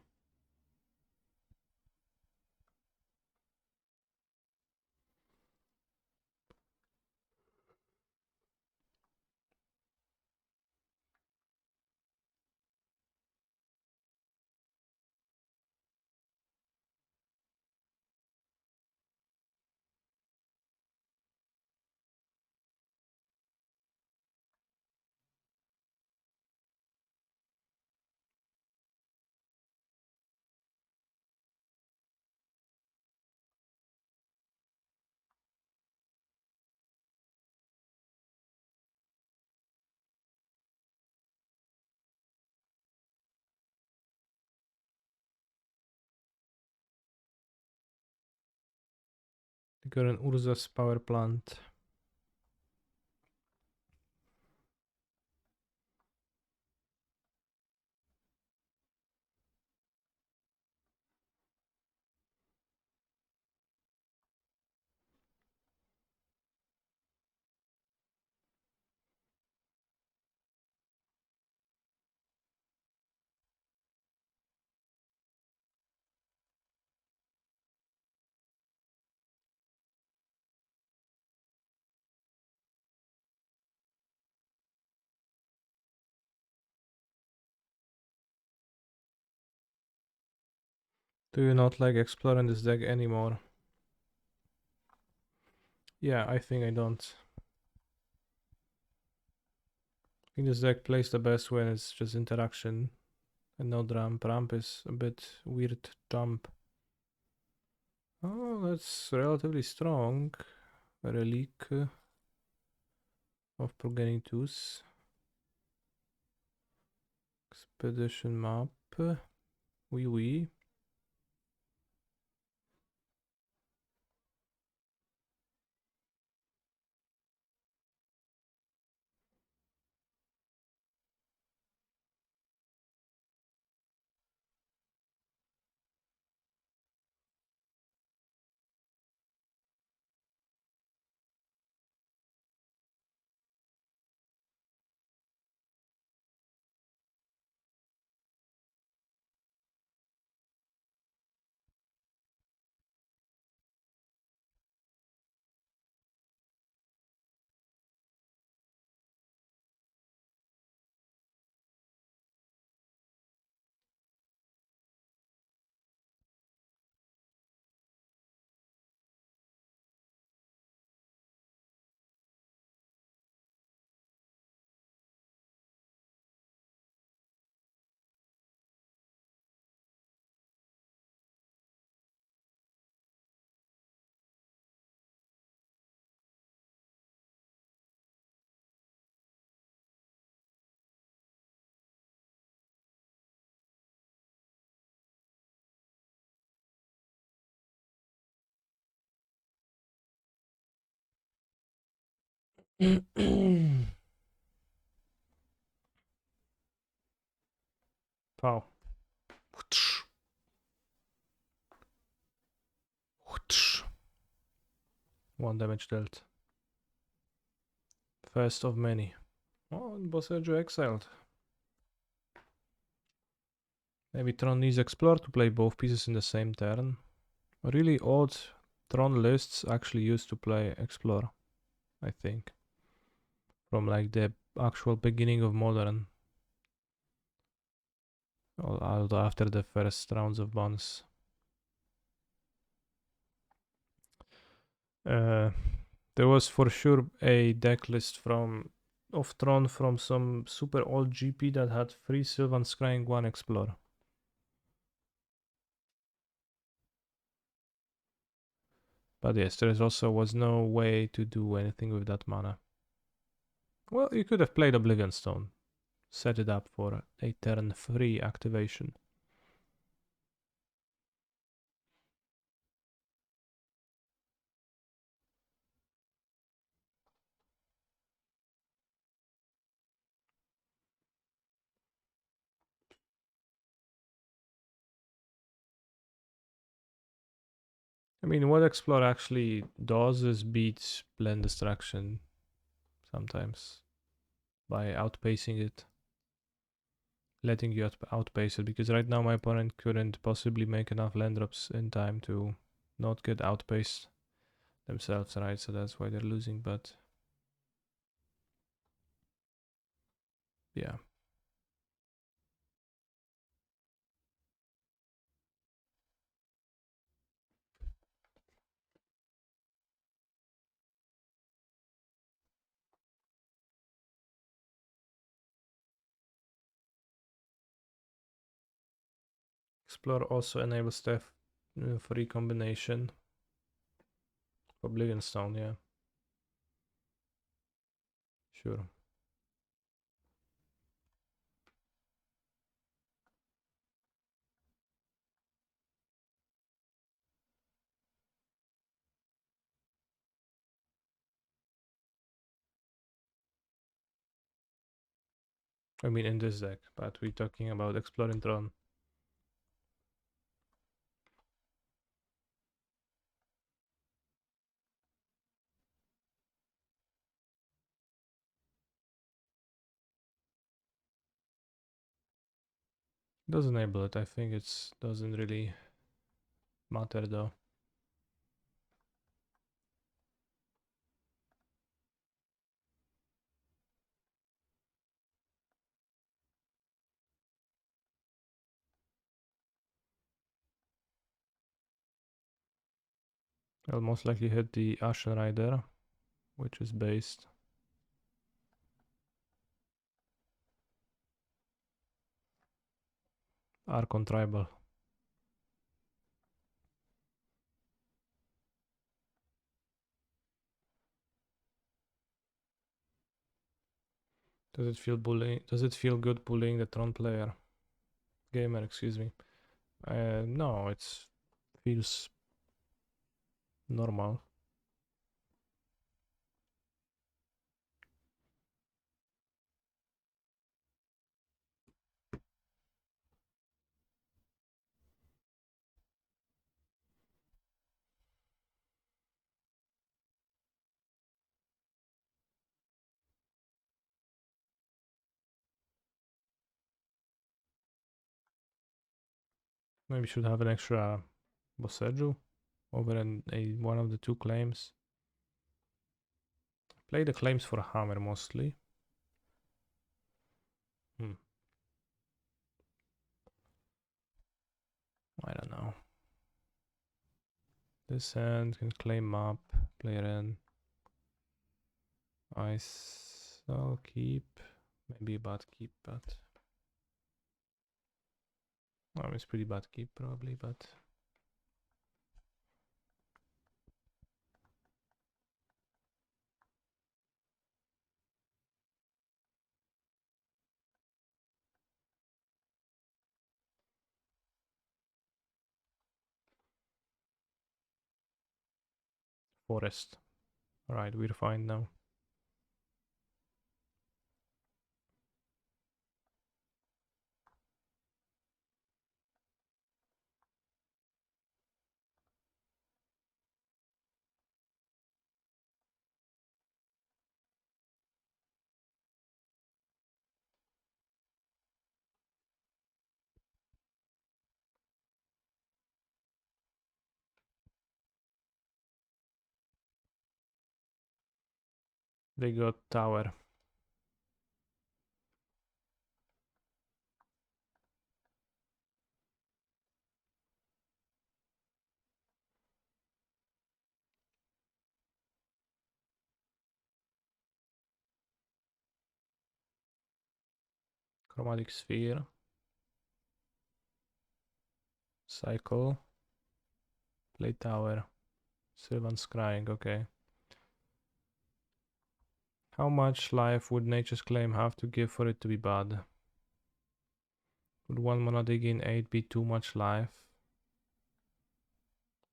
Current Urza's power plant. Do you not like exploring this deck anymore? Yeah, I think I don't. I think this deck plays the best when it's just interaction and no ramp. Ramp is a bit weird jump. Oh, that's relatively strong. Relic of Progenitus. Expedition map. Oui, oui. Pow. One damage dealt. First of many. Oh, and Boss Edge exiled. Maybe Tron needs Explore to play both pieces in the same turn. Really odd Tron lists actually used to play Explore, I think. From like the actual beginning of Modern. Or after the first rounds of bans. There was for sure a deck list of Tron from some super old GP that had 3 Sylvan Scrying, 1 Explore. But yes, there was no way to do anything with that mana. Well, you could have played Oblivion Stone. Set it up for a turn 3 activation. I mean, what Explore actually does is beat Blend Destruction sometimes by outpacing it. Letting you outpace it, because right now my opponent couldn't possibly make enough land drops in time to not get outpaced themselves, right? So that's why they're losing, but yeah. Explore also enables stuff for recombination. Oblivion Stone, yeah. Sure. I mean in this deck, but we're talking about Exploring Throne. Does enable it. I think it doesn't really matter though. I'll most likely hit the Ashen Rider, which is based. Archon Tribal. Does it feel bullying? Does it feel good bullying the Tron player? Gamer, excuse me. No, it feels normal. Maybe should have an extra Boseju over one of the two claims. Play the claims for hammer mostly. I don't know. This hand can claim up, player in. I'll keep. Maybe bad keep, but it's pretty bad keep probably, but forest. Alright, we're fine now. They got tower. Chromatic sphere. Cycle. Play tower. Sylvan's crying, okay. How much life would Nature's Claim have to give for it to be bad? Would one mana dig in 8 be too much life?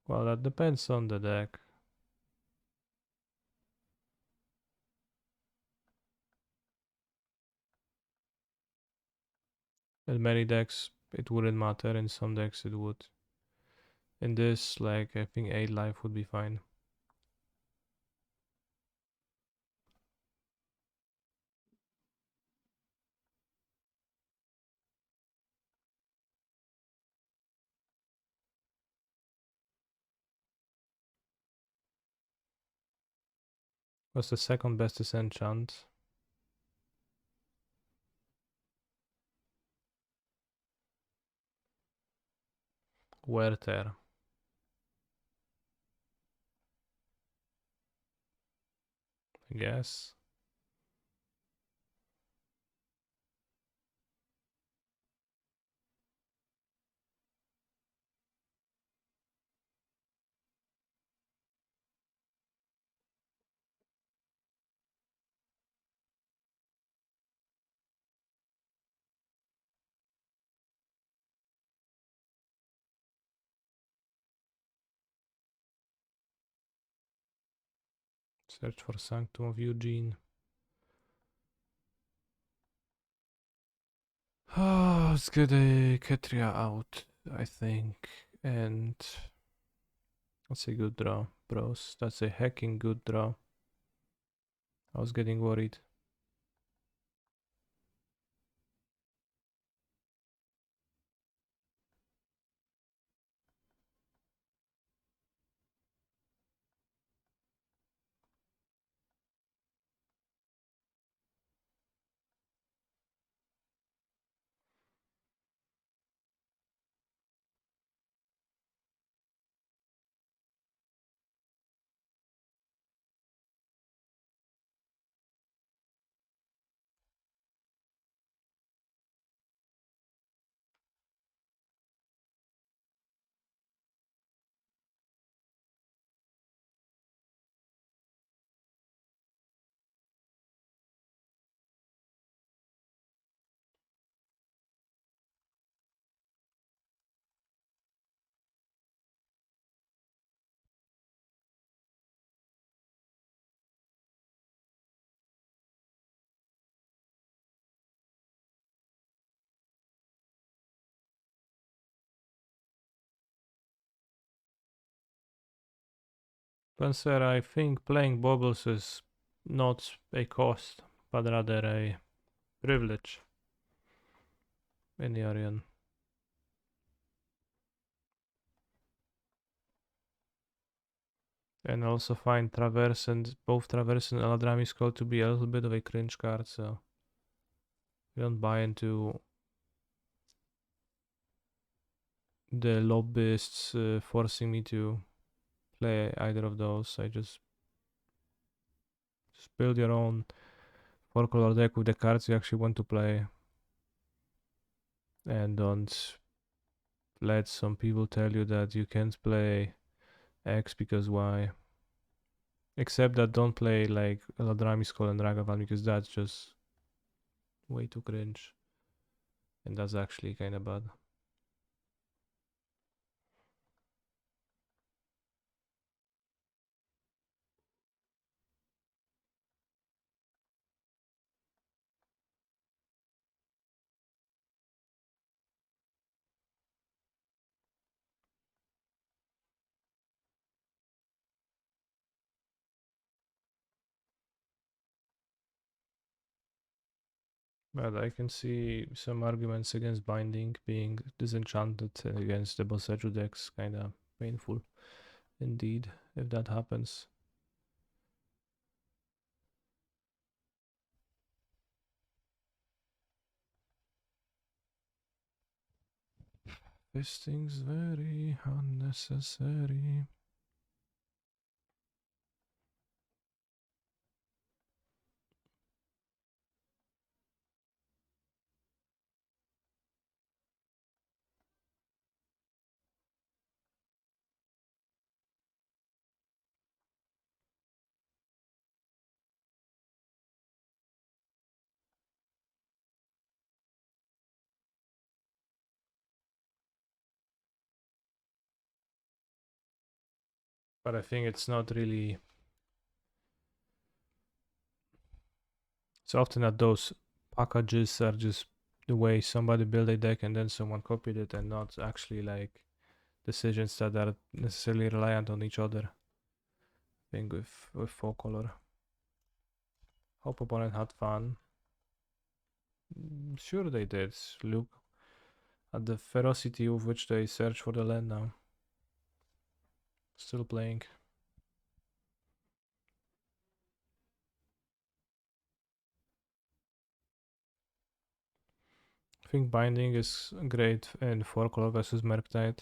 Well, that depends on the deck. In many decks, it wouldn't matter. In some decks, it would. In this, like, I think 8 life would be fine. What's the second best disenchant? Werther. I guess. Search for Sanctum of Eugene. Oh, let's get a Ketria out, I think. And that's a good draw, bros. That's a hacking good draw. I was getting worried. Spencer, I think playing bubbles is not a cost, but rather a privilege in the Arian. And I also find both Traverse and Eladrami Skull to be a little bit of a cringe card, so I don't buy into the lobbyists forcing me to play either of those. I just build your own 4-color deck with the cards you actually want to play, and don't let some people tell you that you can't play X because Y. Except that don't play like Eladrami Skull and Ragavan, because that's just way too cringe. And that's actually kinda bad. But I can see some arguments against binding being disenchanted against the Boseju decks, kinda painful indeed, if that happens. This thing's very unnecessary. But I think it's not really. It's often that those packages are just the way somebody built a deck and then someone copied it, and not actually like decisions that are necessarily reliant on each other. I think with 4-color. Hope opponent had fun. Sure they did. Look at the ferocity with which they search for the land now. Still playing. I think binding is great in 4-color versus Merktide.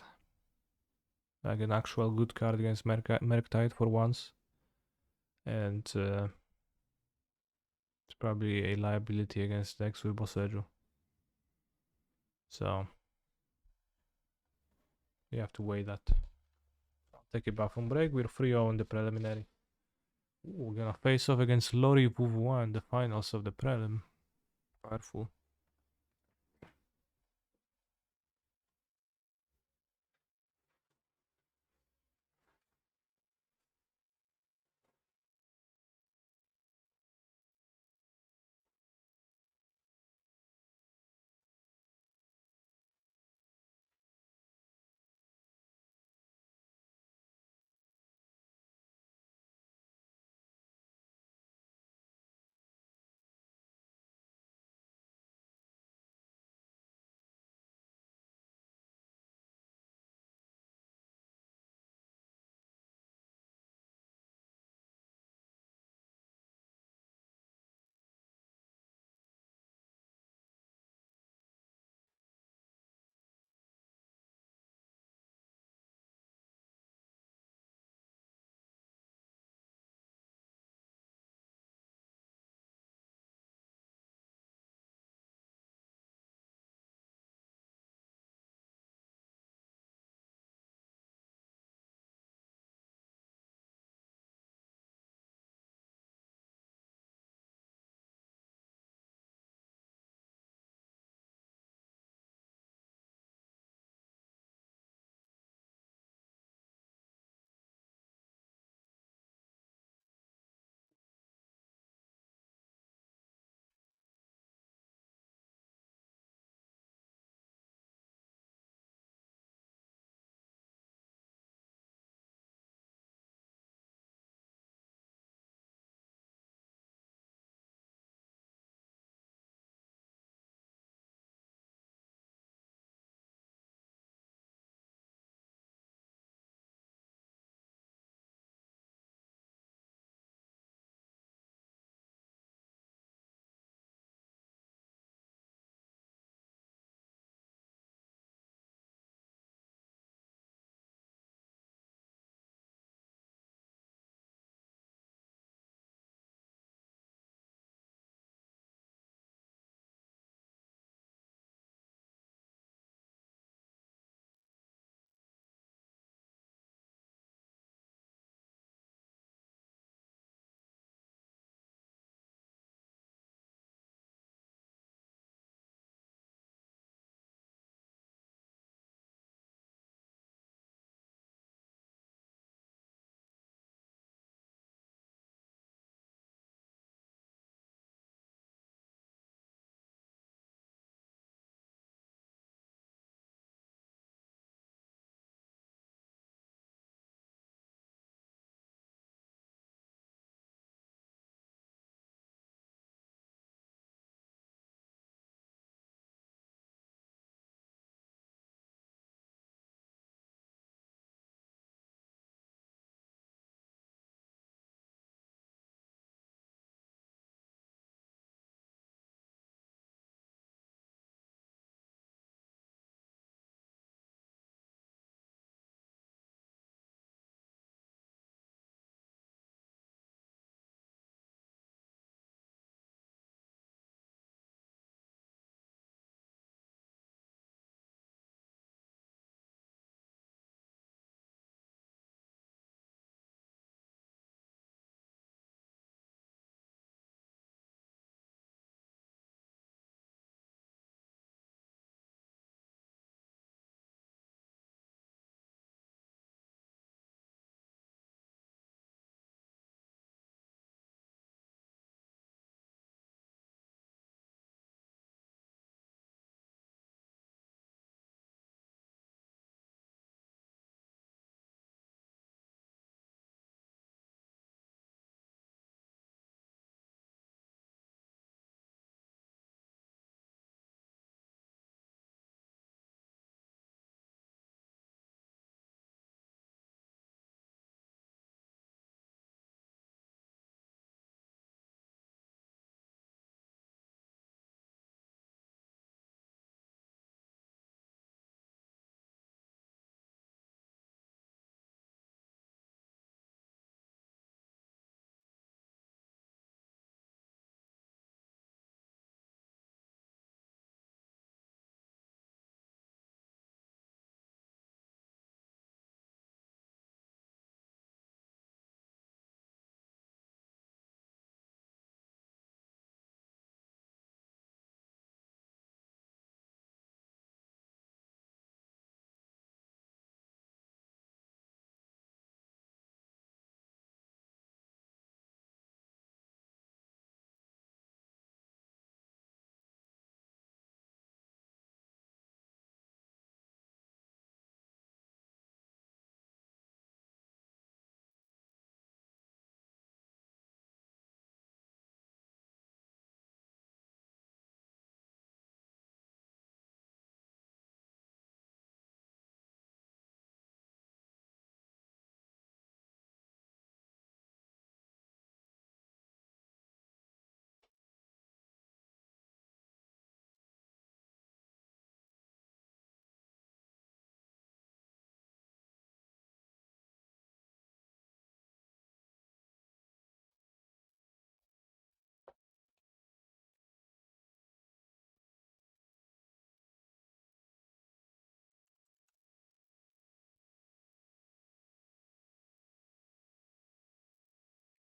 Like an actual good card against Merktide for once. And it's probably a liability against decks with Boseju. So you have to weigh that. I'll take a bathroom break. We're 3-0 in the preliminary. Ooh, we're gonna face off against Lori Pouvoir in the finals of the prelim. Powerful.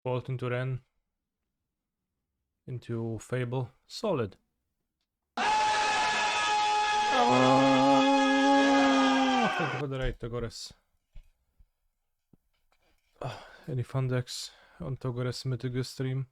Bolt into Ren. Into Fable. Solid. Thank you for the raid, Togores. Any fun decks on Togores Mythic stream?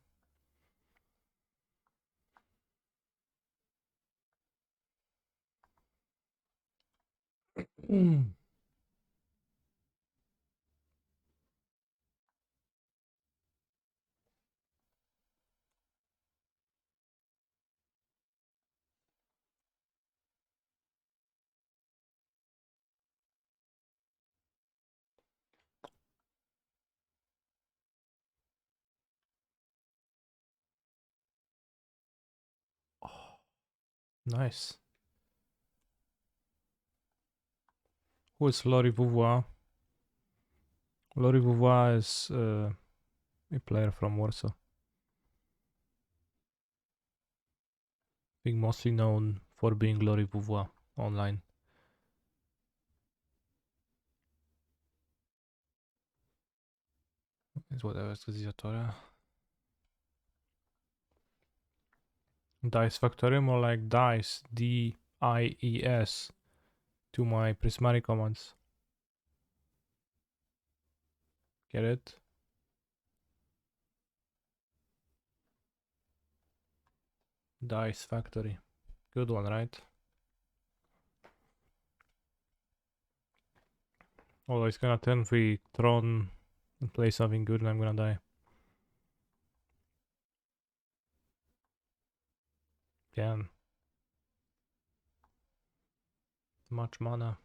Nice. Who is Lori Vouvois? Lori Vouvois is a player from Warsaw. Being mostly known for being Lori Vouvois online. Is whatever escalatora. Dice Factorium or like Dice, D-I-E-S, to my Prismatic commands. Get it? Dice Factory. Good one, right? Although it's gonna turn free Tron and play something good and I'm gonna die. Can. Much mana.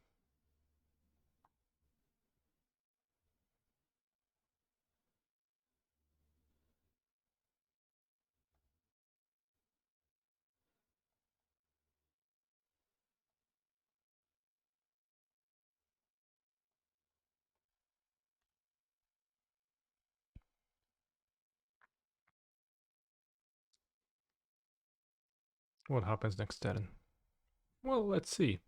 What happens next turn? Well, let's see.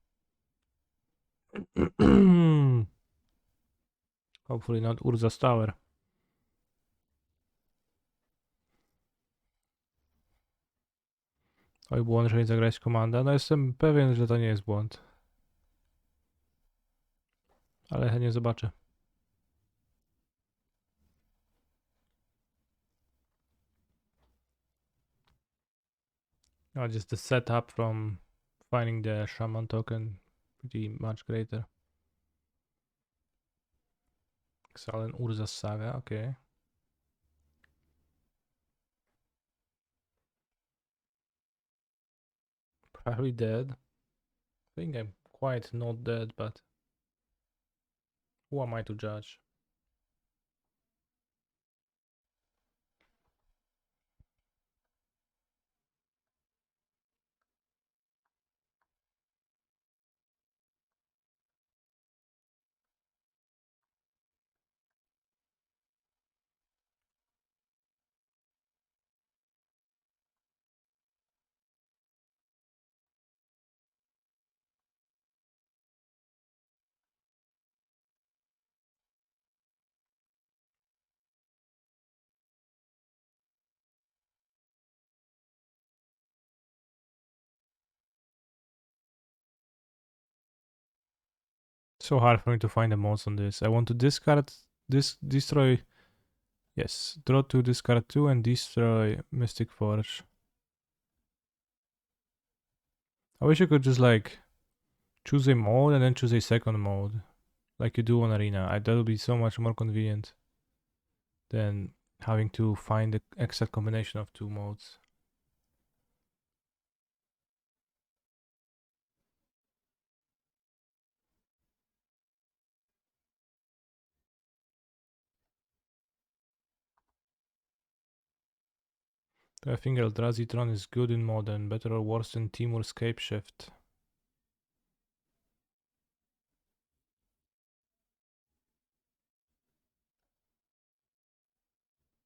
Hopefully not Urza's Tower. Oj, błąd, że nie zagrać komanda. No jestem pewien, że to nie jest błąd. Ale chętnie zobaczę. Oh, just the setup from finding the shaman token pretty much greater. Excellent Urza's Saga, okay. Probably dead. I think I'm quite not dead, but who am I to judge? So hard for me to find the mods on this. I want to discard this, destroy. Yes, draw 2, discard 2, and destroy Mystic Forge. I wish you could just like choose a mode and then choose a second mode, like you do on Arena. That would be so much more convenient than having to find the exact combination of two modes. I think Eldrazi Tron is good in modern, better or worse than Timur Scapeshift.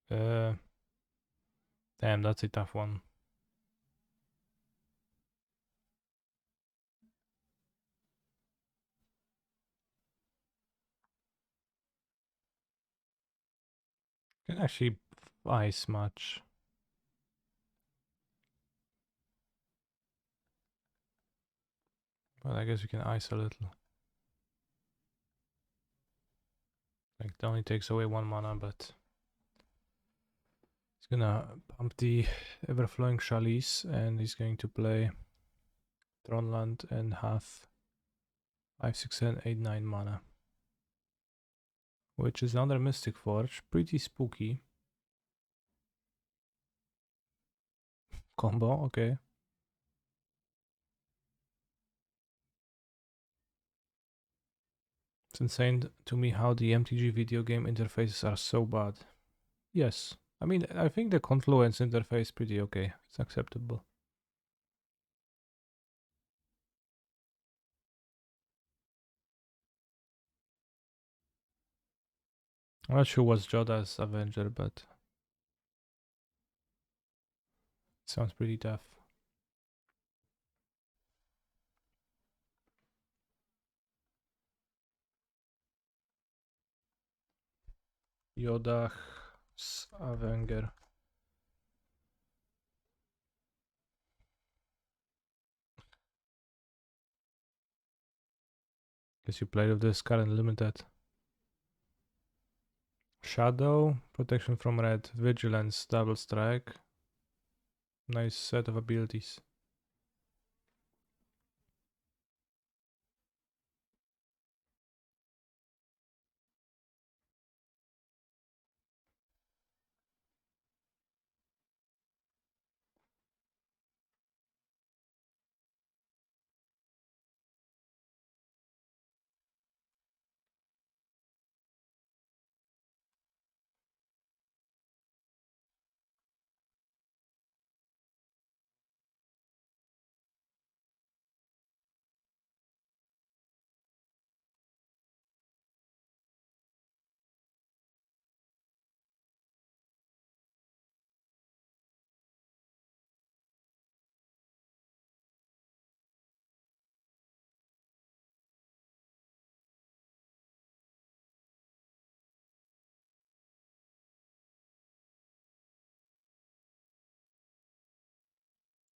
Damn, that's a tough one. Can actually ice much. But I guess we can ice a little. Like, it only takes away 1 mana, but he's gonna pump the Everflowing Chalice, and he's going to play Tronland and have 5, 6, 7, 8, 9 mana. Which is another Mystic Forge. Pretty spooky. Combo, okay. It's insane to me how the MTG video game interfaces are so bad. Yes. I mean, I think the Confluence interface is pretty okay. It's acceptable. I'm not sure what's Joda's Avenger, but it sounds pretty tough. Yodah's Avenger. Guess you played with this card in limited. Shadow, protection from red, vigilance, double strike. Nice set of abilities.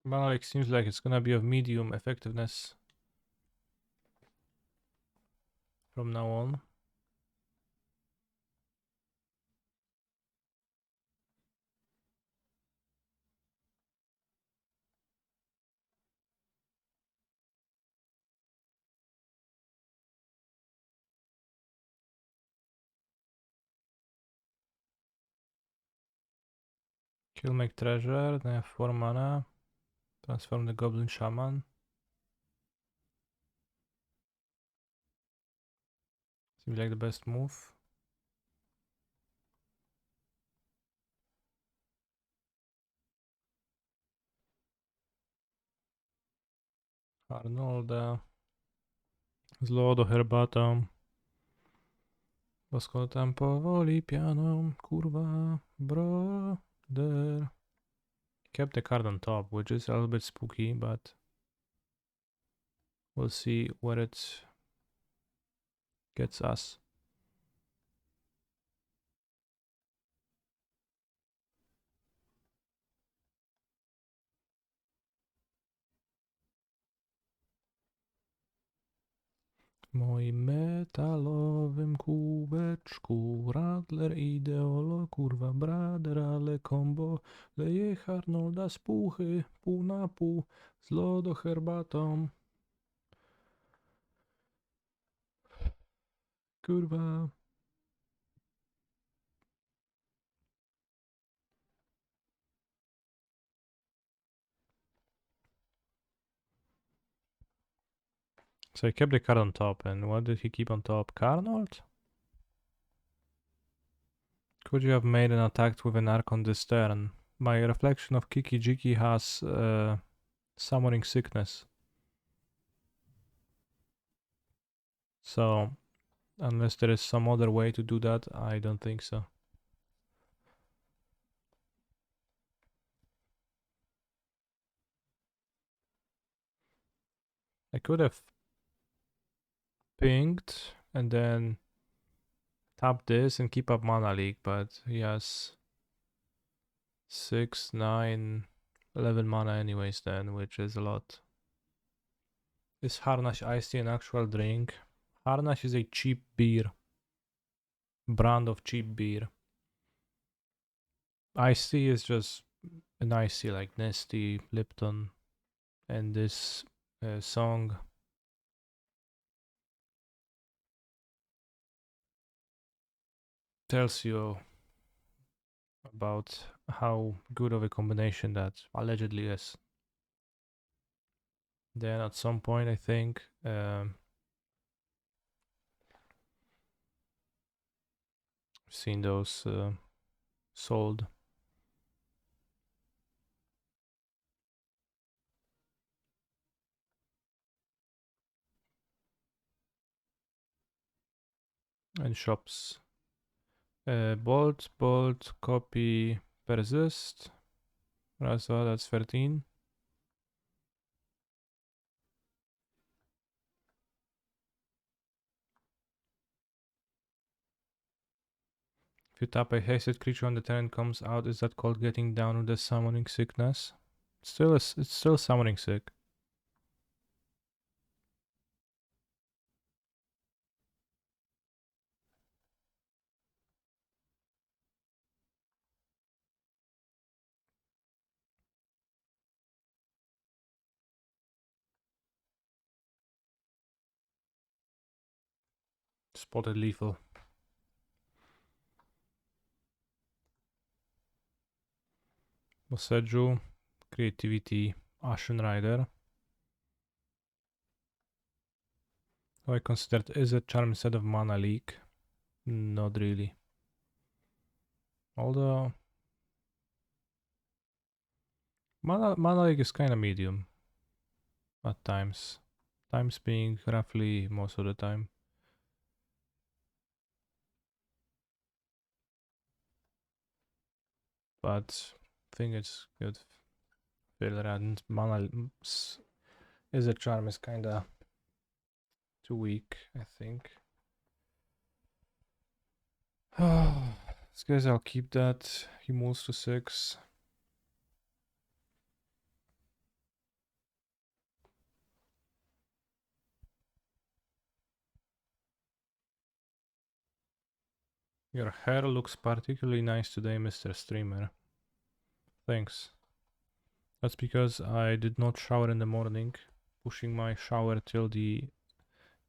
Malik seems like it's gonna be of medium effectiveness from now on. Kill, make treasure, then have 4 mana. Transform the Goblin Shaman. Seems like the best move. Arnolda. Zlo do herbatą. Łaskotam powoli pianą, kurwa, brother. Kept the card on top, which is a little bit spooky, but we'll see what it gets us. W moim metalowym kubeczku Radler ideolo, kurwa brader, ale kombo leje Arnolda z puchy, pół na pół, z lodo herbatą. Kurwa. So he kept the card on top, and what did he keep on top? Carnold? Could you have made an attack with an arc on this turn? My reflection of Kiki Jiki has summoning sickness. So, unless there is some other way to do that, I don't think so. I could have pinged and then tap this and keep up Mana Leak, but he has 6, 9, 11 mana anyways then, which is a lot. Is Harnash iced tea an actual drink? Harnash is a cheap beer. Brand of cheap beer. Iced tea is just an iced tea like Nestea, Lipton, and this song tells you about how good of a combination that allegedly is. Then at some point I think seen those sold. In shops. Bolt, copy, persist. So that's 13. If you tap a hasted creature on the turn and comes out, is that called getting down with the summoning sickness? It's still summoning sick. Spotted lethal. Boseju, creativity, Ashen Rider. Oh, I considered is a charm instead of mana leak. Not really. Although mana leak is kinda medium at times. Times being roughly most of the time. But I think it's good. Fairly rad. Mana is a charm is kinda too weak, I think. This guys, I'll keep that. He moves to 6. Your hair looks particularly nice today, Mr. Streamer. Thanks. That's because I did not shower in the morning, pushing my shower till the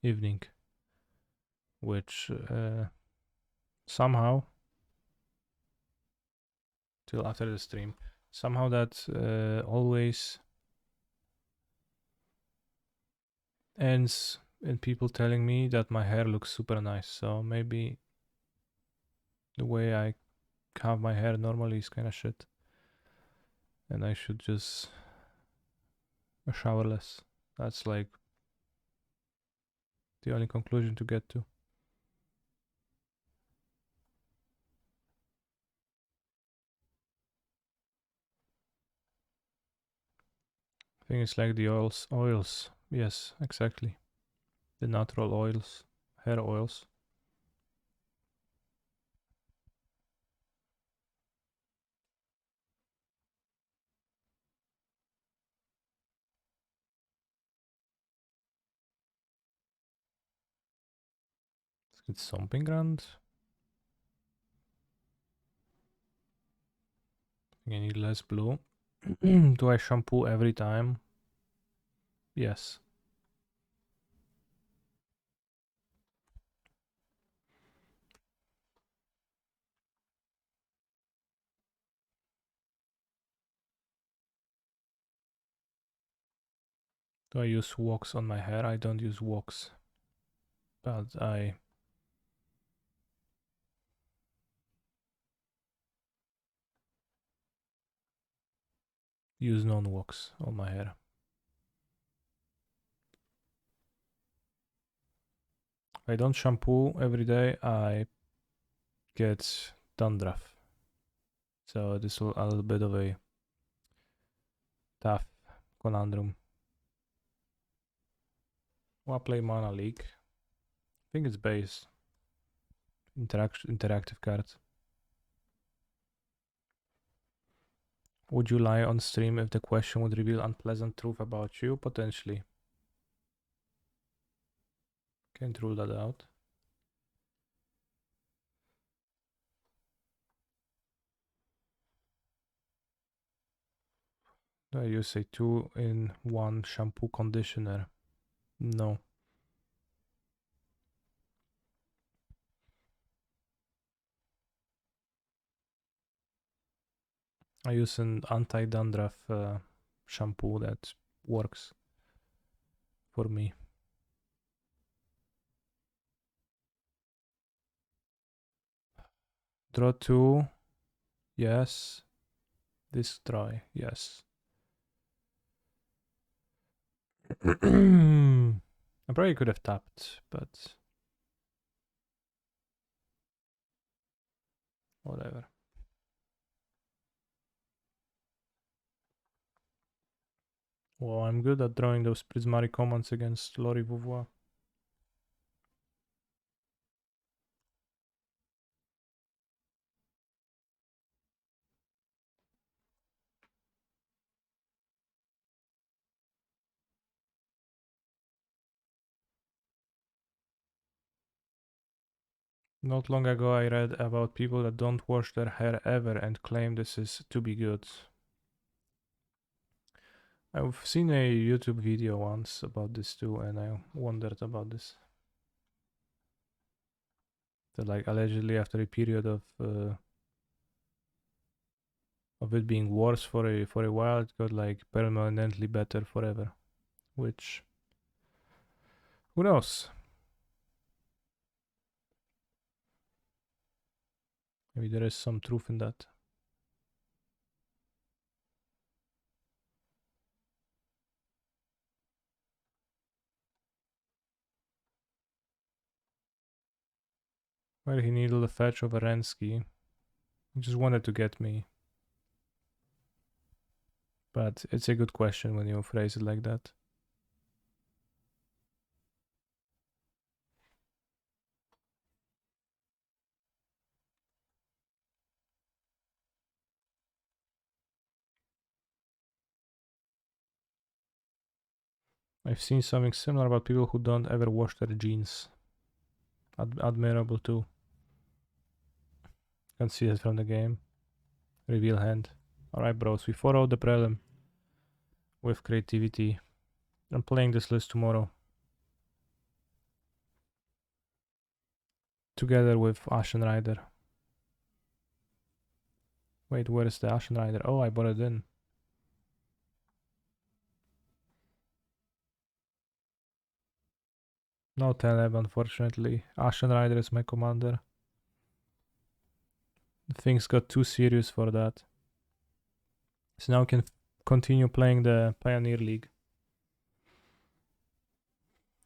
evening, which somehow, till after the stream, somehow that always ends in people telling me that my hair looks super nice. So maybe the way I have my hair normally is kind of shit, and I should just shower less. That's like the only conclusion to get to. I think it's like the oils. Yes, exactly. The natural oils, hair oils. Let's get something grand. I need less blue. Do I shampoo every time? Yes. Do I use wax on my hair? I don't use wax, but I use non-wax on my hair. I don't shampoo every day. I get dandruff. So this is a little bit of a tough conundrum. I'll play Mana League. I think it's base. Interactive card. Would you lie on stream if the question would reveal unpleasant truth about you? Potentially. Can't rule that out. I use a 2-in-1 shampoo conditioner. No. I use an anti-dandruff shampoo that works for me. Draw 2. Yes. Destroy. Yes. I probably could have tapped, but whatever. Well, I'm good at drawing those prismatic commands against Lori Vouvois. Not long ago I read about people that don't wash their hair ever and claim this is to be good. I've seen a YouTube video once about this too, and I wondered about this. That like allegedly after a period of it being worse for a while, it got like permanently better forever. Which, who knows? Maybe there is some truth in that. Well, he needed a fetch over Rensky. He just wanted to get me. But it's a good question when you phrase it like that. I've seen something similar about people who don't ever wash their jeans. Admirable too. Can see it from the game. Reveal hand. Alright, bros, we followed the prelim with creativity. I'm playing this list tomorrow. Together with Ashen Rider. Wait, where is the Ashen Rider? Oh, I bought it in. No Teleb, unfortunately. Ashen Rider is my commander. Things got too serious for that. So now I can continue playing the Pioneer League.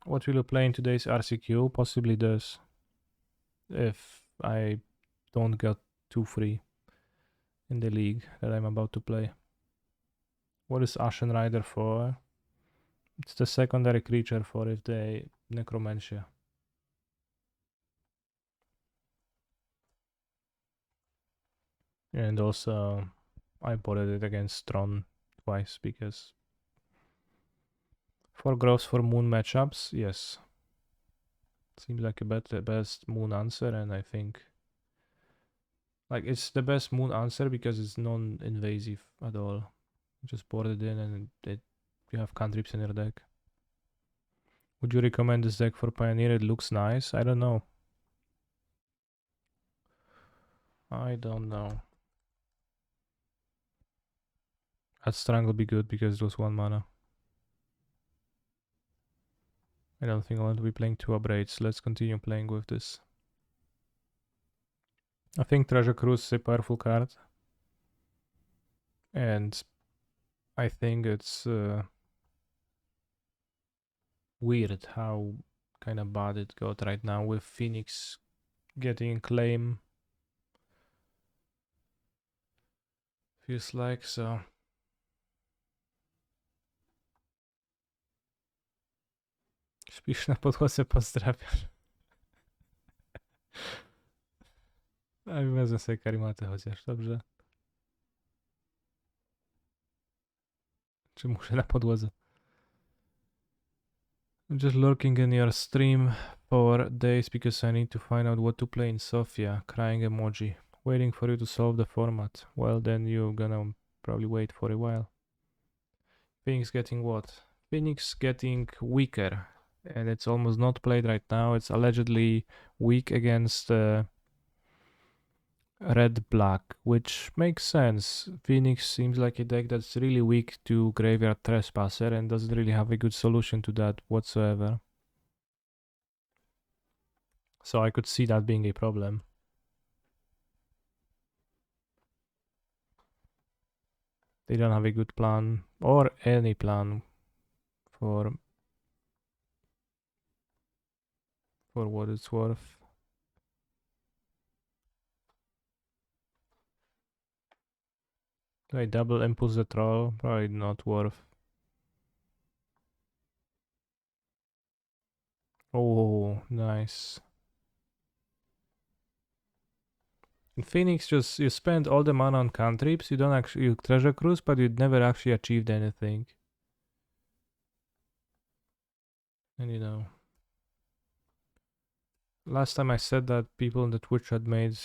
What will you play in today's RCQ? Possibly this. If I don't get too free in the league that I'm about to play. What is Ashen Rider for? It's the secondary creature for if they Necromantia. And also I bought it against Tron twice because 4 growths for moon matchups, yes. Seems like a best moon answer, and I think like it's the best moon answer because it's non-invasive at all. You just board it in and you have cantrips in your deck. Would you recommend this deck for Pioneer? It looks nice. I don't know. I don't know. That Strangle will be good because it was 1 mana. I don't think I want to be playing 2 upgrades. Let's continue playing with this. I think Treasure Cruise is a powerful card. And I think it's weird how kind of bad it got right now with Phoenix getting claim. Feels like so. Śpisz na podłodze, pozdrawiam. A wezmę sobie karimatę chociaż, dobrze. Czy muszę na podłodze? I'm just lurking in your stream for days because I need to find out what to play in Sofia. Crying emoji. Waiting for you to solve the format. Well, then you're gonna probably wait for a while. Phoenix getting what? Phoenix getting weaker. And it's almost not played right now. It's allegedly weak against red black, which makes sense. Phoenix seems like a deck that's really weak to Graveyard Trespasser and doesn't really have a good solution to that whatsoever. So I could see that being a problem. They don't have a good plan or any plan for what it's worth. Do I double impulse the troll? Probably not worth. Oh, nice. In Phoenix, just you spend all the mana on cantrips. You don't actually you treasure cruise, but you never actually achieved anything. And you know, last time I said that people in the Twitch had made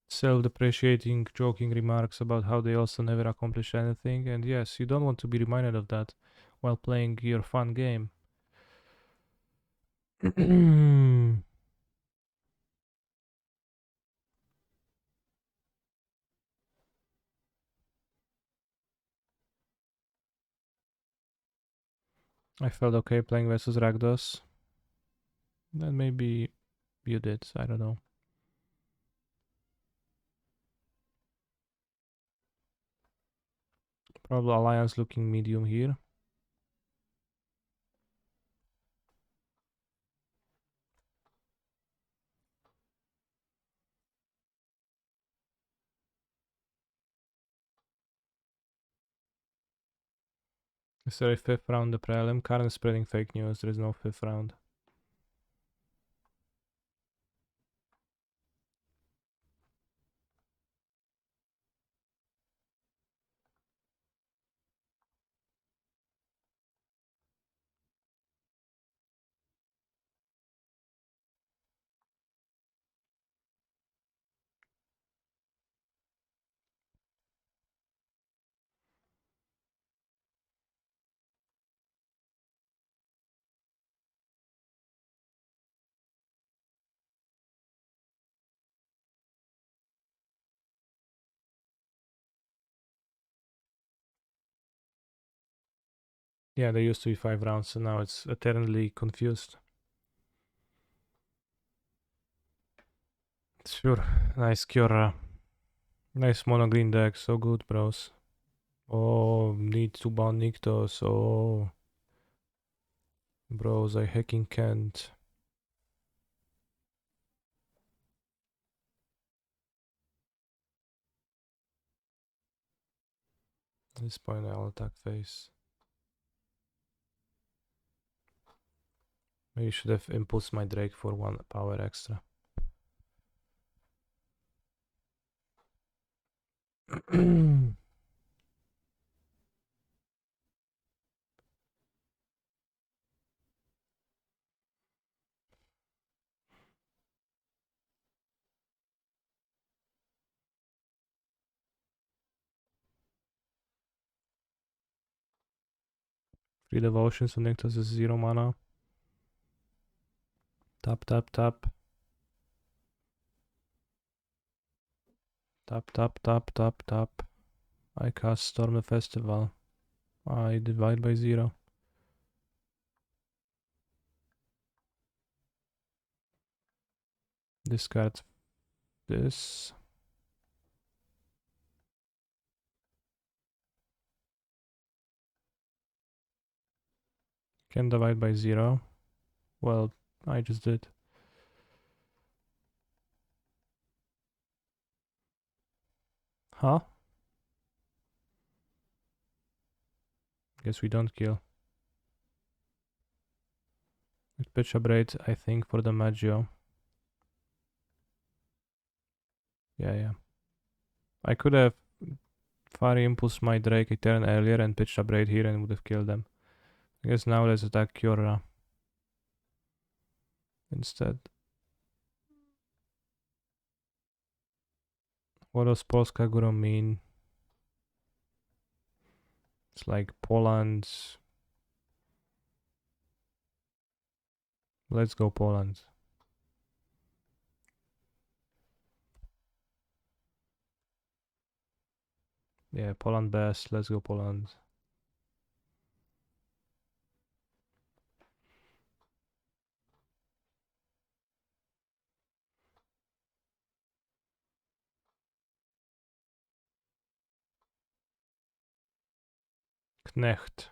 self-depreciating, joking remarks about how they also never accomplish anything. And yes, you don't want to be reminded of that while playing your fun game. I felt okay playing versus Rakdos. Then maybe you did, I don't know. Probably Alliance looking medium here. Is there a fifth round the prelim? Karen is spreading fake news, there is no fifth round. Yeah, there used to be 5 rounds, so now it's eternally confused. Sure, nice Kiora. Nice mono green deck, so good, bros. Oh, need to ban Nyctos, oh. Bros, I hacking can't. At this point I'll attack face. Maybe should have impulsed my Drake for 1 power extra. Free devotion, so Nyctos is 0 mana. Tap, tap, tap. Tap, tap, tap, tap, tap. I cast Storm the Festival. I divide by 0. Discard this. Can divide by 0. Well, I just did. Huh? Guess we don't kill. It pitch a braid, I think, for the Maggio. Yeah. I could have Fire Impulse my Drake a turn earlier and pitched a Braid here and would have killed them. I guess now let's attack Kiora instead. What does Polska Guru mean? It's like Poland. Let's go Poland. Yeah, Poland best. Let's go Poland. Knecht.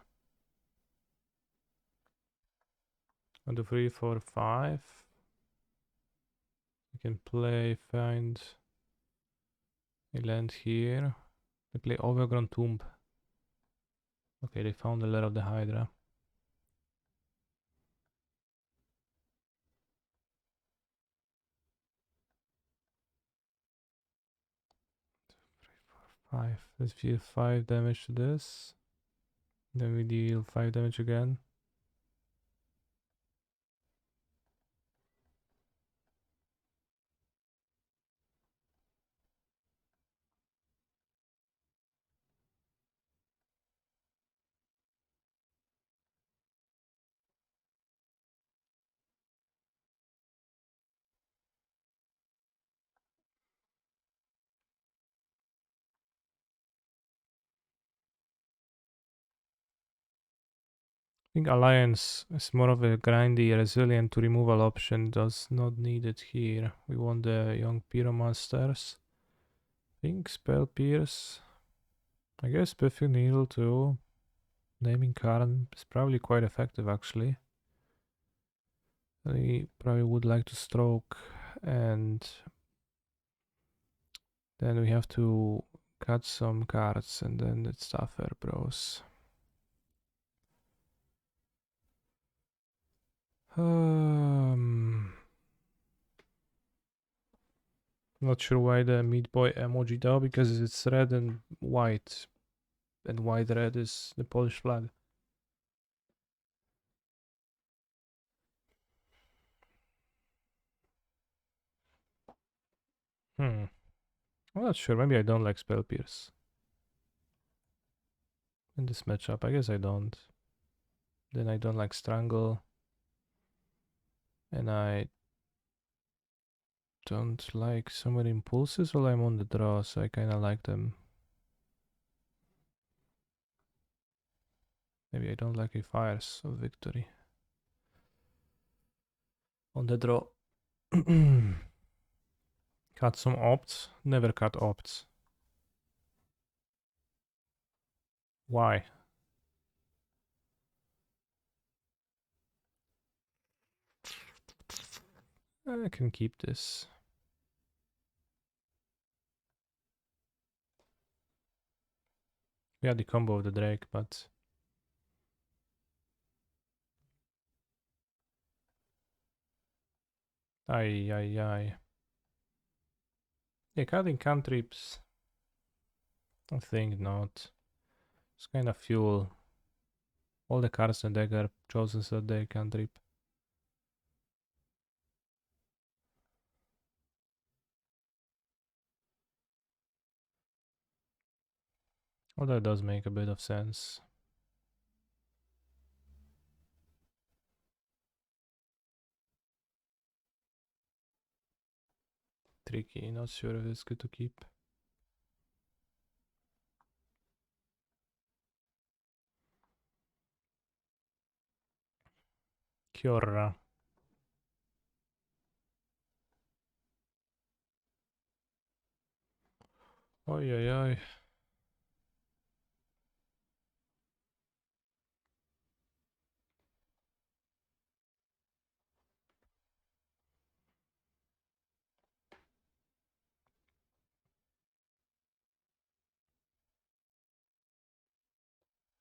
1, 2, 3, 4, 5. We can play, find a land here. We play Overgrown Tomb. Okay, they found the Lair of the Hydra. Five. Let's deal 5 damage to this. Then we deal 5 damage again. I think Alliance is more of a grindy, resilient to removal option. Does not need it here. We want the young Pyromonsters. I think Spell Pierce. I guess Perfect Needle too. Naming Karn is probably quite effective actually. I probably would like to stroke, and then we have to cut some cards and then it's tougher, bros. Not sure why the Meat Boy emoji though, because it's red and white, and white red is the Polish flag. I'm not sure. Maybe I don't like Spell Pierce in this matchup. I guess I don't. Then I don't like Strangle, and I don't like so many impulses while I'm on the draw, so I kind of like them. Maybe I don't like a Fires of Victory on the draw. Cut some opts. Never cut opts. Why? I can keep this. We had the combo of the Drake, but aye. Yeah, cutting cantrips. I think not. It's kind of fuel. All the cards in the deck are chosen so they cantrip. Well, that does make a bit of sense. Tricky, not sure if it's good to keep. Kiora. Oi.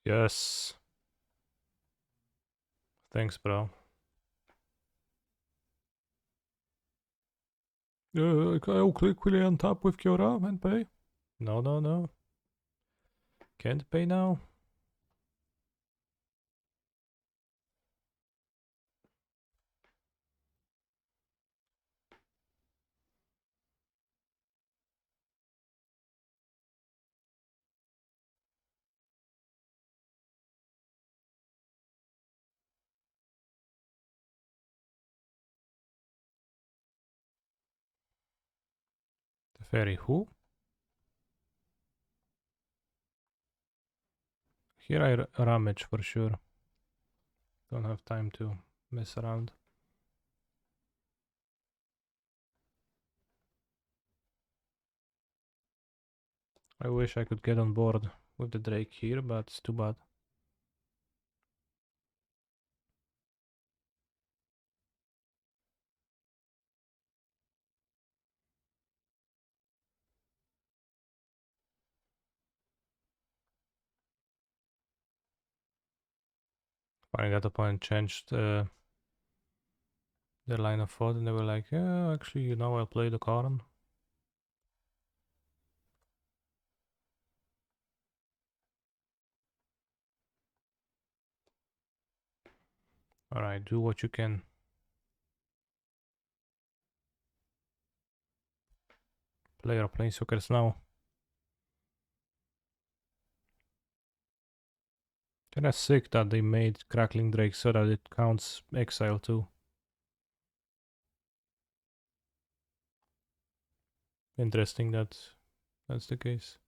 Yes. Thanks, bro. I'll quickly untap with Kiora and pay. No. can't pay now. The ferry who? Here I rummage for sure. Don't have time to mess around. I wish I could get on board with the Drake here, but it's too bad. Finally that opponent changed their line of thought and they were like, yeah, actually, you know, I'll play the Karn. Alright, do what you can. Play your planeswalkers now. Kinda sick that they made Crackling Drake so that it counts exile too. Interesting that that's the case.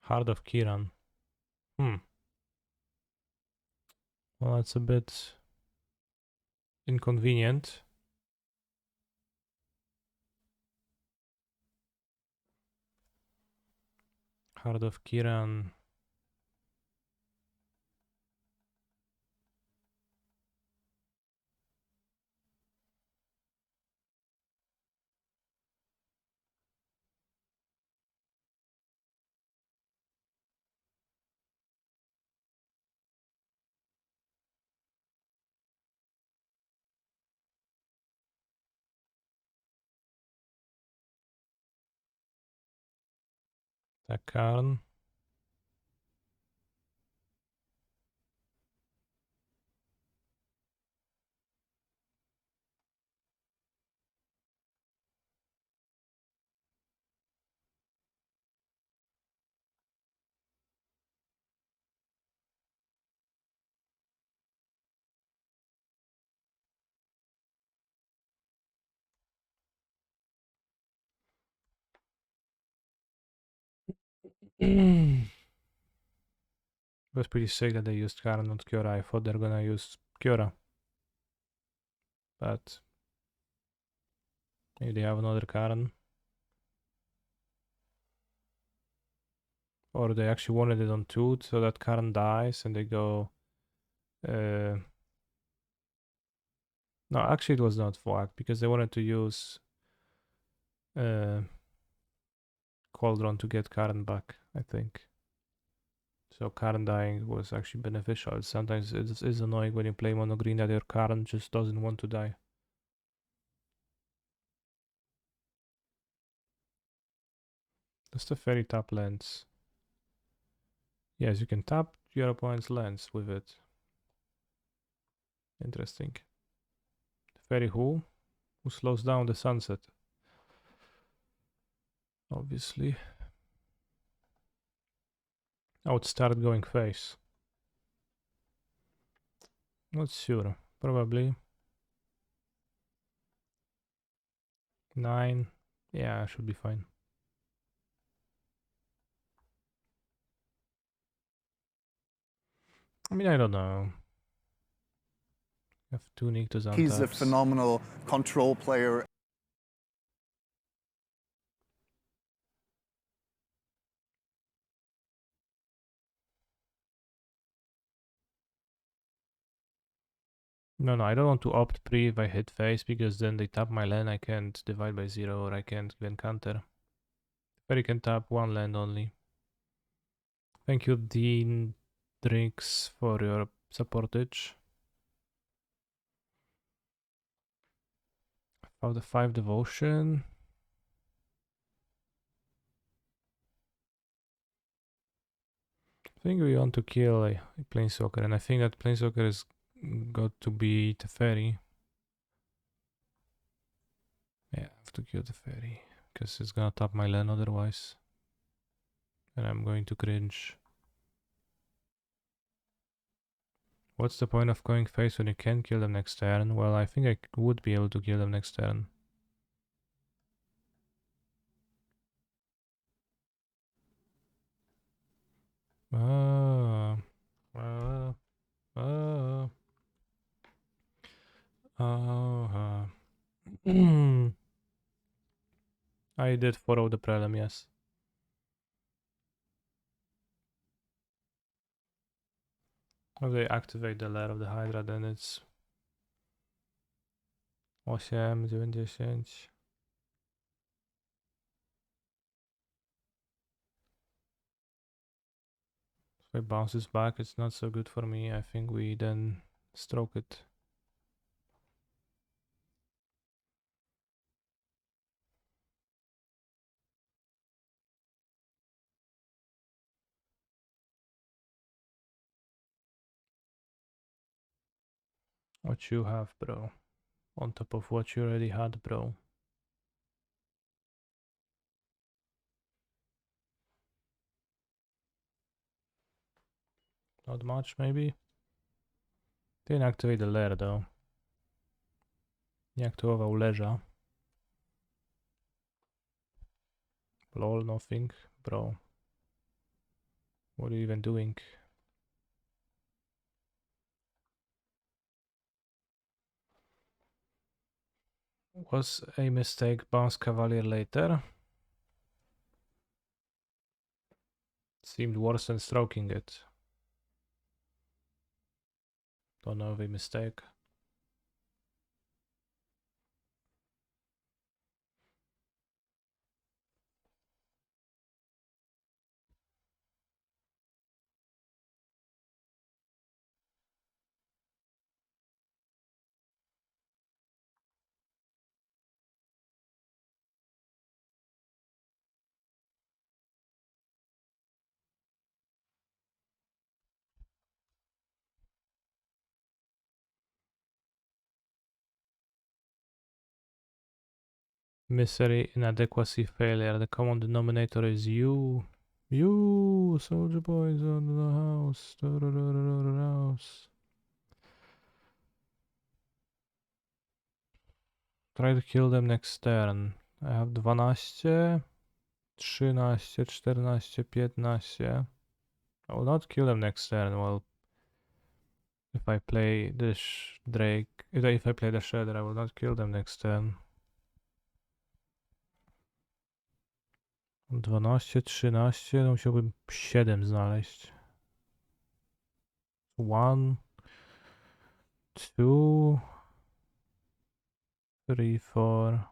Heart of Kiran. Well, that's a bit inconvenient. Heart of Kiran. That Karn. It was pretty sick that they used Karn, not Kyora. I thought they're gonna use Kyora. But maybe they have another Karn. Or they actually wanted it on 2 so that Karn dies and they go... no, actually it was not Void because they wanted to use Cauldron to get Karn back, I think. So Karn dying was actually beneficial. Sometimes it is annoying when you play mono green that your Karn just doesn't want to die. Does the fairy tap lands? Yes, you can tap your opponent's lands with it. Interesting. The fairy who? Who slows down the sunset? Obviously. I would start going face. Not sure. Probably. 9. Yeah, should be fine. I mean, I don't know. I have 2 Nictos on He's a taps. phenomenal control player. No, I don't want to opt pre if I hit face because then they tap my land. I can't divide by 0 or I can't even counter. But you can tap 1 land only. Thank you, Dean Drinks, for your supportage. Of the 5 devotion. I think we want to kill a planeswalker, and I think that planeswalker has got to be Teferi. Yeah, I have to kill Teferi because it's gonna tap my land otherwise, and I'm going to cringe. What's the point of going face when you can't kill them next turn? Well, I think I would be able to kill them next turn. Ah, I did follow the prelim, yes. If they activate the lair of the Hydra, then it's 8, 9, 10. If it bounces back, it's not so good for me. I think we then stroke it. What you have, bro? On top of what you already had, bro. Not much, maybe. Didn't activate the lair, though. Nie aktywował leża. Lol, nothing. Bro. What are you even doing? Was a mistake bounce Cavalier later? Seemed worse than stroking it. Don't know if a mistake. Misery, inadequacy, failure. The common denominator is you. You, soldier boys on the house. House. Try to kill them next turn. I have 12, 13, 14, 15. I will not kill them next turn. Well, if I play this Drake, if I play the Shredder, I will not kill them next turn. 12, 13, no musiałbym 7 znaleźć. 1, 2, 3, 4.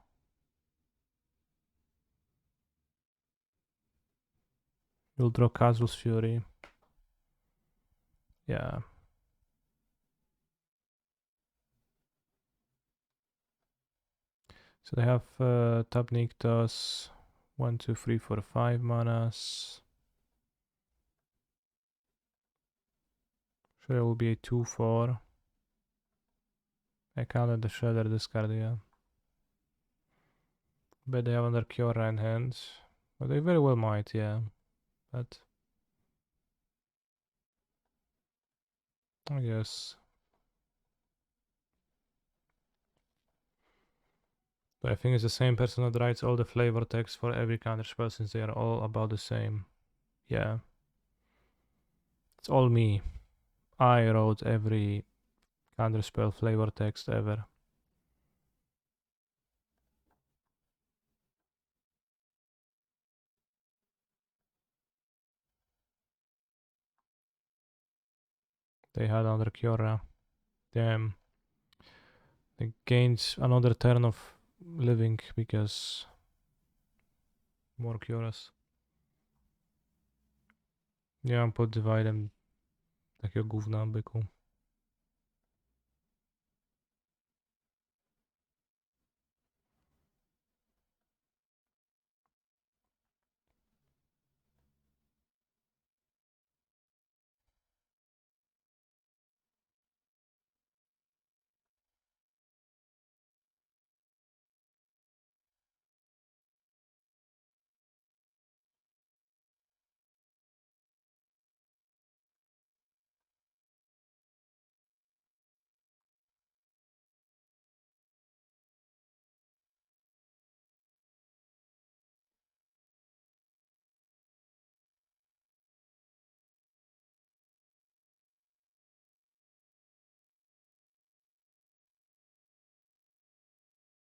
You'll draw Casual's Fury. Yeah. So they have Tab Nykthos, 1, 2, 3, 4, 5 manas. Shredder will be a 2-4. I counted the Shredder discard, yeah. But they have another Kiora in hand. But they very well might, yeah. But I guess. But I think it's the same person that writes all the flavor text for every counterspell since they are all about the same. Yeah. It's all me. I wrote every counterspell flavor text ever. They had another Kiora. Damn. They gained another turn of living because more Kioras. Nie mam pod dividem takiego gówna, byku.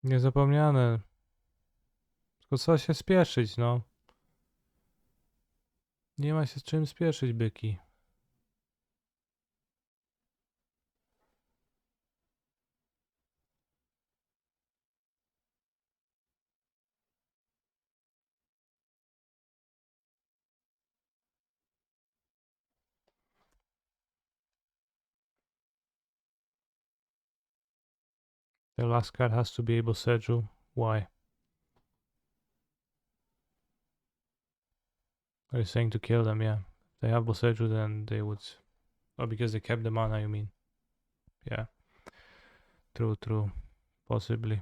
Niezapomniane. Tylko trzeba się spieszyć, no. Nie ma się z czym spieszyć, byki. The last card has to be able Seju. Why? Are you saying to kill them? Yeah. If they have Boseju, then they would. Oh, because they kept the mana, you mean? Yeah. True, true. Possibly.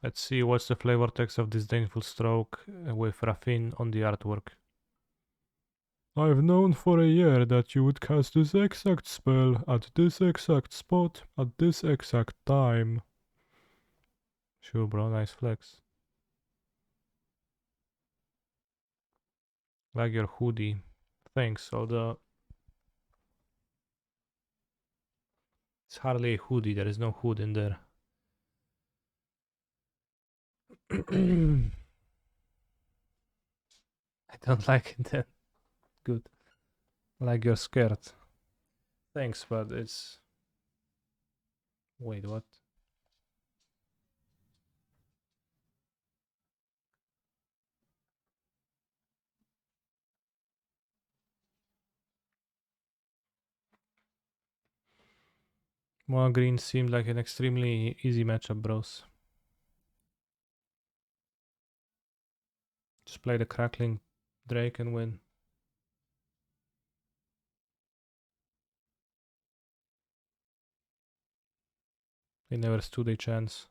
Let's see what's the flavor text of Disdainful Stroke with Rafin on the artwork. I've known for a year that you would cast this exact spell at this exact spot at this exact time. Sure, bro. Nice flex. Like your hoodie. Thanks, although it's hardly a hoodie. There is no hood in there. I don't like it then. Good. Like your skirt. Thanks, but it's... Wait, what? Mono green seemed like an extremely easy matchup, bros. Just play the Crackling Drake and win. They never stood a chance.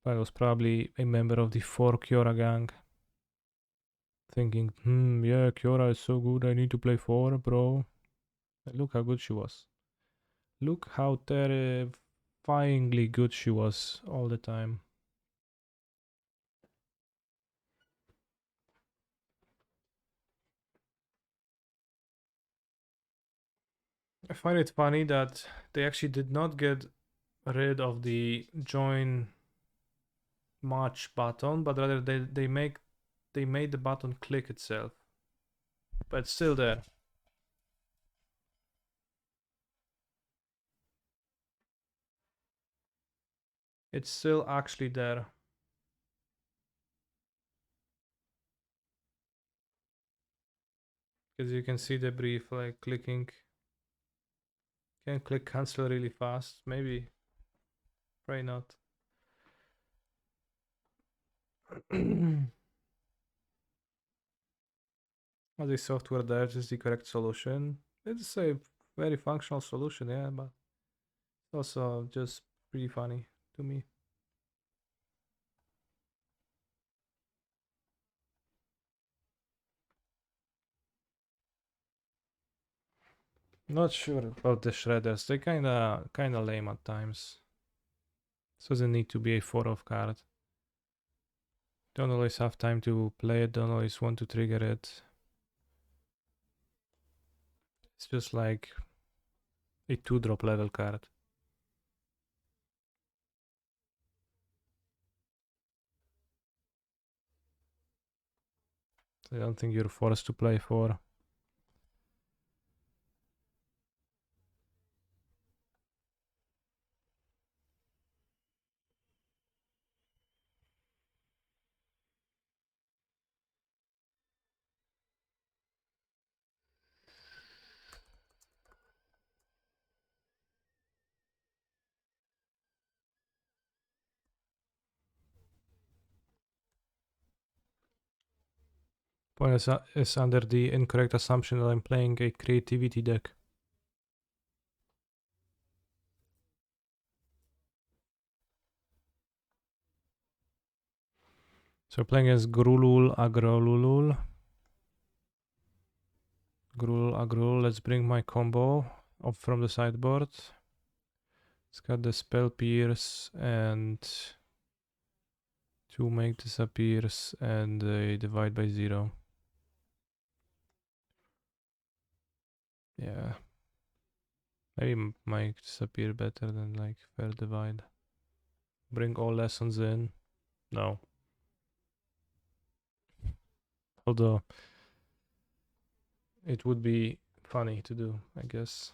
I was probably a member of the 4 Kiora gang. Thinking, yeah, Kiora is so good, I need to play 4, bro. And look how good she was. Look how terrifyingly good she was all the time. I find it funny that they actually did not get rid of the join match button, but rather they made the button click itself. But it's still there. It's still actually there. Because you can see the brief like clicking. Can click cancel really fast. Maybe. Pray not. As a software dev is the correct solution. It's a very functional solution, yeah, but also just pretty funny to me. Not sure about the shredders. They kinda lame at times. This doesn't need to be a 4-off card. Don't always have time to play it, don't always want to trigger it. It's just like a 2-drop level card. I don't think you're forced to play 4. Point is under the incorrect assumption that I'm playing a creativity deck. So playing as Grulul Agrolulul. Grulul Agrolul, let's bring my combo up from the sideboard. It's got the Spell Pierce and 2 make disappears and a divide by 0. Yeah. Maybe might disappear better than like fair divide. Bring all lessons in. No. Although it would be funny to do, I guess.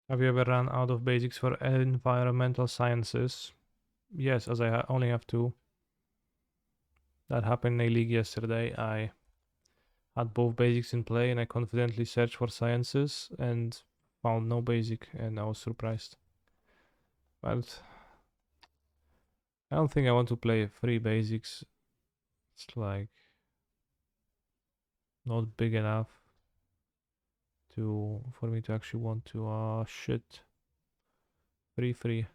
Have you ever run out of basics for environmental sciences? Yes, as I only have two. That happened in a league yesterday. I had both basics in play and I confidently searched for sciences and found no basic and I was surprised. But I don't think I want to play three basics. It's like not big enough for me to actually want to shit. 3-3.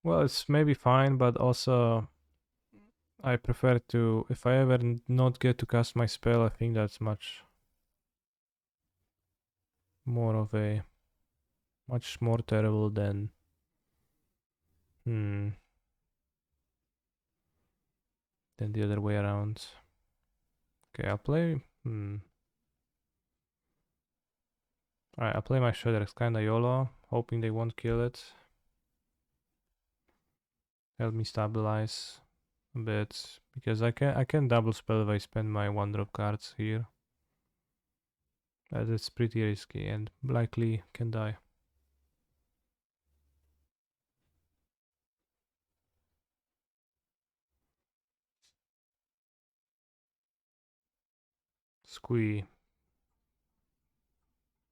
Well, it's maybe fine, but also I prefer to, if I ever not get to cast my spell, I think that's much more terrible than than the other way around. Okay, I'll play alright, I'll play my Shredder. It's kinda YOLO, hoping they won't kill it. Help me stabilize a bit, because I can double spell if I spend my 1-drop cards here. But it's pretty risky and likely can die. Squee.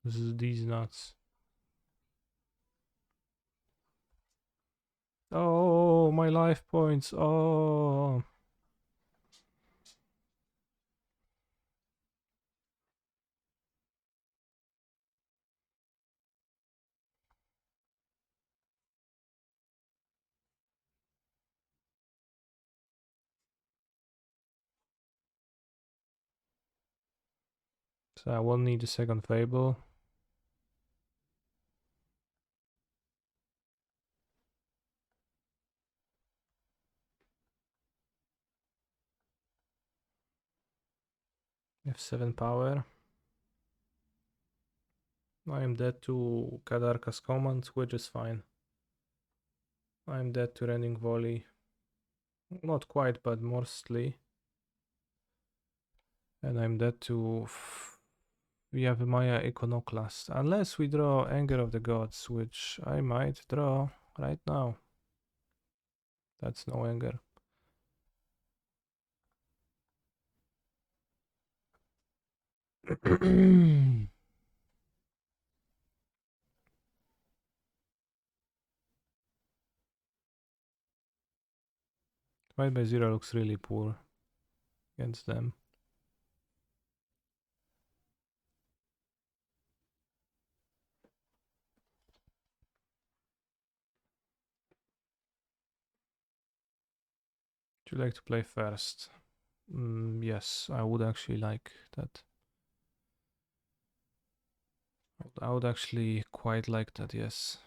This is these nuts. Oh, my life points. Oh. So I will need a second Fable. F7 power. I am dead to Kadarka's command, which is fine. I am dead to Rending Volley. Not quite, but mostly. And I'm dead to... We have Maya Iconoclast. Unless we draw Anger of the Gods, which I might draw right now. That's no anger. Fight by 0 looks really poor against them. Would you like to play first? Yes, I would actually like that. I would actually quite like that, yes.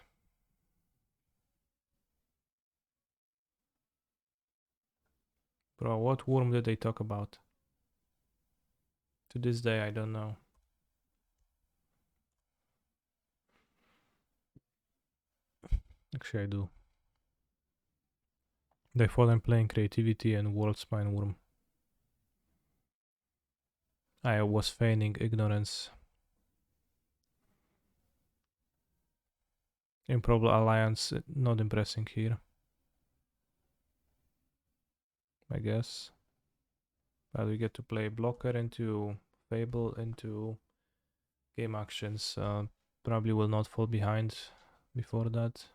Bro, what worm did they talk about? To this day, I don't know. Actually, I do. They thought I'm playing Creativity and World Spine Worm. I was feigning ignorance. Improbable alliance, not impressing here, I guess. But we get to play blocker into Fable into game actions. Probably will not fall behind before that.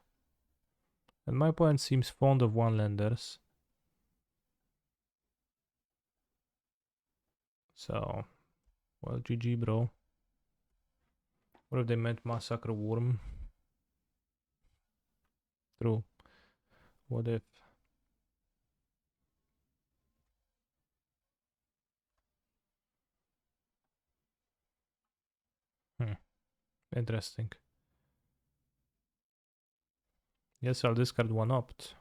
And my opponent seems fond of one-landers. So, well, GG, bro. What if they meant Massacre Worm? True. What if? Interesting. Yes, I'll discard one opt.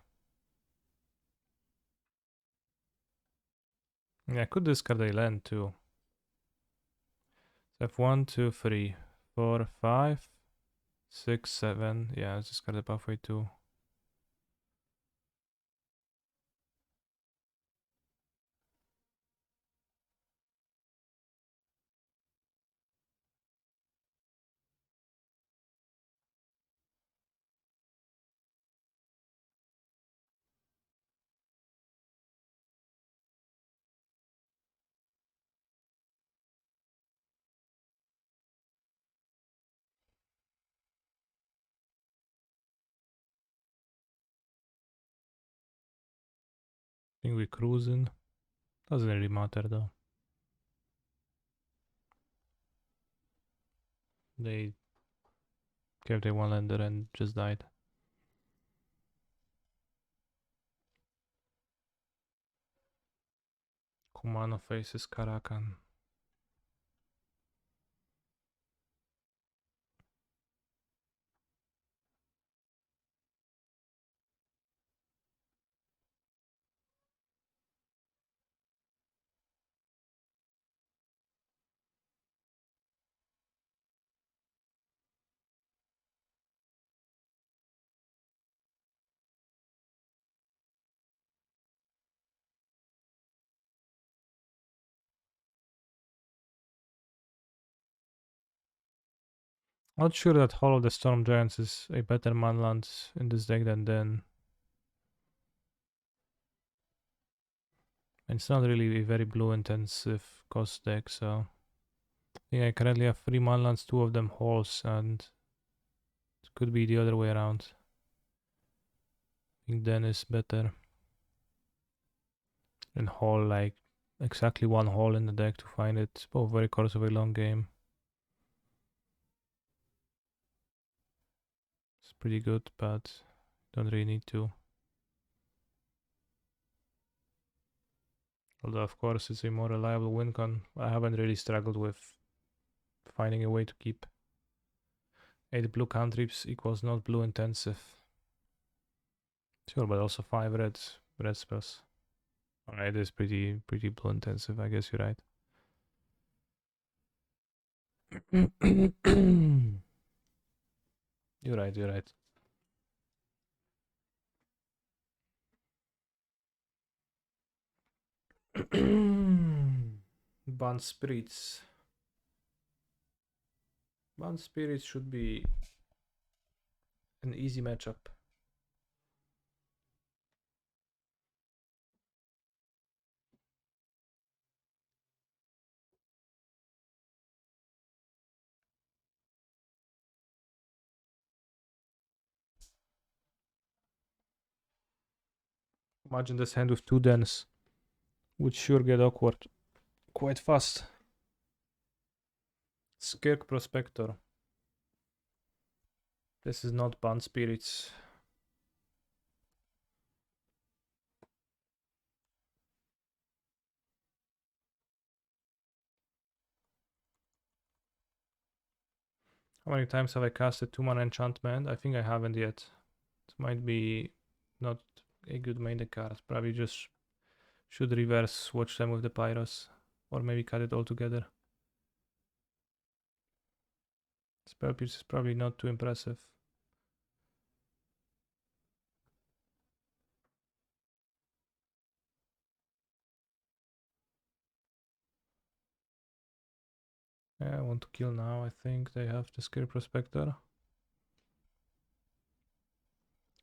Yeah, I could discard a land too. So I have 1, 2, 3, 4, 5, 6, 7. Yeah, let's discard the pathway too. I think we're cruising. Doesn't really matter though. They kept a one lander and just died. Kumano faces Karakan. Not sure that Hall of the Storm Giants is a better manland in this deck than then. And it's not really a very blue intensive cost deck, so I think I currently have 3 manlands, 2 of them halls, and it could be the other way around. I think then is better. And hall, like exactly 1 hall in the deck to find it over the course of a long game. It's pretty good, but don't really need to. Although of course it's a more reliable win con. I haven't really struggled with finding a way to keep 8 blue cantrips equals not blue intensive. Sure, but also 5 red spells. Alright, it is pretty blue intensive, I guess you're right. You're right. Band Spirits. Band Spirits should be an easy matchup. Imagine this hand with 2 dens. Would sure get awkward quite fast. Skirk Prospector. This is not Band Spirits. How many times have I casted 2-mana enchantment? I think I haven't yet. It might be not a good main deck card. Probably just should reverse watch time with the Pyros. Or maybe cut it all together. Spell Pierce is probably not too impressive. Yeah, I want to kill now. I think they have the Scare Prospector.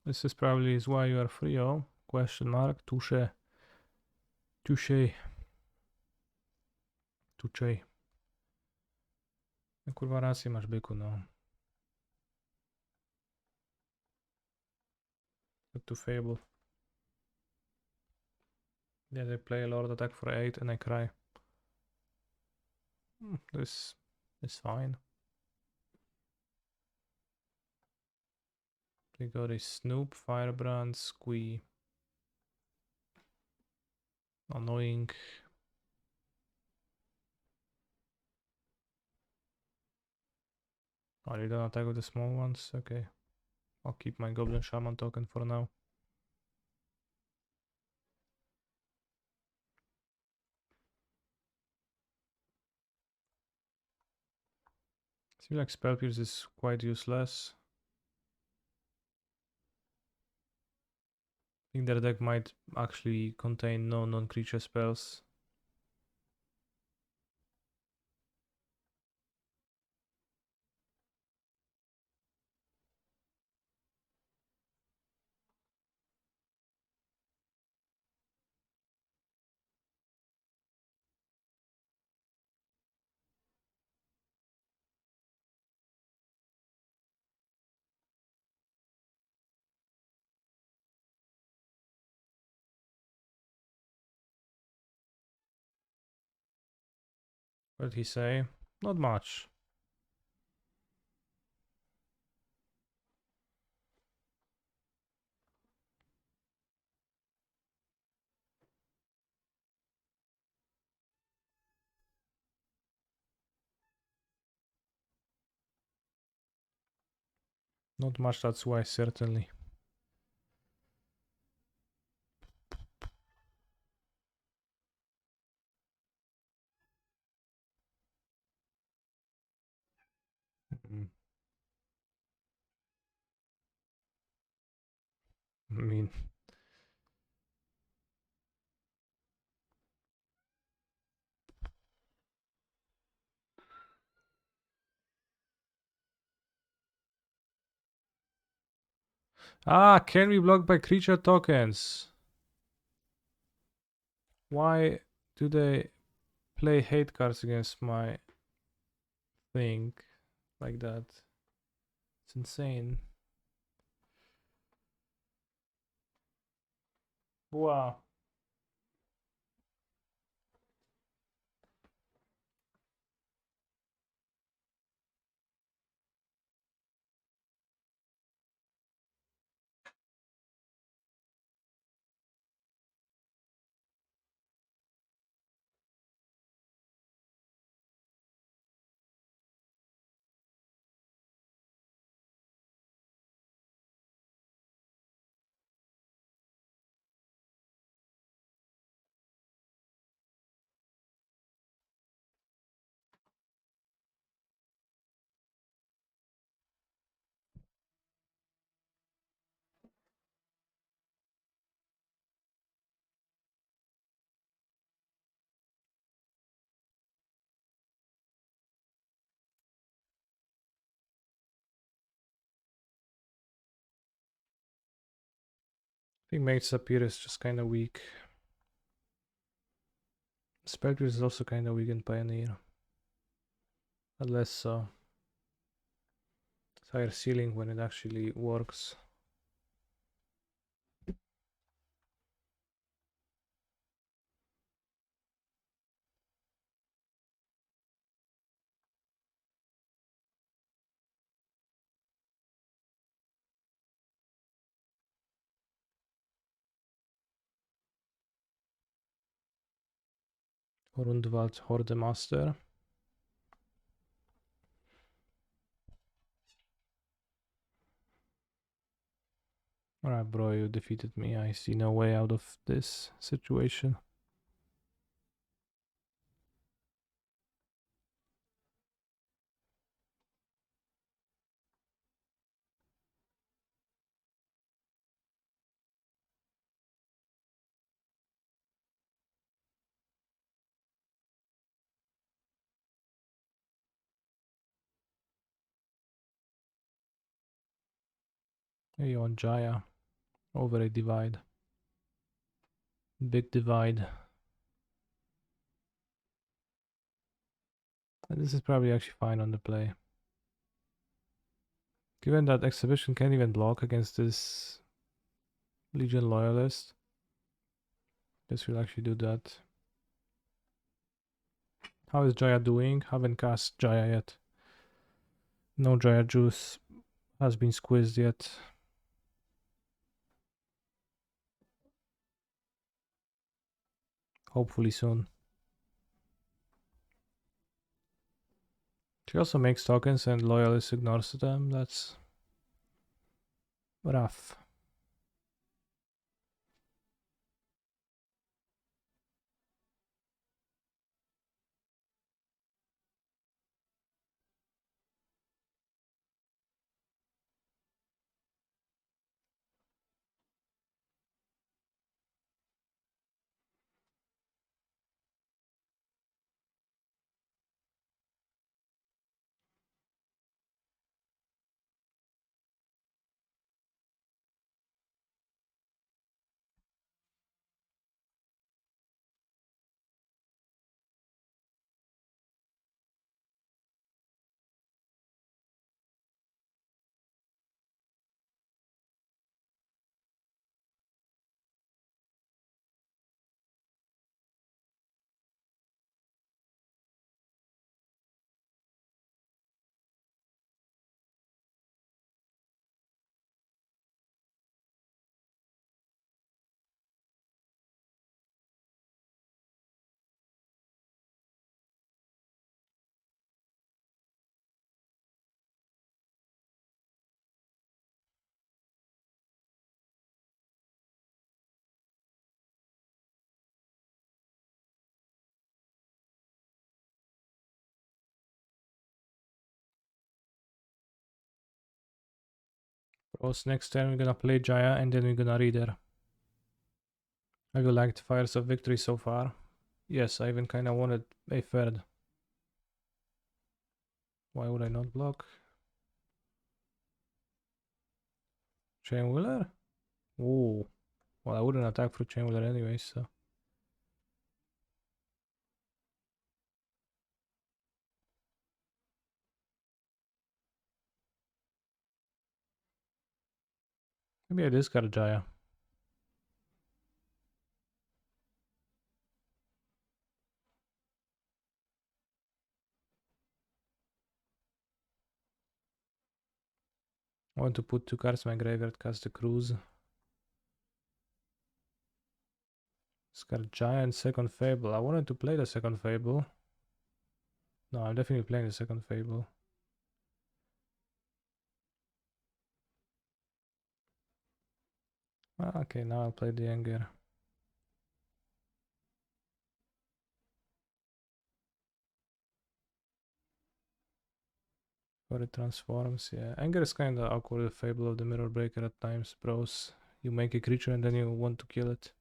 This is probably is why you are free, oh? Question mark. Touche. Touche. Touche. Kurwa rację masz, byku, no. Good to Fable. Yeah, they play a Lord attack for 8 and I cry. This is fine. They got a Snoop, Firebrand, Squee. Annoying. Oh, you don't attack with the small ones? Okay. I'll keep my Goblin Shaman token for now. Seems like Spell Pierce is quite useless. I think their deck might actually contain no non-creature spells. What did he say? Not much. Not much, that's why, certainly. I mean, can be blocked by creature tokens. Why do they play hate cards against my thing like that? It's insane. Wow. I think Mage's Appear is just kind of weak. Spectre is also kind of weak in Pioneer. But less so. It's higher ceiling when it actually works. Rundwald Horde Master. Alright, bro, you defeated me. I see no way out of this situation. Hey, on Jaya. over a divide. Big divide. And this is probably actually fine on the play. Given that Exhibition can't even block against this Legion Loyalist, this will actually do that. How is Jaya doing? Haven't cast Jaya yet. No Jaya juice has been squeezed yet. Hopefully soon. She also makes tokens and Loyalist ignores them. That's rough. Bros, next turn we're gonna play Jaya and then we're gonna reader. Have you liked Fires of Victory so far? Yes, I even kinda wanted a third. Why would I not block? Chain Wheeler? Ooh. Well, I wouldn't attack through Chain Wheeler anyway, so. Maybe I discard Jaya. I want to put 2 cards in my graveyard, cast the Cruise. Discard Jaya and second Fable. I wanted to play the second Fable. No, I'm definitely playing the second Fable. Okay, now I'll play the Anger. Or it transforms, yeah. Anger is kinda awkward with Fable of the Mirror Breaker at times, bros. You make a creature and then you want to kill it.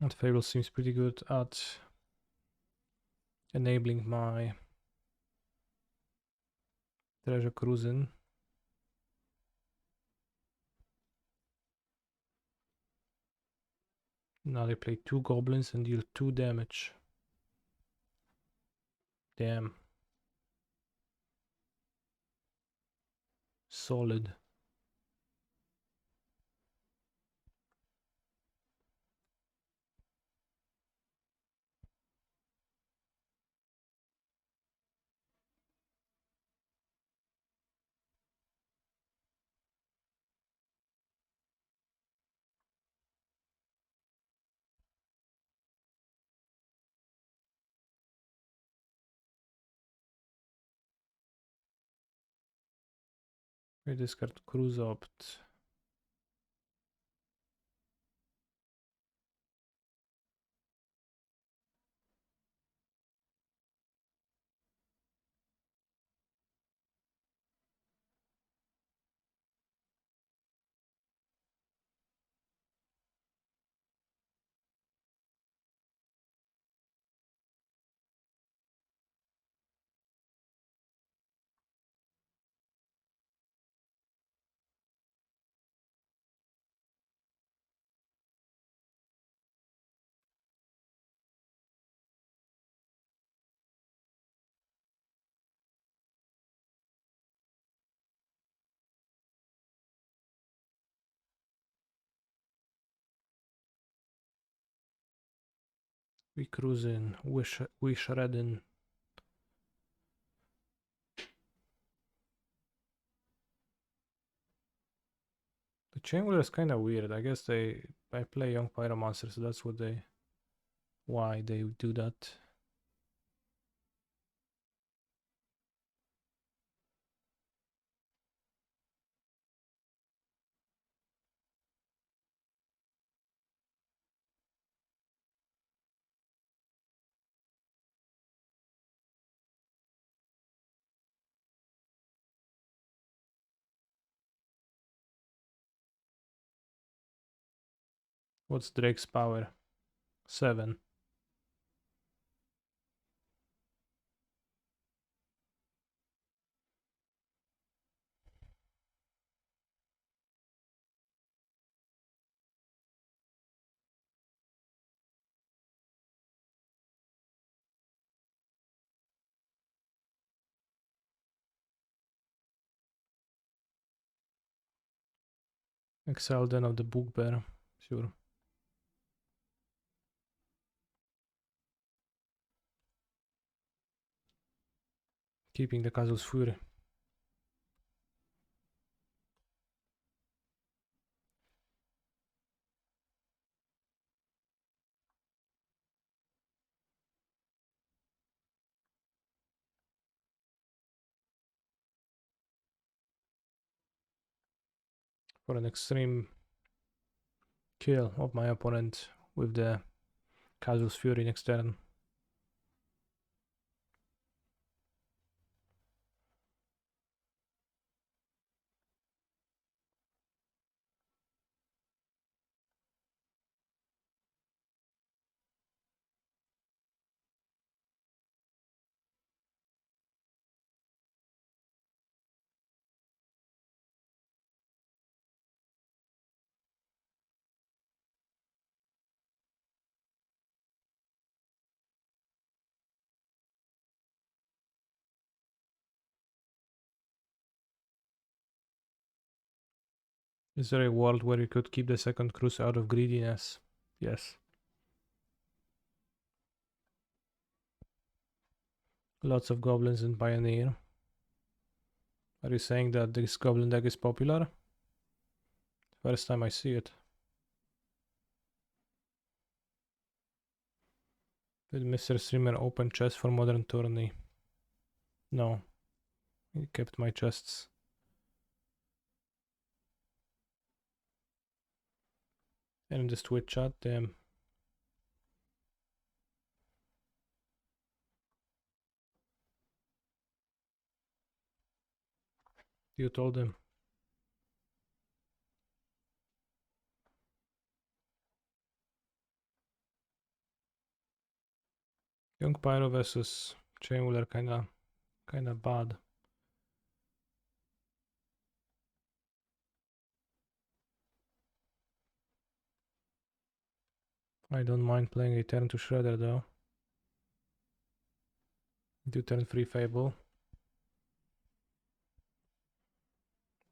And Fable seems pretty good at enabling my treasure cruising. Now they play 2 goblins and deal 2 damage. Damn. Solid. We discard Cruise Opt. We cruising, we shredding. The Chamber is kind of weird. I guess I play Young Pyromancer, so that's why they do that. What's Drake's power? 7. Excel then of the Bugbear, sure. Keeping the Castle's Fury. For an extreme kill of my opponent with the Castle's Fury next turn. Is there a world where you could keep the second cruise out of greediness? Yes. Lots of goblins in Pioneer. Are you saying that this goblin deck is popular? First time I see it. Did Mr. Streamer open chest for Modern Tourney? No. He kept my chests. And in this Twitch chat, damn. You told him. Young Pyro versus Chainwheeler kinda bad. I don't mind playing a turn to Shredder though. Do turn 3 Fable.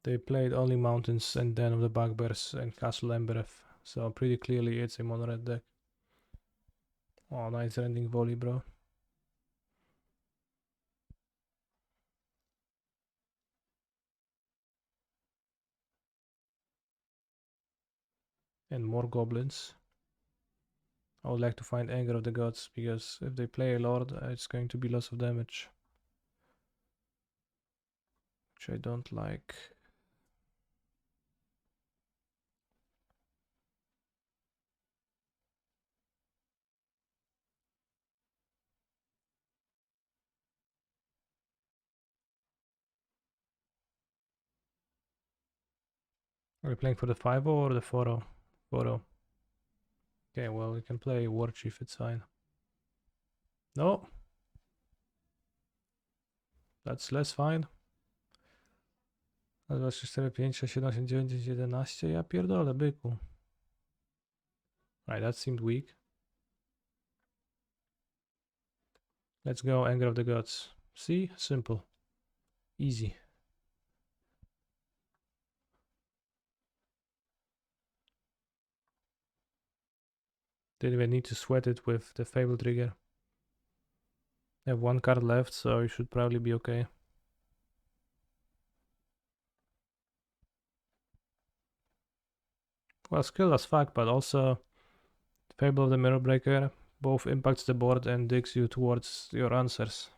They played only Mountains and Den of the Bugbears and Castle Embereth, so pretty clearly it's a mono-red deck. Oh, nice rending volley, bro. And more goblins. I would like to find Anger of the Gods, because if they play a Lord, it's going to be lots of damage. Which I don't like. Are we playing for the 5-0 or the 4-0? 4-0. Okay, well, we can play War Chief, it's fine. No! That's less fine. 2, 3, 4, 5, 6, 7, 8, 9, 10, 11. Ja pierdolę, byku. Alright, that seemed weak. Let's go, Anger of the Gods. See? Simple. Easy. Didn't even need to sweat it with the Fable trigger. I have one card left, so you should probably be okay. Well, skill as fuck, but also Fable of the Mirror Breaker both impacts the board and digs you towards your answers.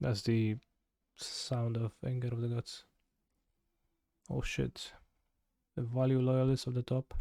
That's the sound of Anger of the Gods. Oh shit. The value loyalist of the top.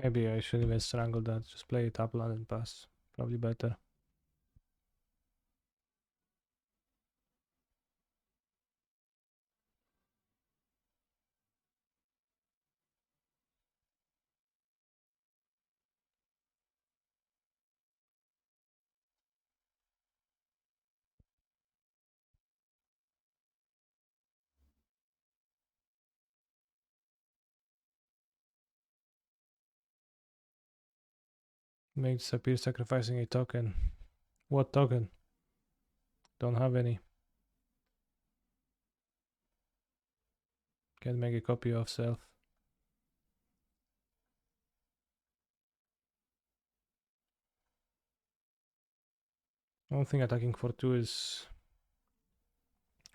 Maybe I shouldn't even strangle that. Just play it upland and pass. Probably better. Makes appear sacrificing a token. What token? Don't have any. Can't make a copy of self. I don't think attacking for 2 is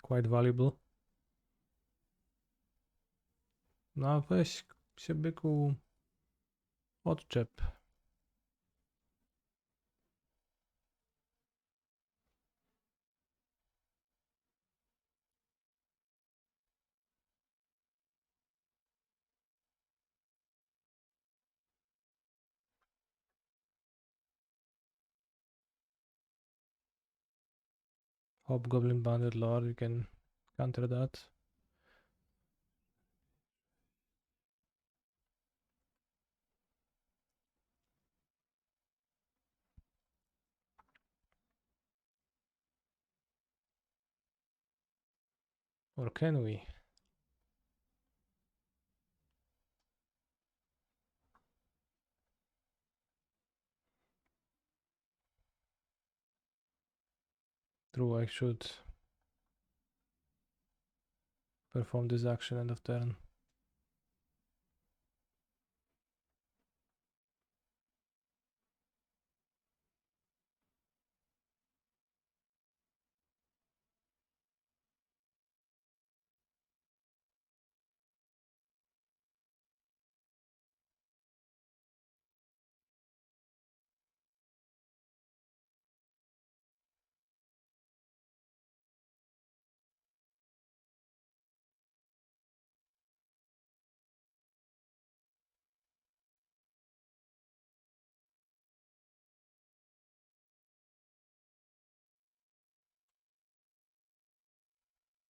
quite valuable. No, weź się byku odczep. Hobgoblin Bandit Lord, you can counter that. Or can we? True, I should perform this action end of turn.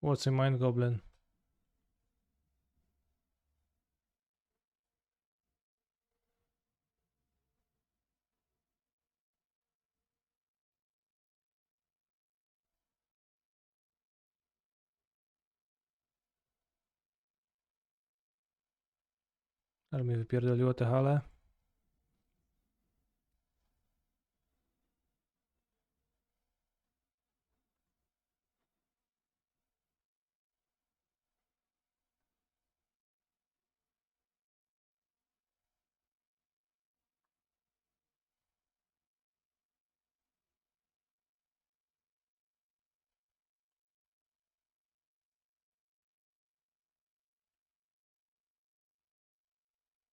What's a Mind Goblin? Ale mi wypierdoliło te hale.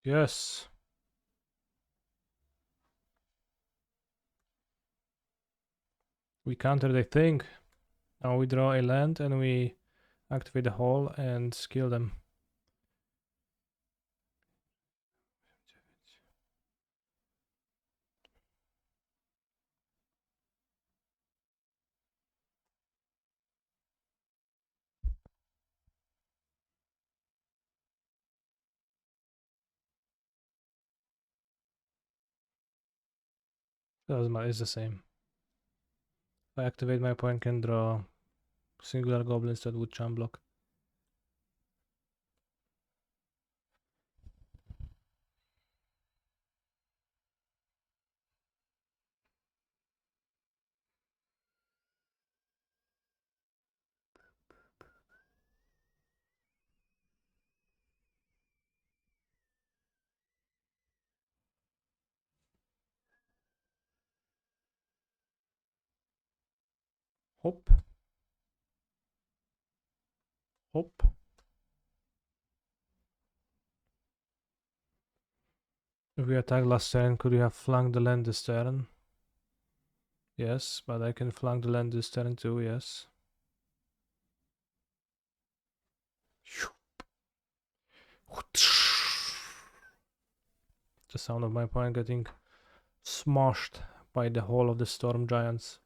Yes. We counter the thing. Now we draw a land and we activate the hole and kill them. It's the same. If I activate, my opponent can draw singular goblins that would charm block. Hop. Hop. If we attack last turn, could we have flanked the land this turn? Yes, but I can flank the land this turn too, yes. The sound of my opponent getting smashed by the whole of the storm giants.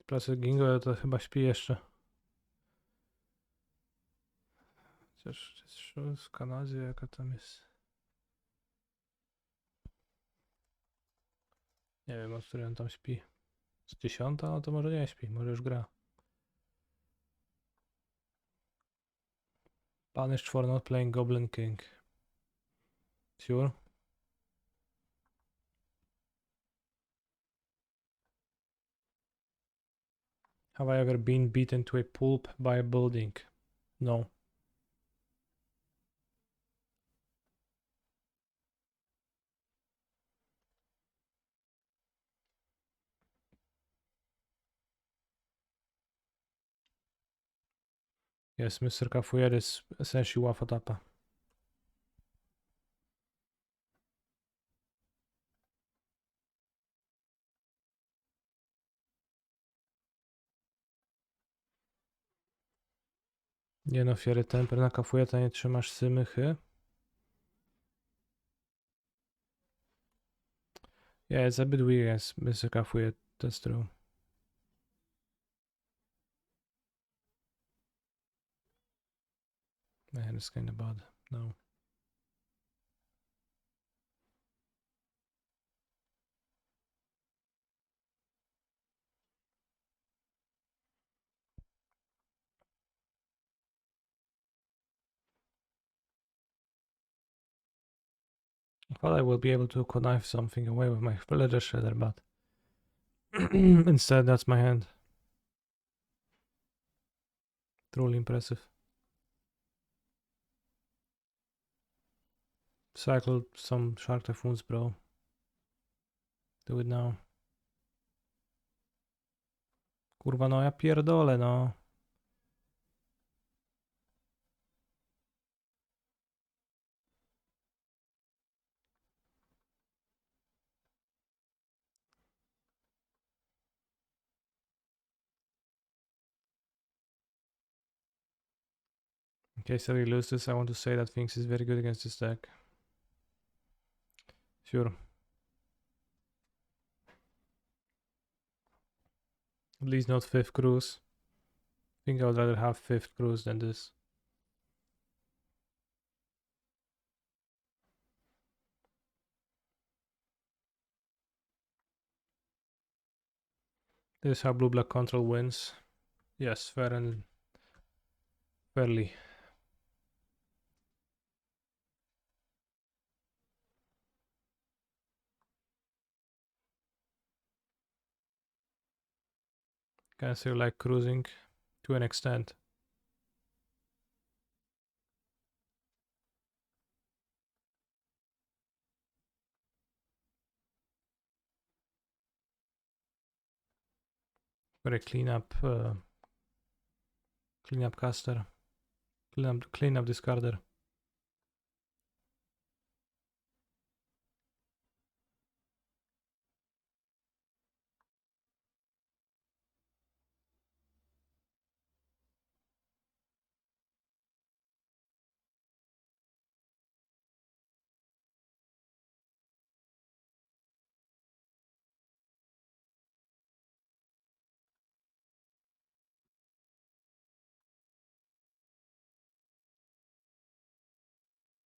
Pracy Gingo to chyba śpi jeszcze. Chociaż z Kanadzie jaka tam jest. Nie wiem, od której on tam śpi. Z 10? No to może nie śpi, może już gra. Punished for not playing Goblin King. Sure. Have I ever been beaten to a pulp by a building? No. Yes, Mr. Cafuyer is essentially Wafatapa. Nie no, Fiery Temper na Cafuyeta nie trzymasz symychy. Yeah, it's a bit weird against Mr. Cafuyet, that's true. Man, it's kinda bad. No. I thought I will be able to connive something away with my villager shredder, but instead that's my hand. Truly impressive. Cycle some Shark Typhoons, bro. Do it now. Kurwa, no ja pierdolę, no. In case I really lose this, I want to say that Finks is very good against this deck. Sure. At least not 5th cruise. I think I would rather have 5th cruise than this. This is how blue-black control wins. Yes, fair and fairly. Kind of feel like cruising to an extent. Very clean up caster. Clean up discarder.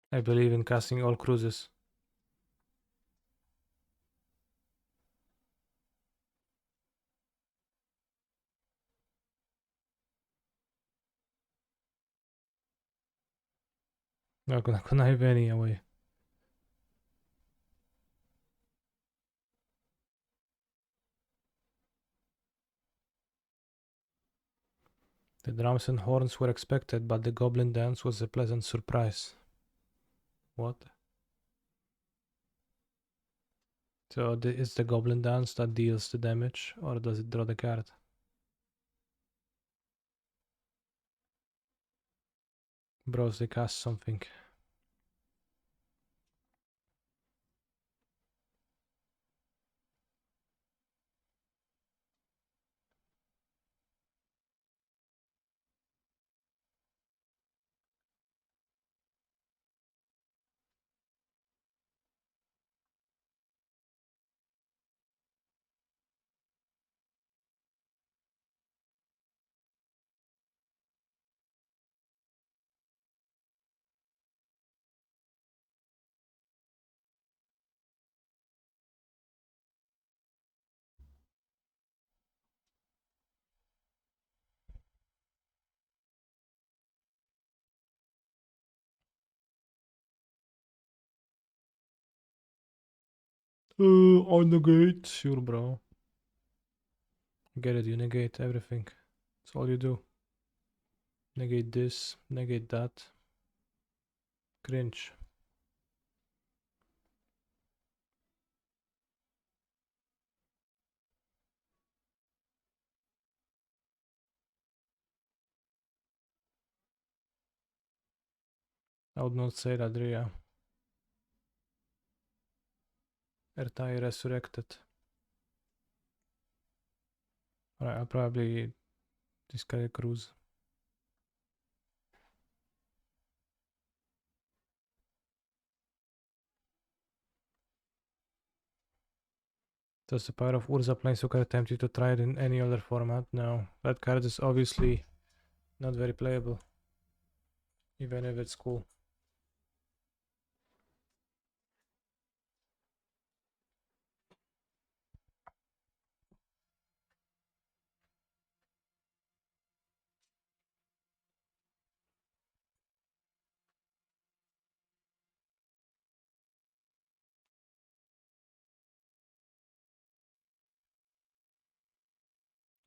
I believe in casting all cruises. Not gonna connive any away. The drums and horns were expected, but the goblin dance was a pleasant surprise. What? So it's the goblin dance that deals the damage, or does it draw the card? Bros, they cast something. On the gate, sure, bro. Get it, you negate everything. That's all you do. Negate this, negate that. Cringe. I would not say that, Ria. Ertai resurrected. Alright, I'll probably discard a cruise. Does the power of Urza Planeswalker tempt you to try it in any other format? No. That card is obviously not very playable. Even if it's cool.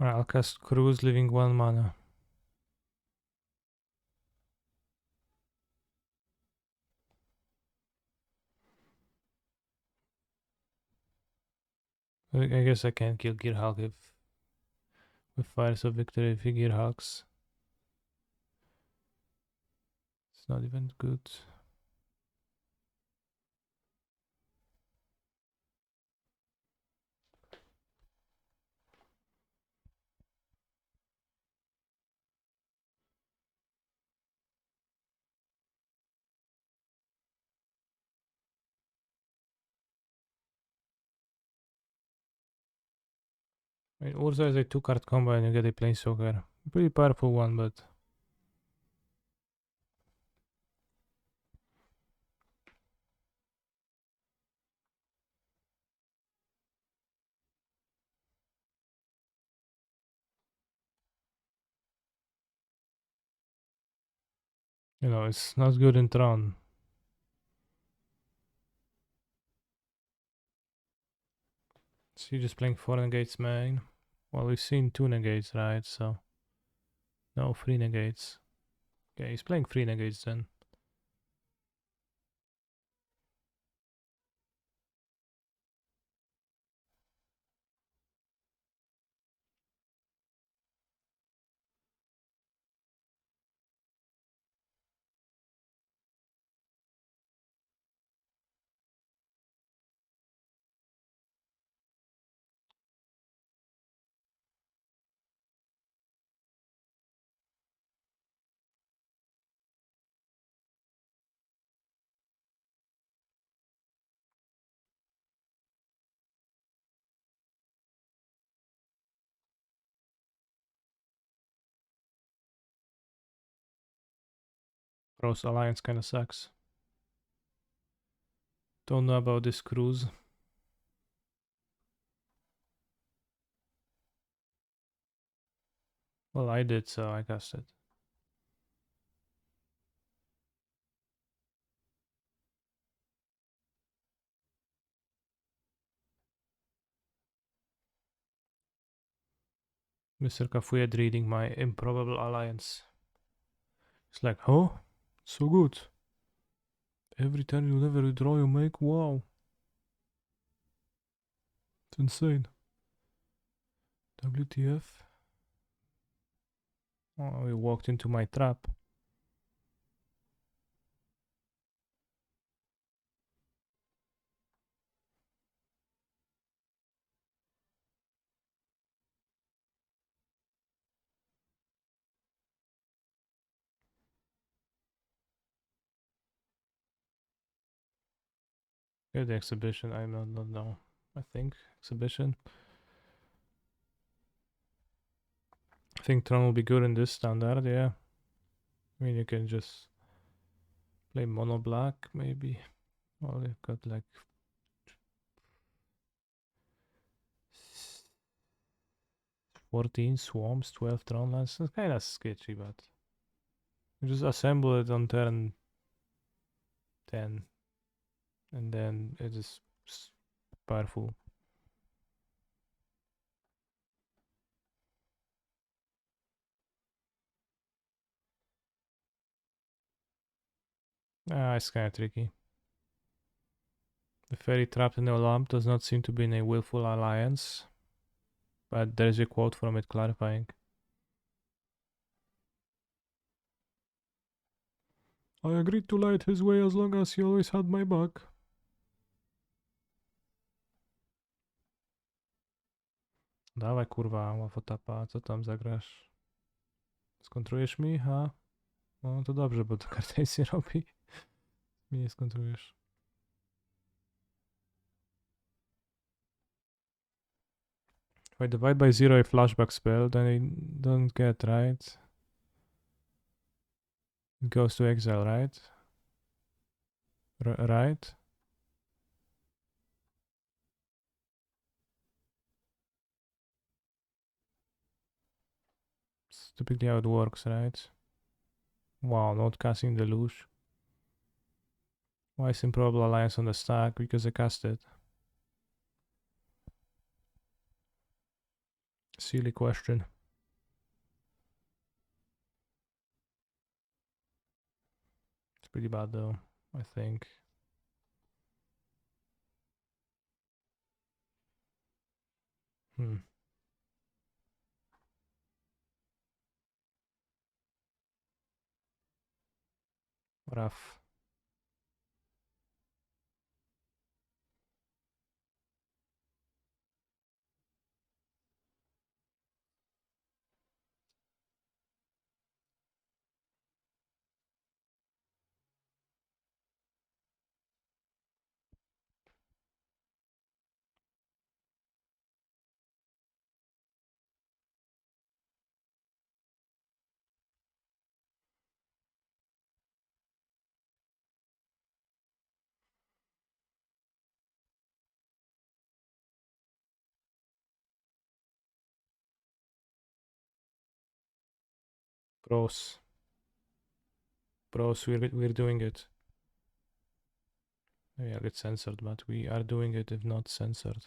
Alright, I'll cast Cruise, leaving 1 mana. I guess I can't kill Gearhulk if with Fires of Victory if he Gearhulks. It's not even good. I mean, Urza is a 2-card combo and you get a Planeswalker. Pretty powerful one, but You know, it's not good in Tron. So you're just playing 4 negates main. Well, we've seen 2 negates, right? So no 3 negates. Okay, he's playing 3 negates then. Cross Alliance kinda sucks. Don't know about this cruise. Well, I did, so I cast it. Mr. Kafuyed reading my improbable alliance. It's like, huh? So good. Every turn you never withdraw, you make. Wow. It's insane. WTF? Oh, we walked into my trap. Yeah, the exhibition. I don't know. I think exhibition. I think Tron will be good in this standard. Yeah. I mean, you can just play mono black maybe. Well, you've got like 14 swarms, 12 Tron lands. It's kind of sketchy, but you just assemble it on turn 10, and then it is powerful. Ah, it's kind of tricky. The fairy trapped in the lamp does not seem to be in a willful alliance, but there is a quote from it clarifying. I agreed to light his way as long as he always had my back. Dawaj kurwa, łafotapa, co tam zagrasz? Skontrujesz mi, ha? No to dobrze, bo to karta nic nie robi. Mi nie skontrujesz. If I divide by 0 a flashback spell, then I don't get, right? It goes to exile, right? Right? It's typically how it works, right? Wow, not casting Deluge. Why is Improbable Alliance on the stack? Because I cast it. Silly question. It's pretty bad though, I think. Rough. Gross. Bros, we're doing it. Maybe I'll get censored, but we are doing it if not censored.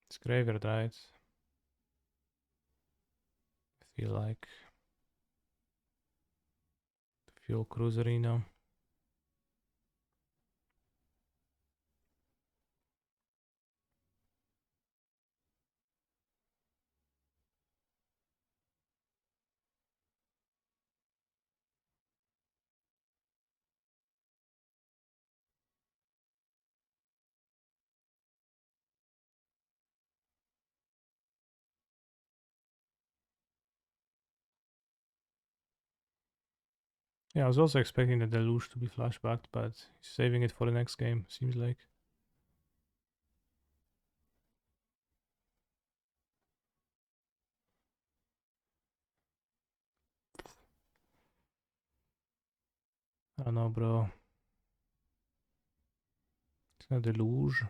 It's graveyard, right? I feel like fuel cruiserino. Yeah, I was also expecting the deluge to be flashbacked, but he's saving it for the next game, seems like. I don't know, bro. It's not deluge.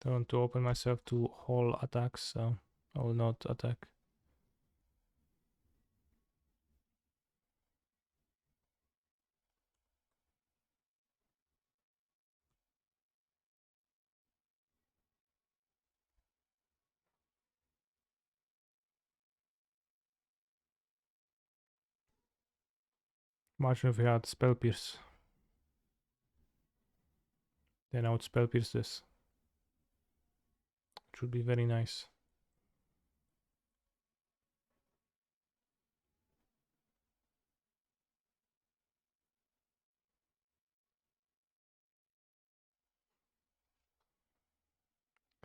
Don't want to open myself to whole attacks, so I will not attack. Imagine if we had Spell Pierce. Then I would Spell Pierce this. It would be very nice.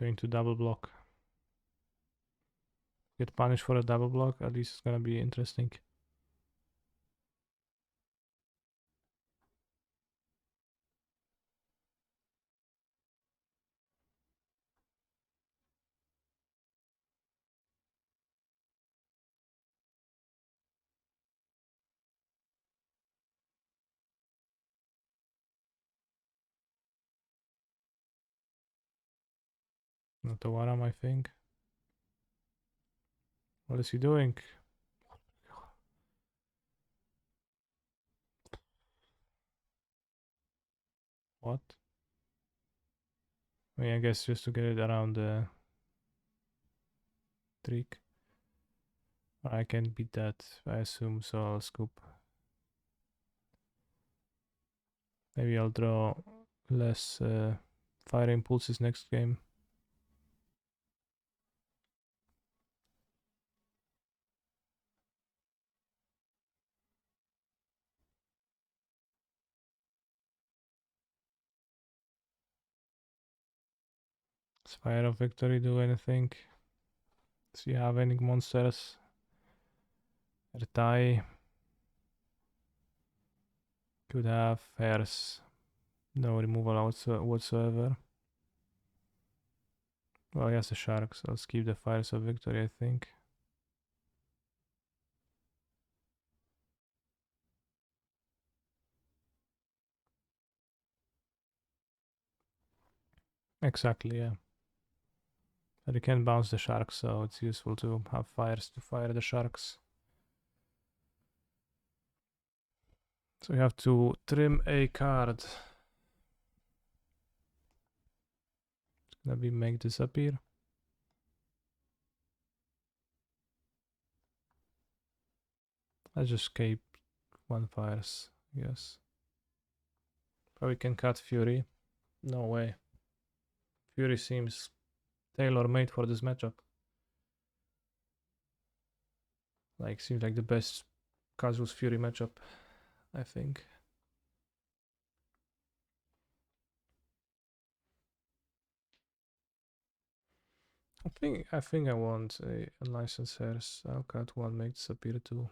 Going to double block. Get punished for a double block, at least it's gonna be interesting. Not a Waram, I think. What is he doing? What? I mean, I guess just to get it around the trick. I can beat that, I assume, so I'll scoop. Maybe I'll draw less fire impulses next game. Does Fire of Victory do anything? Does he have any monsters? Retai. Could have hairs. No removal whatsoever. Well, he has the sharks. I'll skip the Fires of Victory, I think. Exactly, yeah. But you can bounce the sharks, so it's useful to have fires to fire the sharks. So you have to trim a card. It's gonna be make disappear. Let's just escape one fires, yes. But we can cut Fury. No way. Fury seems tailor-made for this matchup. Like, seems like the best Casuals Fury matchup, I think. I think I want a unlicensed hairs. I'll cut one, make disappear two.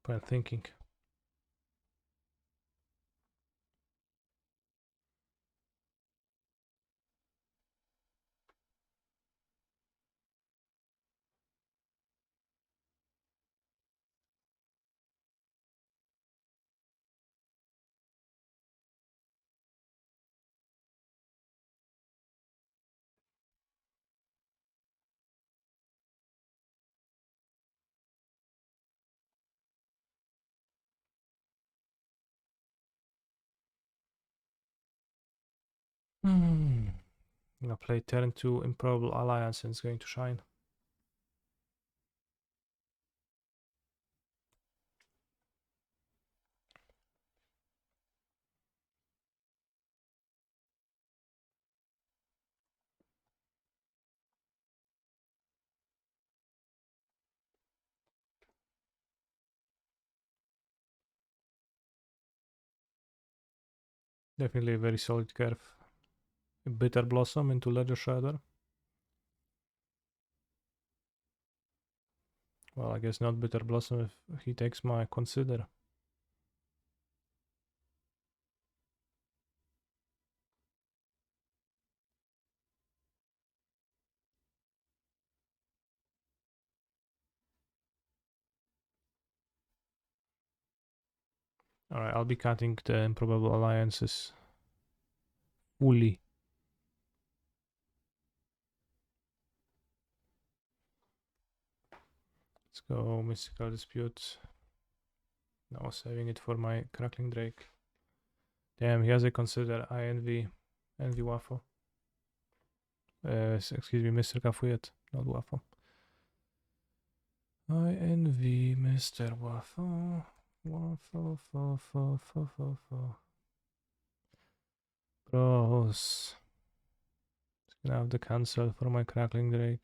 But I'm thinking. I'm gonna play turn 2 Improbable Alliance and it's going to shine. Definitely a very solid curve. Bitter Blossom into Ledger Shredder. Well, I guess not Bitter Blossom if he takes my Consider. Alright, I'll be cutting the Improbable Alliances fully. Let's go Mystical Dispute. Now saving it for my Crackling Drake. Damn, he has a Consider. I envy Waffle. Excuse me, Mr. Cafuyet, not Waffle. I envy Mr. Waffle. Waffle, fo. Bros. Just gonna have the cancel for my Crackling Drake.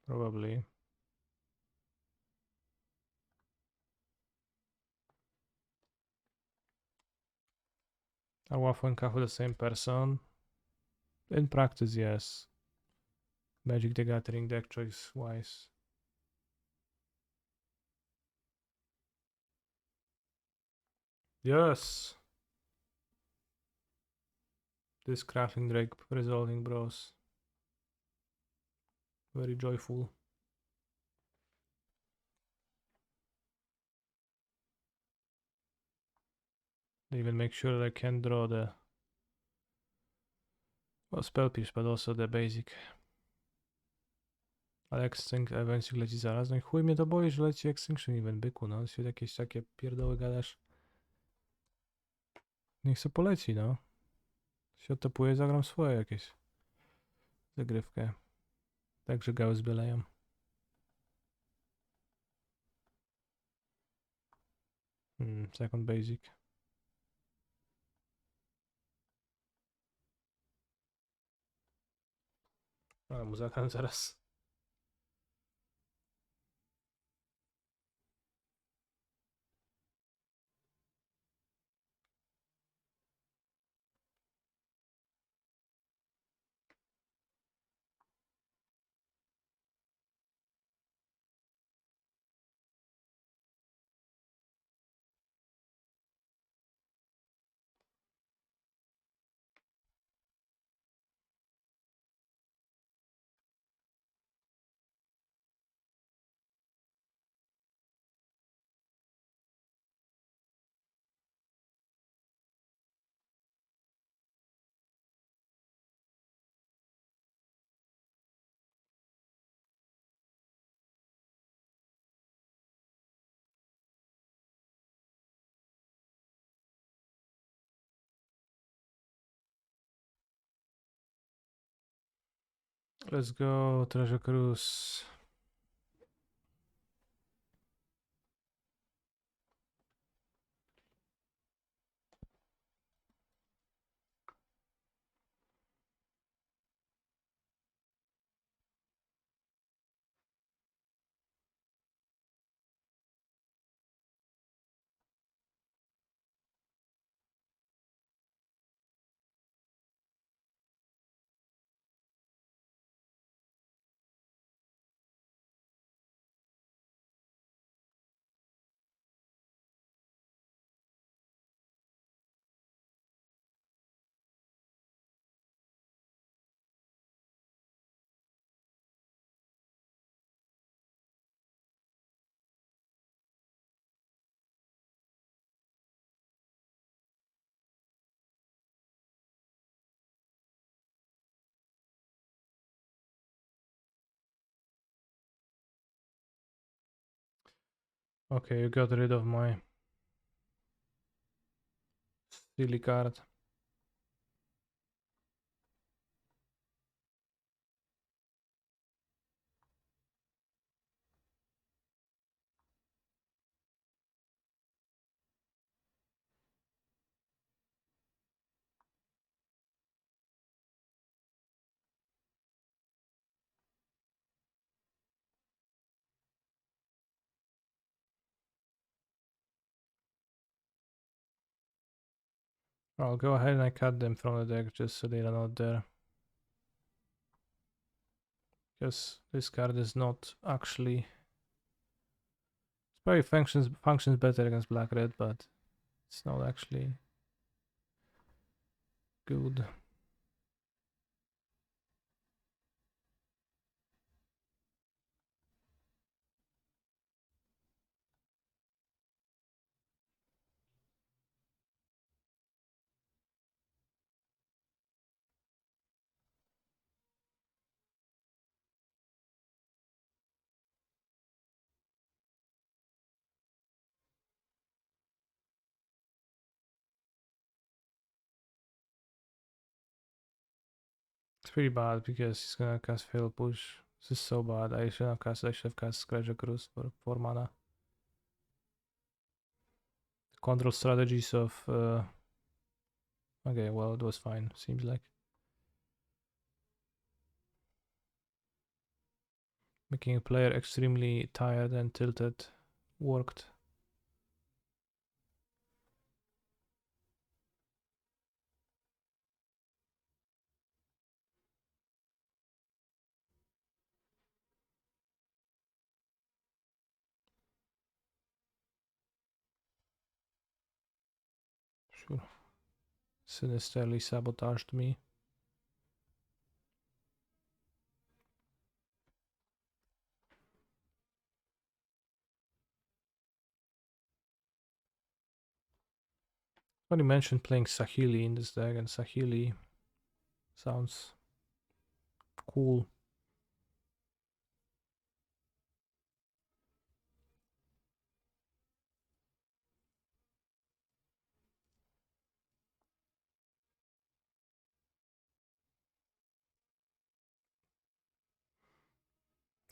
Probably. Are Waffle and Kafu the same person? In practice, yes. Magic the Gathering deck choice wise. Yes! This Crackling Drake resolving, bros. Very joyful. They even make sure that I can draw the spell piece, but also the basic. Ale Eventually leci zaraz. No i chuj mnie to boi, że leci Extinction Event, byku, no. Się jakieś takie pierdoły gadasz. Niech se poleci, no. Się odtapuje, zagram swoje jakieś zagrywkę. Także gały zbielają. Second basic. Ale mu zagram zaraz. Let's go, Treasure Cruise. Okay, you got rid of my silly card. I'll go ahead and I cut them from the deck just so they are not there. Because this card is not actually... It probably functions better against black-red, but it's not actually good. It's pretty bad because he's gonna cast Fail Push. This is so bad. I should have cast Treasure Cruise for 4 mana. Control strategies of... Okay, well, it was fine, seems like. Making a player extremely tired and tilted worked. Sure. Sinisterly sabotaged me. When you mentioned playing Sahili in this deck, and Sahili sounds cool.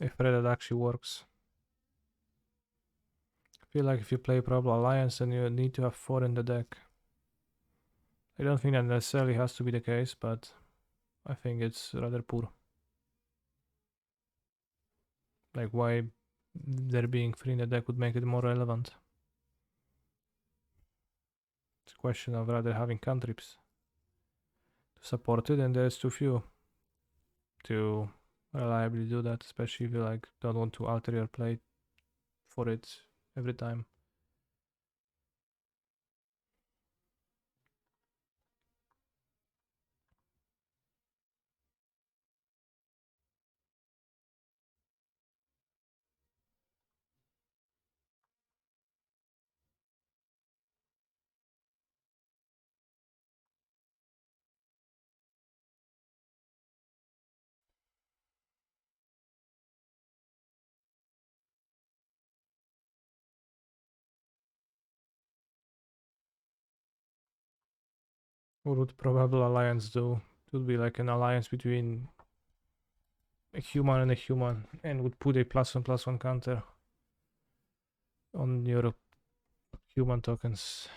If Red actually works. I feel like if you play Probable Alliance, then you need to have 4 in the deck. I don't think that necessarily has to be the case, but I think it's rather poor. Like, why there being 3 in the deck would make it more relevant. It's a question of rather having cantrips to support it, and there's too few to reliably do that, especially if you like don't want to alter your play for it every time. What would Probable Alliance do? It would be like an alliance between a human and a human, and would put a +1/+1 counter on your human tokens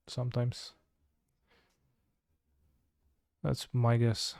sometimes. That's my guess.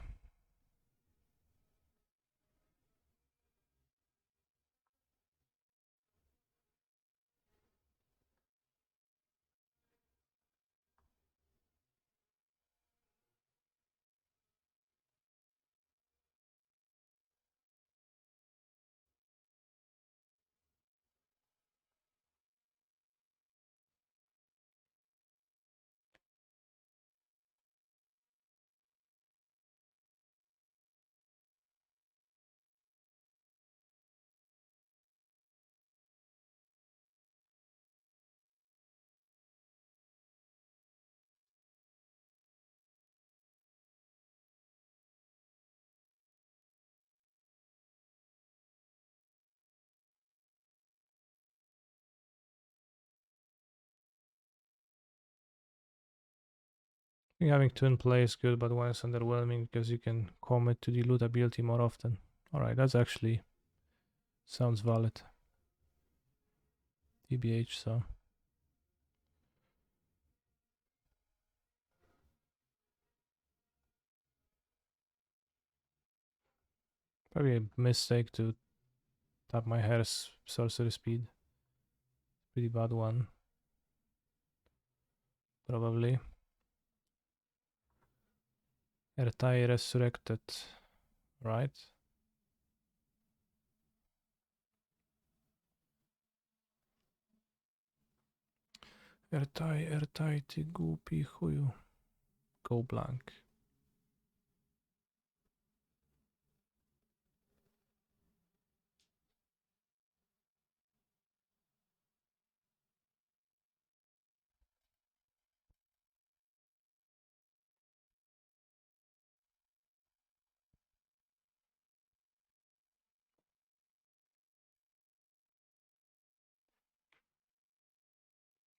I think having 2 in play is good, but 1 is underwhelming because you can commit to the loot ability more often. Alright, that's actually sounds valid. TBH, so. Probably a mistake to tap my hair's sorcery speed. Pretty bad one. Probably. Ertai resurrected, right? Ertai, ty głupi chuju. Go blank.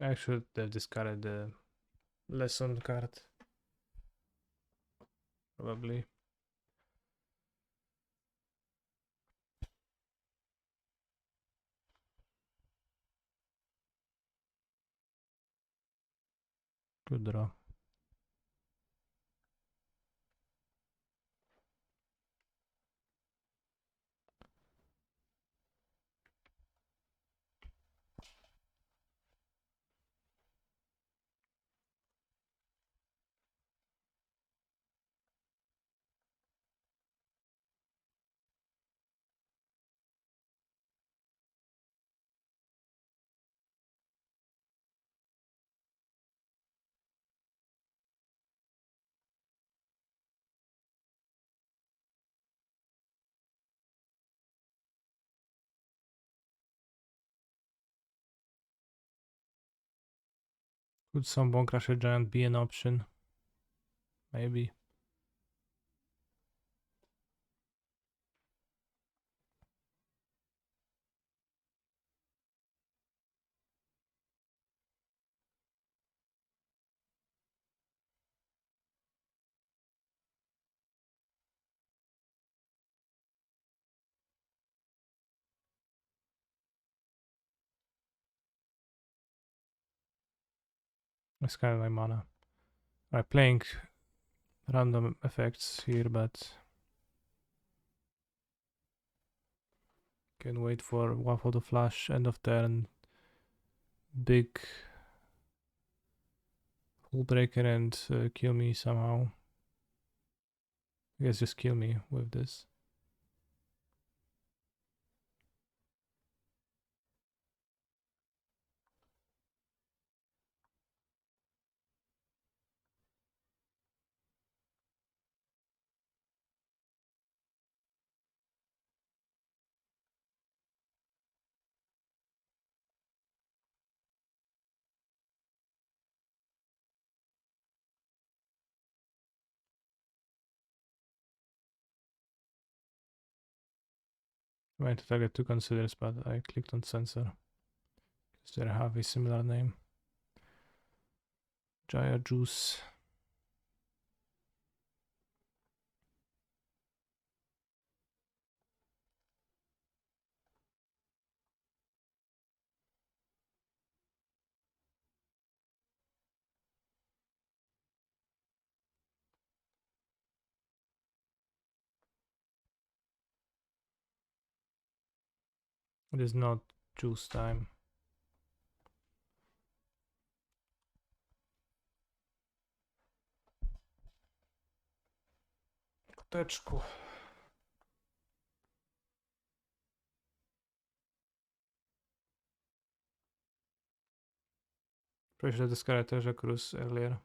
I should have discarded the lesson card. Probably. Good draw. Could some Bone Crusher Giant be an option? Maybe. It's kind of like mana. Alright, playing random effects here, but can wait for one photo flash, end of turn, big hull breaker and kill me somehow. I guess just kill me with this. I went to target 2 considers, but I clicked on censor because they have a similar name. Jaya Juice. It is not juice time. Koteczku. Prześlę deskę też jak Cruz earlier.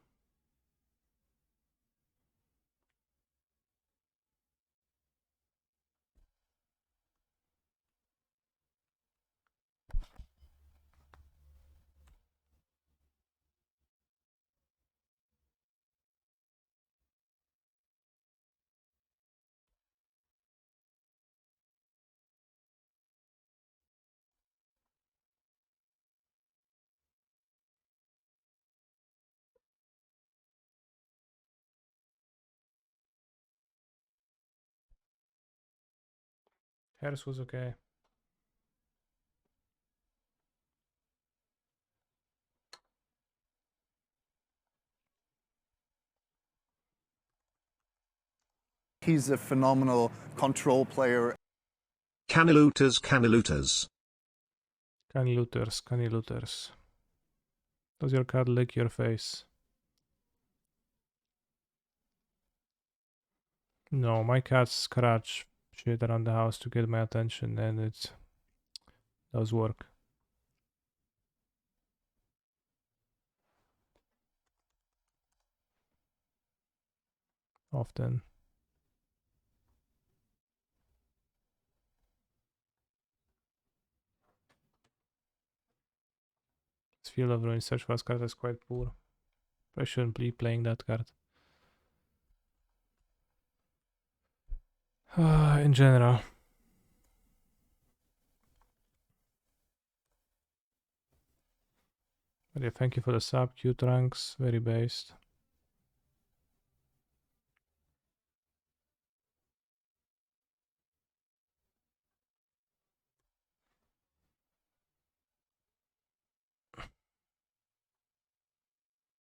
Hers was okay. He's a phenomenal control player. Caniluters, caniluters. Caniluters, caniluters. Does your cat lick your face? No, my cats scratch shit around the house to get my attention, and it does work. Often. This Field of Ruin search for card is quite poor. I shouldn't be playing that card. In general. But yeah, thank you for the sub, cute ranks, very based.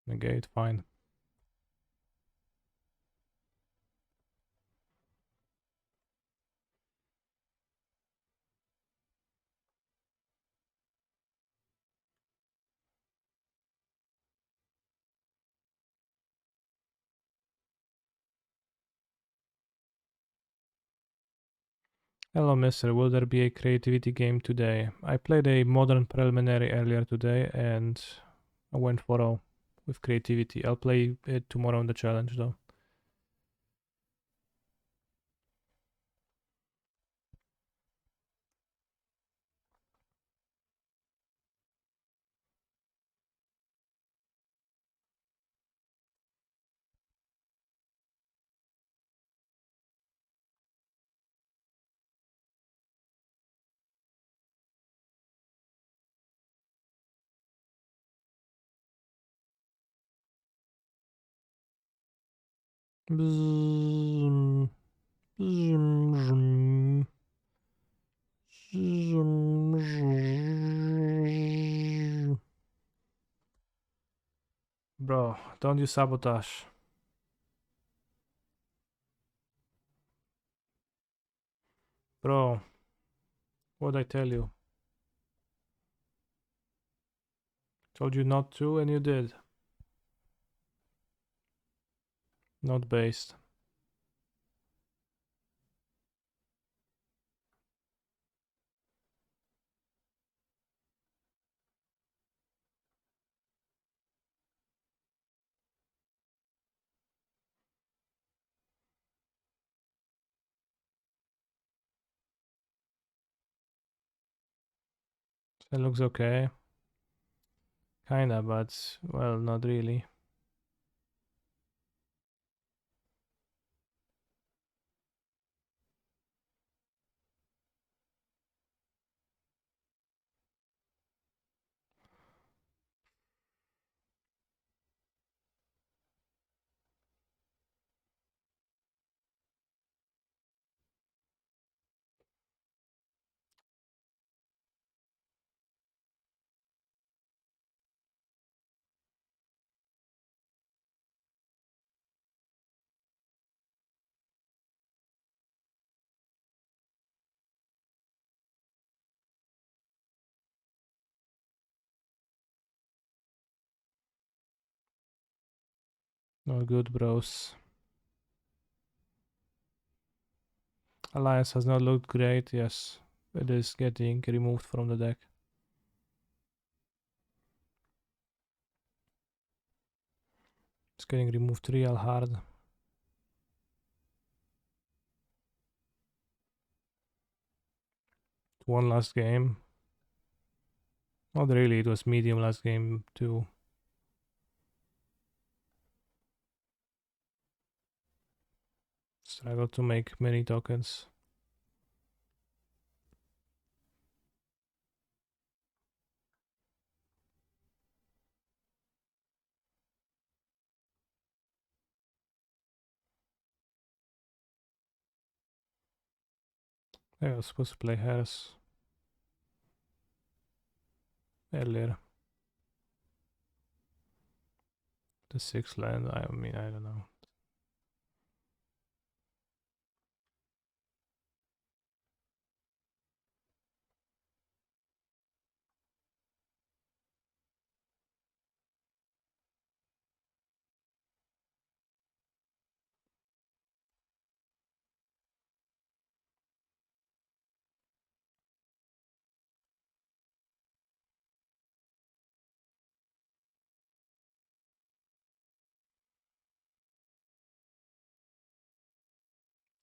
Negate, fine. Hello, mister. Will there be a creativity game today? I played a modern preliminary earlier today and I went for all with creativity. I'll play it tomorrow in the challenge though. Bzzz, bzzz, bzzz. Bro, don't you sabotage. Bro, what'd I tell you? Told you not to and you did. Not based. It looks okay. Kinda, but well, not really. No good, bros. Alliance has not looked great. Yes, it is getting removed from the deck. It's getting removed real hard. One last game. Not really, it was medium last game too. Struggle to make many tokens. I was supposed to play Harris earlier. The 6th land, I mean, I don't know.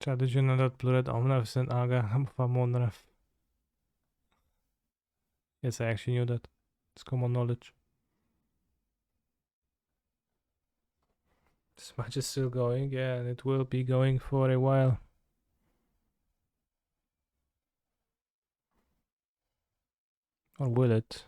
Chat, did you know that Blue Red Omnarf and Aga for Monref? Yes, I actually knew that. It's common knowledge. This match is still going, yeah, and it will be going for a while. Or will it?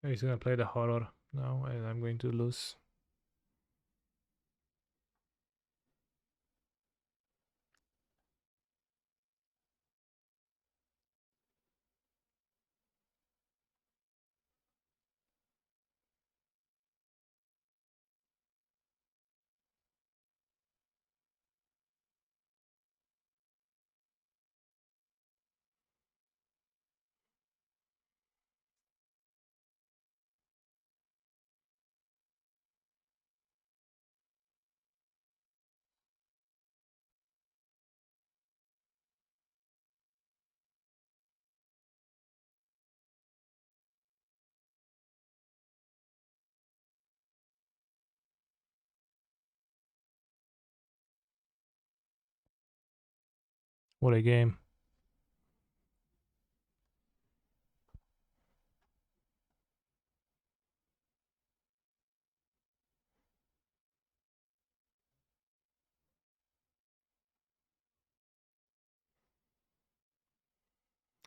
He's gonna play the horror now, and I'm going to lose. What a game.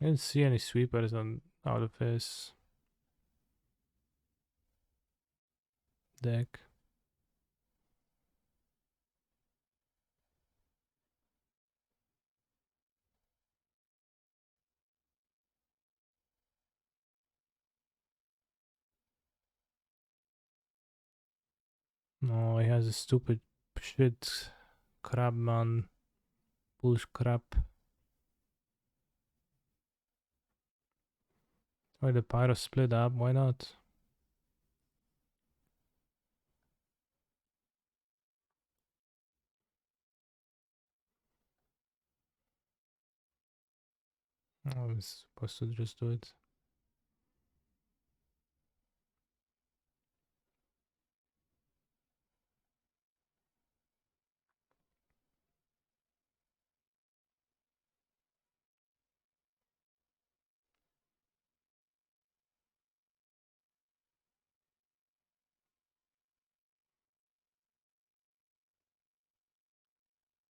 I didn't see any sweepers on out of his deck. No, he has a stupid shit crabman bullsh crap. Why the pyro split up? Why not? I was supposed to just do it.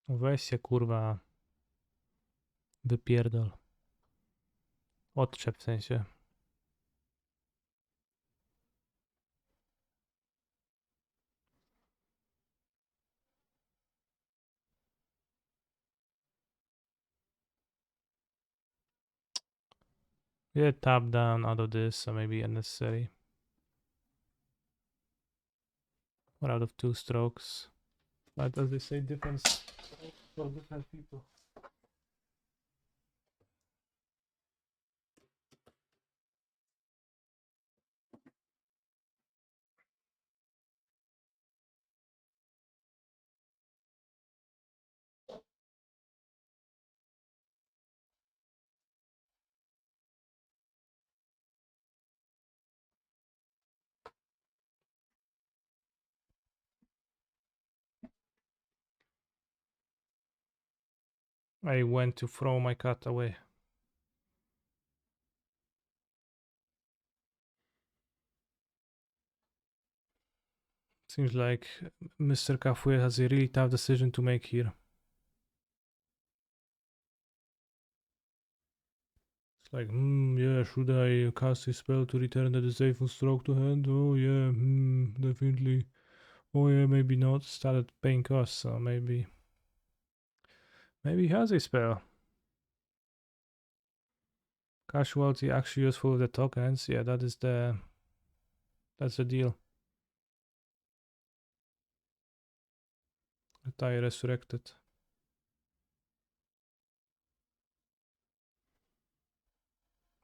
Weź się kurwa wypierdol. Odczep w sensie. Yeah, tap down out of this, so maybe unnecessary. Or out of 2 strokes. But as they say, difference for different people. I went to throw my cat away. Seems like Mr. Kafue has a really tough decision to make here. It's like, yeah, should I cast a spell to return the disable stroke to hand? Oh yeah, definitely. Oh yeah, maybe not. Started paying costs, so maybe he has a spell. Casualty actually useful with the tokens. Yeah, that's the deal. Retire resurrected.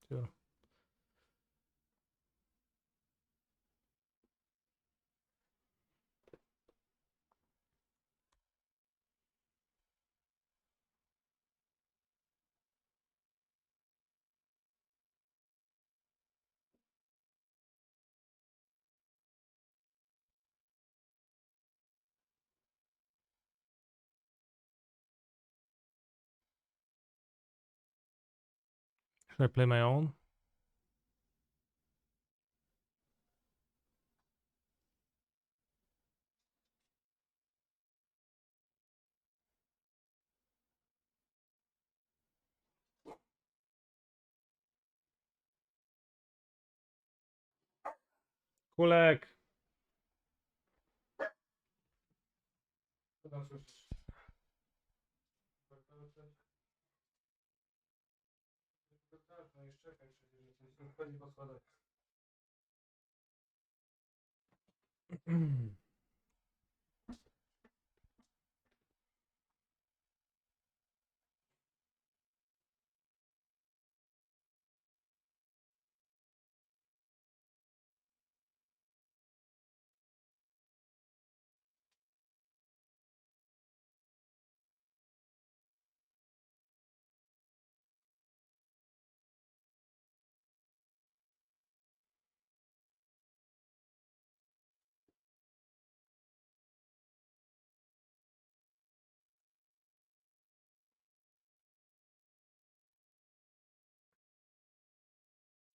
Sure. Should I play my own? Kulek!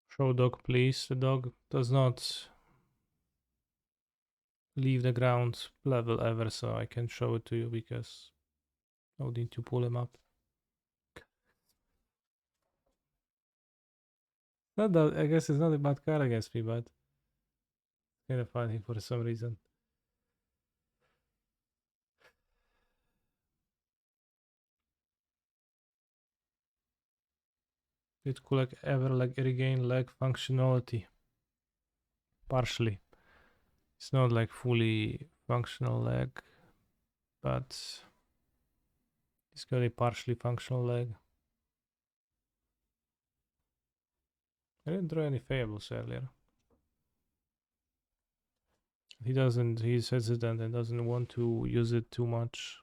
Show dog, please. The dog does not leave the ground level ever, so I can show it to you because I would need to pull him up. Not that, I guess it's not a bad card against me, but kind of funny for some reason. It could like ever like regain leg functionality. Partially. It's not like fully functional leg, but it's got a partially functional leg. I didn't draw any fables earlier. He's hesitant and doesn't want to use it too much.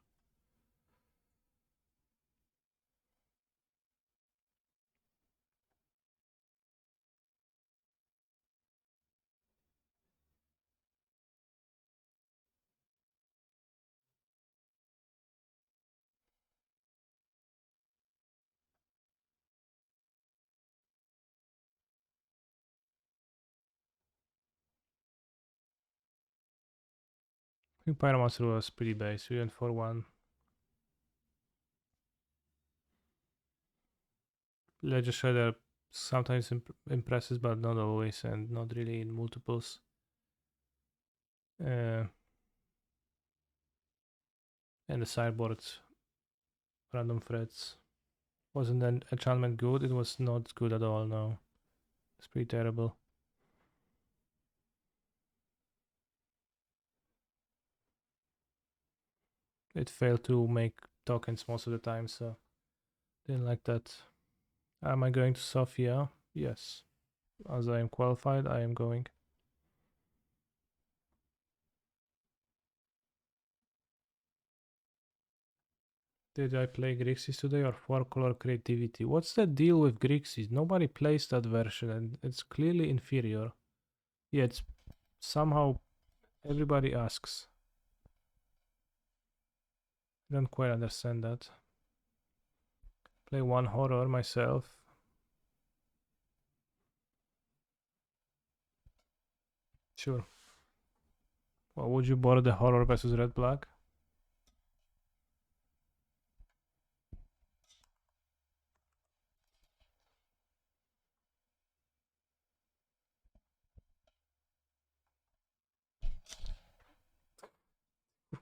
I think Pyromancer was pretty base. We went for one. Ledger Shredder sometimes impresses, but not always, and not really in multiples. And the sideboard random threats. Wasn't an enchantment good? It was not good at all, no. It's pretty terrible. It failed to make tokens most of the time, so didn't like that. Am I going to Sofia? Yes. As I am qualified, I am going. Did I play Grixis today or 4-color creativity? What's the deal with Grixis? Nobody plays that version and it's clearly inferior. Yeah, it's somehow everybody asks. I don't quite understand that. Play one horror myself. Sure. Well, would you borrow the horror versus red black?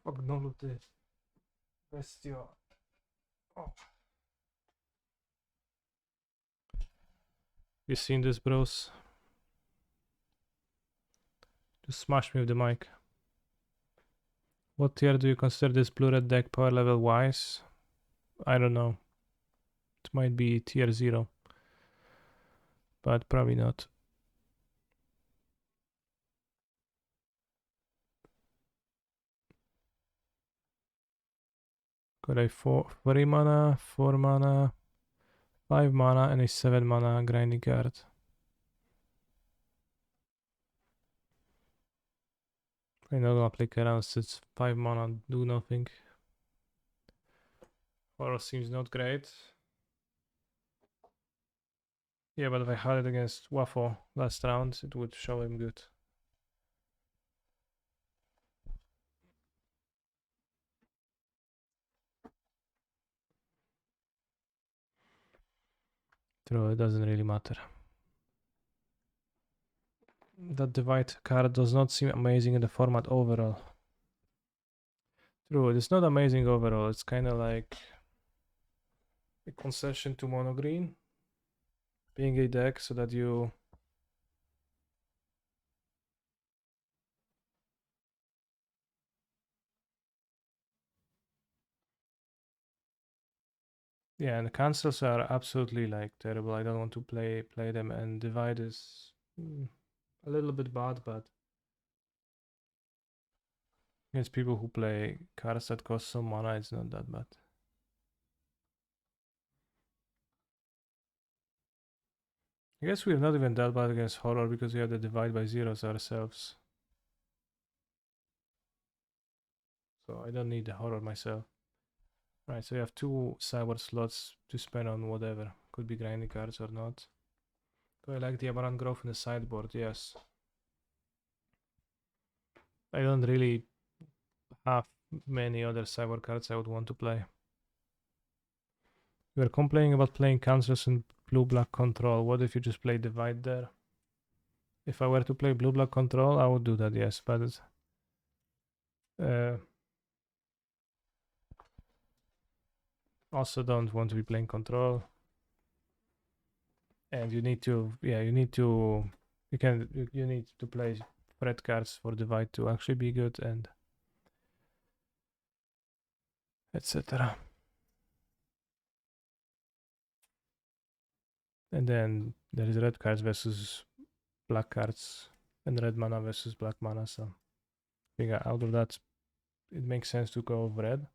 Pagnuty. Bestio. Oh. You seen this, bros? Just smash me with the mic. What tier do you consider this blue-red deck power level wise? I don't know. It might be tier 0. But probably not. Got a 3 mana, 4 mana, 5 mana, and a 7 mana grinding card. I'm not gonna play Kerans, it's 5 mana, do nothing. Horror seems not great. Yeah, but if I had it against Waffle last round, it would show him good. True, it doesn't really matter. That divide card does not seem amazing in the format overall. True, it's not amazing overall. It's kind of like a concession to mono green, being a deck so that you yeah, and the cancels are absolutely like terrible. I don't want to play them, and divide is a little bit bad, but against people who play cards that cost some mana, it's not that bad. I guess we're not even that bad against horror because we have the divide by zeros ourselves. So I don't need the horror myself. Right, so you have 2 cyber slots to spend on whatever. Could be grinding cards or not. Do I like the Amaranth Growth in the sideboard? Yes. I don't really have many other cyber cards I would want to play. We were complaining about playing cancels and blue-black control. What if you just play divide there? If I were to play blue-black control, I would do that, yes, but it's, also don't want to be playing control. And you need to, yeah, you need to play red cards for divide to actually be good, and etc. And then there is red cards versus black cards and red mana versus black mana, so I think out of that it makes sense to go with red.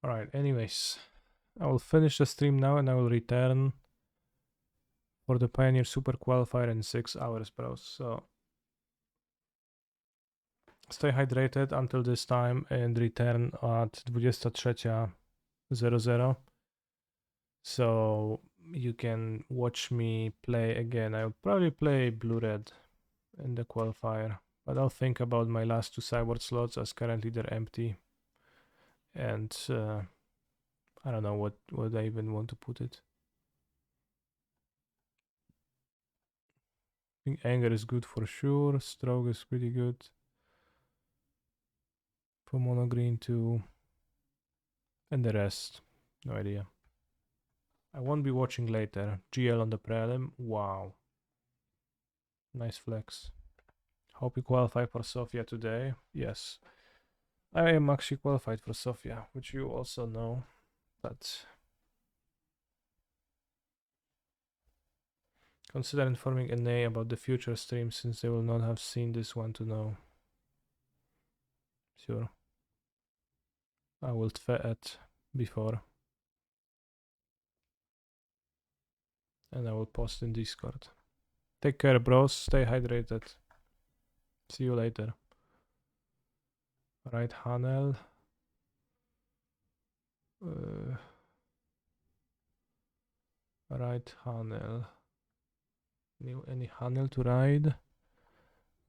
Alright, anyways, I will finish the stream now and I will return for the Pioneer Super Qualifier in 6 hours, bros. So stay hydrated until this time and return at 23:00. So you can watch me play again. I'll probably play blue-red in the qualifier, but I'll think about my last 2 sideboard slots as currently they're empty. And I don't know what I even want to put it. I think anger is good for sure. Stroke is pretty good. for mono green 2. And the rest. No idea. I won't be watching later. GL on the prelim. Wow. Nice flex. Hope you qualify for Sofia today. Yes. I am actually qualified for Sofia, which you also know. But consider informing NA about the future stream since they will not have seen this one to know. Sure. I will tweet before. And I will post in Discord. Take care, bros. Stay hydrated. See you later. Right, Hanel. Right, Hanel. Any Hanel to ride?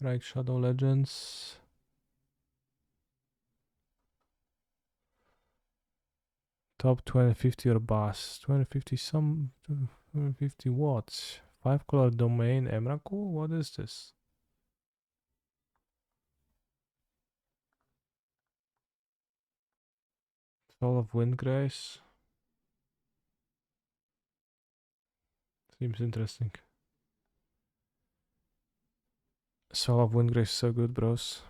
Right, Shadow Legends. Top 2050 or bust. 2050 some 250 watts. 5 color domain Emrakul? What is this? Soul of Windgrace. Seems interesting. Soul of Windgrace is so good, bros.